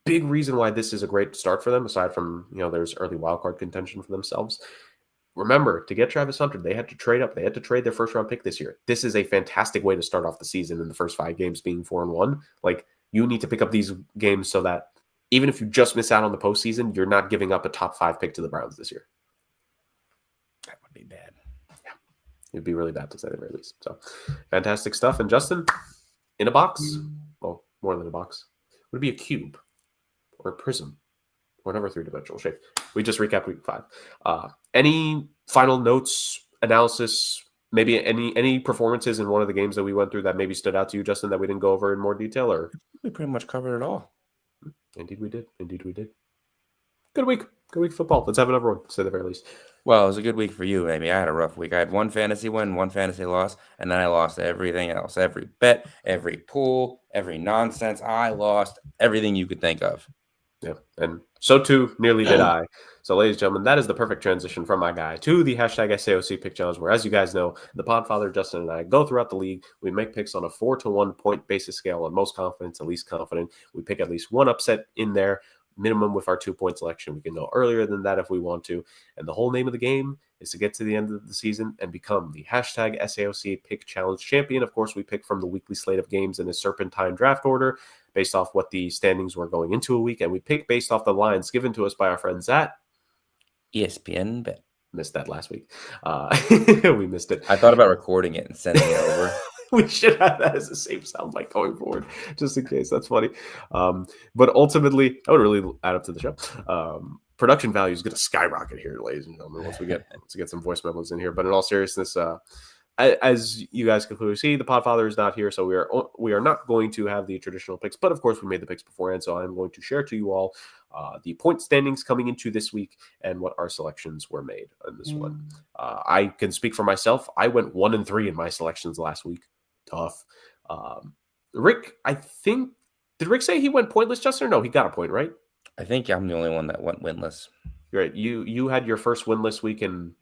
big reason why this is a great start for them, aside from, there's early wildcard contention for themselves. Remember, to get Travis Hunter, they had to trade up. They had to trade their first-round pick this year. This is a fantastic way to start off the season in the first 5 games being 4-1. Like, you need to pick up these games so that even if you just miss out on the postseason, you're not giving up a top 5 pick to the Browns this year. That would be bad. Yeah, it'd be really bad to say the very least. So, fantastic stuff. And Justin, in a box, well, more than a box, would it be a cube or a prism or another 3-dimensional shape? We just recapped week 5. Any final notes, analysis, maybe any performances in one of the games that we went through that maybe stood out to you, Justin, that we didn't go over in more detail? Or we pretty much covered it all. Indeed we did. Good week of football. Let's have another one, to say the very least. Well, it was a good week for you, maybe. I had a rough week. I had 1 fantasy win, 1 fantasy loss, and then I lost everything else. Every bet, every pool, every nonsense. I lost everything you could think of. Yeah, and so too nearly did I. So, ladies and gentlemen, that is the perfect transition from my guy to the hashtag SAOC pick challenge, where, as you guys know, the Podfather, Justin, and I go throughout the league. We make picks on a 4-to-1 point basis scale on most confident to least confident. We pick at least one upset in there, minimum with our 2-point selection. We can go earlier than that if we want to. And the whole name of the game is to get to the end of the season and become the hashtag SAOC pick challenge champion. Of course, we pick from the weekly slate of games in a serpentine draft order based off what the standings were going into a week. And we pick based off the lines given to us by our friends at ESPN Bet. Missed that last week. We missed it. I thought about recording it and sending it over. We should have that as the same soundbite going forward, just in case. That's funny. But ultimately, I would really add up to the show. Production value is going to skyrocket here, ladies and gentlemen, once we get some voice memos in here. But in all seriousness, as you guys can clearly see, the Podfather is not here, so we are not going to have the traditional picks. But of course, we made the picks beforehand, so I'm going to share to you all the point standings coming into this week and what our selections were made on this one. I can speak for myself. I went 1-3 in my selections last week. Tough. Rick, I think, did Rick say he went pointless, Justin? Or no, he got a point, right? I think I'm the only one that went winless. You're right. You had your first winless week in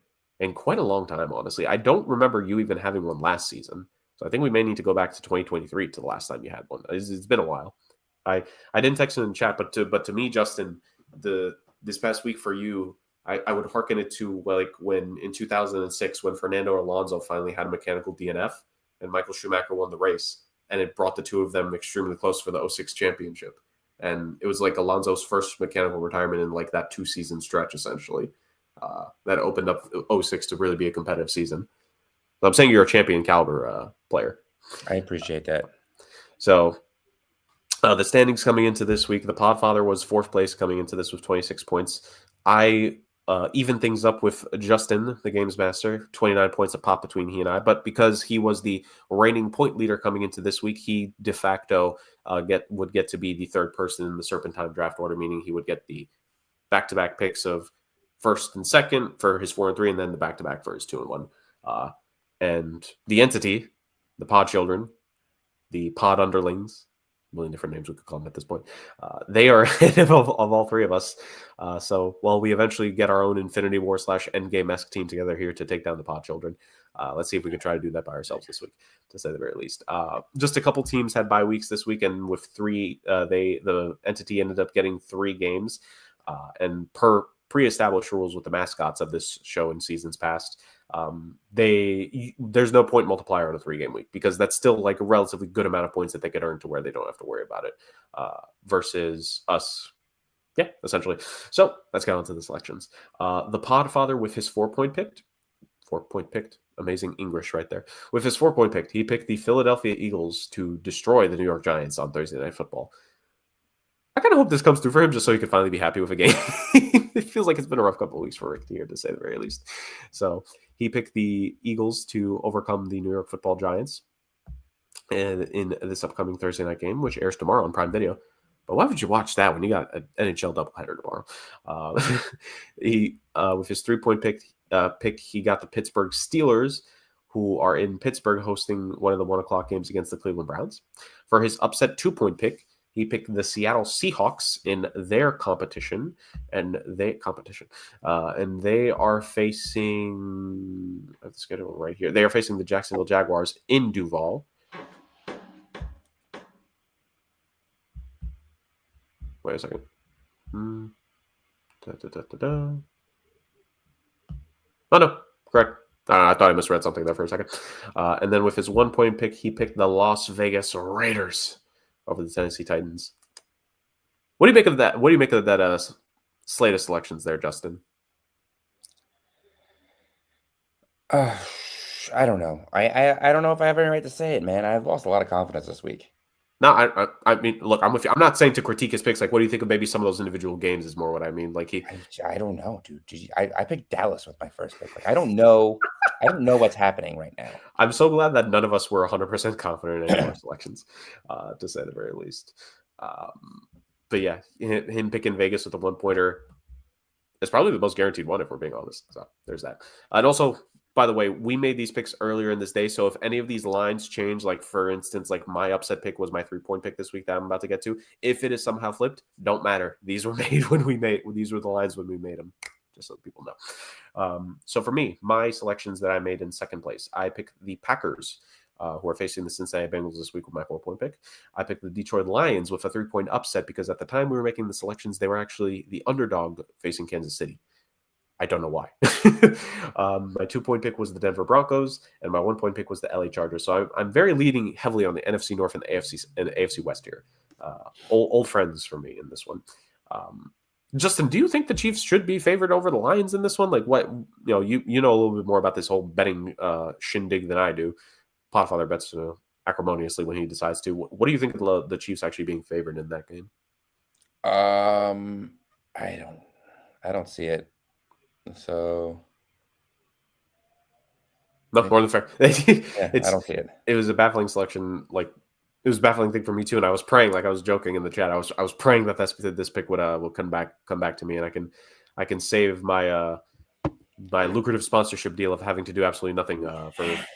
quite a long time, honestly. I don't remember you even having one last season. So I think we may need to go back to 2023 to the last time you had one. It's been a while. I didn't text it in the chat, but to me, Justin, this past week for you, I would hearken it to, like, when in 2006 when Fernando Alonso finally had a mechanical DNF and Michael Schumacher won the race, and it brought the two of them extremely close for the 2006 championship. And it was like Alonso's first mechanical retirement in like that 2-season stretch, essentially. That opened up 2006 to really be a competitive season. So I'm saying you're a champion caliber player. I appreciate that. So the standings coming into this week, the Podfather was 4th place coming into this with 26 points. I even things up with Justin, the games master, 29 points a pop between he and I. But because he was the reigning point leader coming into this week, he de facto would get to be the 3rd person in the serpentine draft order, meaning he would get the back-to-back picks of 1st and 2nd for his 4-3, and then the back-to-back for his 2-1. And the entity, the Pod Children, the Pod Underlings, a million different names we could call them at this point. They are ahead of all 3 of us. So while we eventually get our own Infinity War / Endgame-esque team together here to take down the Pod Children, let's see if we can try to do that by ourselves this week, to say the very least. Just a couple teams had bye weeks this week, and with 3, the entity ended up getting 3 games. And per pre-established rules with the mascots of this show in seasons past, there's no point multiplier on a 3-game week, because that's still like a relatively good amount of points that they could earn to where they don't have to worry about it, versus us Yeah, essentially. So let's get on to the selections. The Podfather with his 4-point picked. 4-point picked. Amazing English right there. With his 4-point picked, he picked the Philadelphia Eagles to destroy the New York Giants on Thursday Night Football. I kind of hope this comes through for him just so he can finally be happy with a game. It feels like it's been a rough couple of weeks for Rick here, to say the very least. So he picked the Eagles to overcome the New York Football Giants and in this upcoming Thursday night game, which airs tomorrow on Prime Video. But why would you watch that when you got an NHL doubleheader tomorrow? He with his 3-point pick, he got the Pittsburgh Steelers, who are in Pittsburgh hosting one of the 1:00 games against the Cleveland Browns. For his upset 2-point pick, he picked the Seattle Seahawks in their competition, and they are facing. I have the schedule right here. They are facing the Jacksonville Jaguars in Duval. Wait a second. Oh no, correct. I thought I misread something there for a second. And then with his 1-point pick, he picked the Las Vegas Raiders over the Tennessee Titans. What do you make of that? What do you make of that slate of selections there, Justin? I don't know. I don't know if I have any right to say it, man. I've lost a lot of confidence this week. No, I mean, look, I'm with you. I'm not saying to critique his picks. Like, what do you think of maybe some of those individual games? Is more what I mean. Like I don't know, dude. I picked Dallas with my first pick. Like, I don't know. I don't know what's happening right now. I'm so glad that none of us were 100% confident in any of our selections, to say the very least. But yeah, him picking Vegas with a 1-pointer is probably the most guaranteed one, if we're being honest. So there's that. And also, by the way, we made these picks earlier in this day. So if any of these lines change, like for instance, like my upset pick was my 3-point pick this week that I'm about to get to. If it is somehow flipped, don't matter. These were made these were the lines when we made them, just so people know. So for me, my selections that I made in second place, I picked the Packers, who are facing the Cincinnati Bengals this week with my 4-point pick. I picked the Detroit Lions with a 3-point upset because at the time we were making the selections, they were actually the underdog facing Kansas City. I don't know why. My 2-point pick was the Denver Broncos, and my 1-point pick was the LA Chargers. So I'm very leaning heavily on the NFC North and the AFC West here. Old friends for me in this one. Justin, do you think the Chiefs should be favored over the Lions in this one? Like, what you know a little bit more about this whole betting shindig than I do. Podfather bets acrimoniously when he decides to. What do you think of the Chiefs actually being favored in that game? I don't see it. So no, more than fair. Yeah, I don't see it. It was a baffling selection. Like, it was a baffling thing for me too, and I was praying, like I was joking in the chat. I was praying that this pick would come back to me, and I can save my my lucrative sponsorship deal of having to do absolutely nothing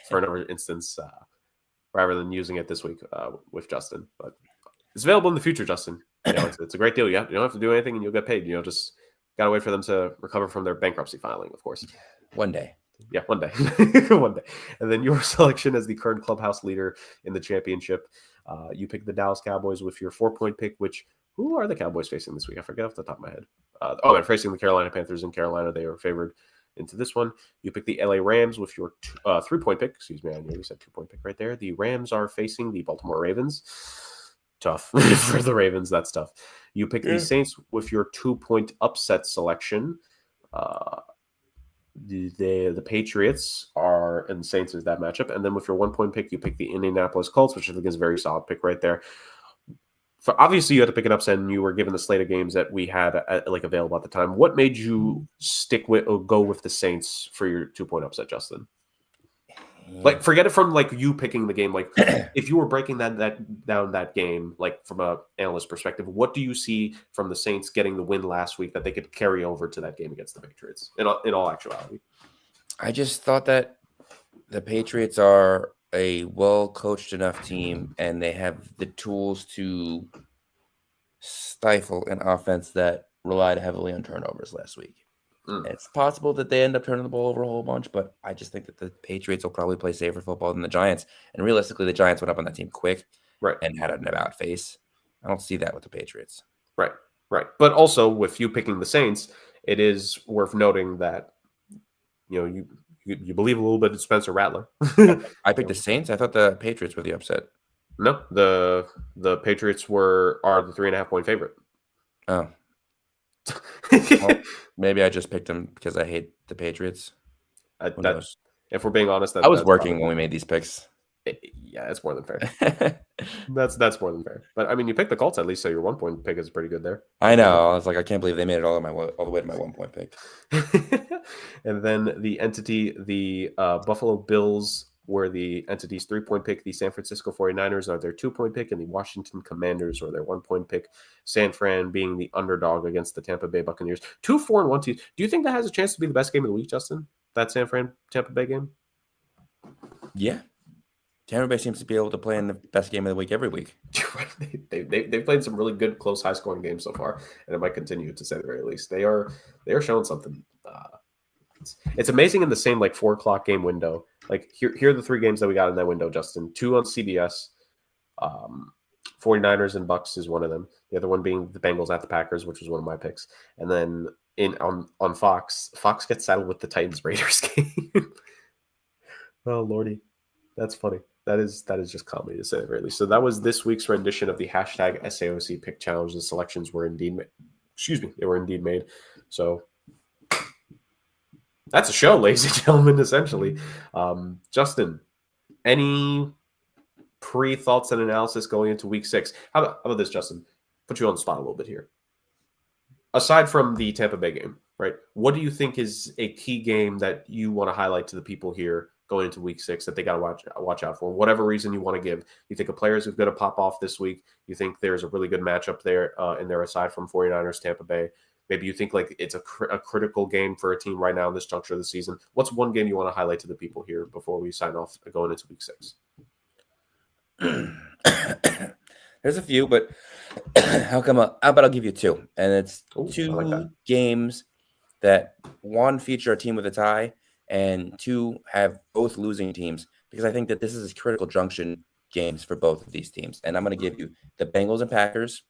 for another instance, rather than using it this week with Justin. But it's available in the future, Justin. It's a great deal. You don't have to do anything, and you'll get paid. Just gotta wait for them to recover from their bankruptcy filing, of course. One day. Yeah, one day. One day. And then your selection as the current clubhouse leader in the championship. You picked the Dallas Cowboys with your 4-point pick, who are the Cowboys facing this week? I forget off the top of my head. They're facing the Carolina Panthers in Carolina. They were favored into this one. You picked the LA Rams with your 3-point pick. Excuse me, I nearly said 2-point pick right there. The Rams are facing the Baltimore Ravens. Tough for the Ravens. That's tough. You picked the Saints with your 2-point upset selection. The Patriots are and the Saints is that matchup. And then with your 1-point pick, you pick the Indianapolis Colts, which I think is a very solid pick right there. Obviously, you had to pick an upset, and you were given the slate of games that we had available at the time. What made you stick with or go with the Saints for your 2-point upset, Justin? Like, forget it from like you picking the game. Like, if you were breaking that game, like from a analyst perspective, what do you see from the Saints getting the win last week that they could carry over to that game against the Patriots? In all actuality, I just thought that the Patriots are a well-coached enough team, and they have the tools to stifle an offense that relied heavily on turnovers last week. It's possible that they end up turning the ball over a whole bunch, but I just think that the Patriots will probably play safer football than the Giants. And realistically, the Giants went up on that team quick, right, and had an about face. I don't see that with the Patriots. Right. But also with you picking the Saints, it is worth noting that you believe a little bit in Spencer Rattler. I picked the Saints. I thought the Patriots were the upset. No, the Patriots are the 3.5-point favorite. Oh. Well, maybe I just picked them because I hate the Patriots. Who knows? If we're being honest, I was that's working when we made these picks. Yeah, that's more than fair. That's more than fair. But I mean, you picked the Colts at least, so your 1 point pick is pretty good there. I know. I was like, I can't believe they made it all the way to my 1 point pick. And then the entity, the Buffalo Bills were the entity's 3-point pick. The San Francisco 49ers are their 2-point pick, and the Washington Commanders are their 1-point pick. San Fran being the underdog against the Tampa Bay Buccaneers. 2-4-1 teams. Do you think that has a chance to be the best game of the week, Justin? That San Fran Tampa Bay game? Yeah. Tampa Bay seems to be able to play in the best game of the week every week. They've played some really good, close, high-scoring games so far, and it might continue, to say the very least. They are showing something. It's amazing in the same 4 o'clock game window. Like here are the 3 games that we got in that window, Justin. 2 on CBS. 49ers and Bucks is one of them. The other one being the Bengals at the Packers, which was one of my picks. And then on Fox gets saddled with the Titans Raiders game. Oh Lordy, that's funny. That is just comedy, to say the very least. So that was this week's rendition of the hashtag SAOC Pick Challenge. The selections were indeed made. So that's a show, ladies and gentlemen, essentially. Justin, any pre-thoughts and analysis going into week 6? How about this, Justin? Put you on the spot a little bit here. Aside from the Tampa Bay game, right? What do you think is a key game that you want to highlight to the people here going into week 6 that they got to watch out for? Whatever reason you want to give. You think a players who's going to pop off this week? You think there's a really good matchup there in there aside from 49ers, Tampa Bay? Maybe you think it's a critical game for a team right now in this juncture of the season. What's one game you want to highlight to the people here before we sign off going into week 6? There's a few, but how about I'll give you 2. And it's 2 games that one feature a team with a tie and 2 have both losing teams, because I think that this is critical junction games for both of these teams. And I'm going to give you the Bengals and Packers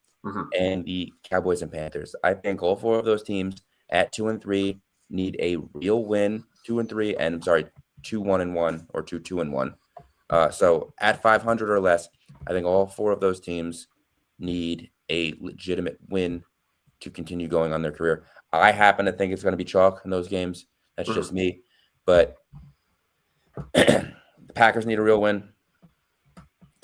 and the Cowboys and Panthers. I think all 4 of those teams at 2-3 need a real win. 2-3, and I'm sorry, 2-1-1 or 2-2-1. So at 500 or less, I think all 4 of those teams need a legitimate win to continue going on their career. I happen to think it's going to be chalk in those games. That's just me. But the Packers need a real win,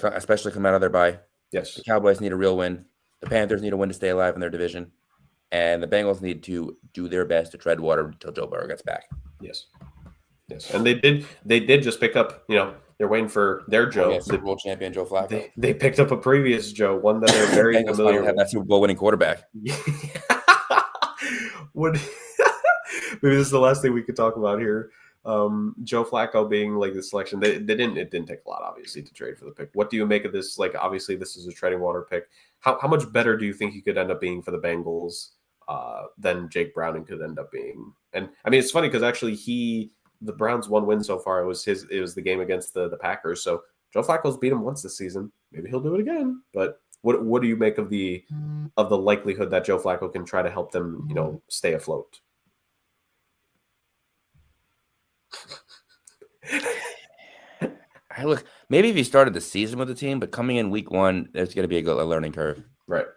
especially come out of their bye. Yes. The Cowboys need a real win. The Panthers need a win to stay alive in their division. And the Bengals need to do their best to tread water until Joe Burrow gets back. Yes. And they did just pick up, they're waiting for their Joe. Super Bowl champion Joe Flacco. They picked up a previous Joe, one that they're very familiar with. Have that Super Bowl winning quarterback. Maybe this is the last thing we could talk about here. Joe Flacco being the selection. It didn't take a lot, obviously, to trade for the pick. What do you make of this? Obviously, this is a treading water pick. How much better do you think he could end up being for the Bengals than Jake Browning could end up being? And I mean, it's funny because actually the Browns' one win so far. It was the game against the Packers. So Joe Flacco's beat him once this season. Maybe he'll do it again. But what do you make of the likelihood that Joe Flacco can try to help them, stay afloat? Maybe if he started the season with the team, but coming in week 1, there's going to be a learning curve. Right.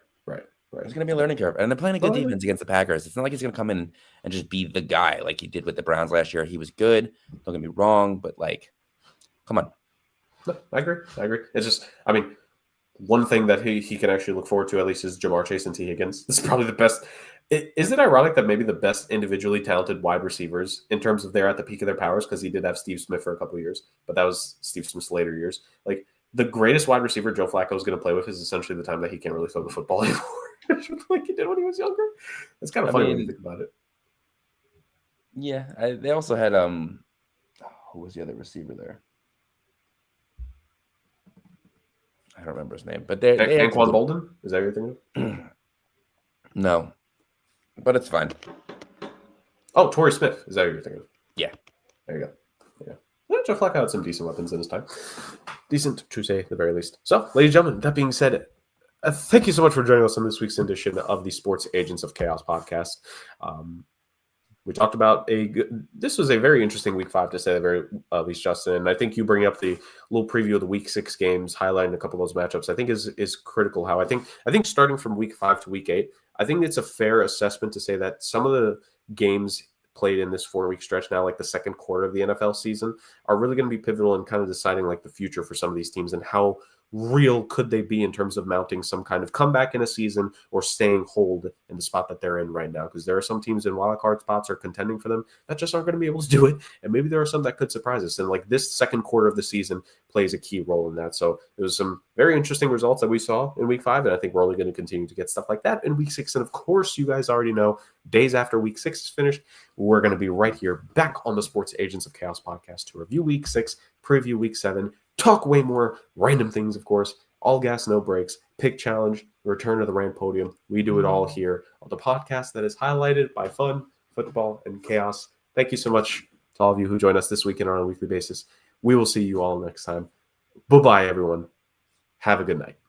There's going to be a learning curve. And they're playing a good defense against the Packers. It's not like he's going to come in and just be the guy like he did with the Browns last year. He was good. Don't get me wrong, but come on. No, I agree. It's just, I mean, one thing that he can actually look forward to at least is Jamar Chase and T. Higgins. This is probably the best. Is it ironic that maybe the best individually talented wide receivers in terms of they're at the peak of their powers, because he did have Steve Smith for a couple of years, but that was Steve Smith's later years. The greatest wide receiver Joe Flacco is going to play with is essentially the time that he can't really throw the football anymore. Like he did when he was younger. It's kind of funny when you think about it. Yeah, they also had who was the other receiver there? I don't remember his name, but they Anquan Bolden? Is that your thing? No, but it's fine. Oh, Torrey Smith. Is that what you're thinking? Yeah. There you go. Yeah. Well, Joe Flacco had some decent weapons in his time. Decent, to say the very least. So, ladies and gentlemen, that being said, thank you so much for joining us on this week's edition of the Sports Agents of Chaos podcast. We talked about this was a very interesting week 5 to say the very least, Justin. And I think you bring up the little preview of the week 6 games, highlighting a couple of those matchups, I think is critical. How I think starting from week 5 to week 8, I think it's a fair assessment to say that some of the games played in this 4-week stretch now, like the second quarter of the NFL season, are really going to be pivotal in kind of deciding like the future for some of these teams and how real could they be in terms of mounting some kind of comeback in a season or staying hold in the spot that they're in right now. Because there are some teams in wild card spots or contending for them that just aren't going to be able to do it. And maybe there are some that could surprise us. And like this second quarter of the season plays a key role in that. So there was some very interesting results that we saw in week 5. And I think we're only going to continue to get stuff like that in week 6. And of course, you guys already know, days after week 6 is finished, we're going to be right here back on the Sports Agents of Chaos podcast to review week 6, preview week 7, talk way more random things, of course, all gas, no breaks, pick challenge, return to the rant podium. We do it all here on the podcast that is highlighted by fun, football, and chaos. Thank you so much to all of you who join us this weekend on a weekly basis. We will see you all next time. Bye-bye, everyone. Have a good night.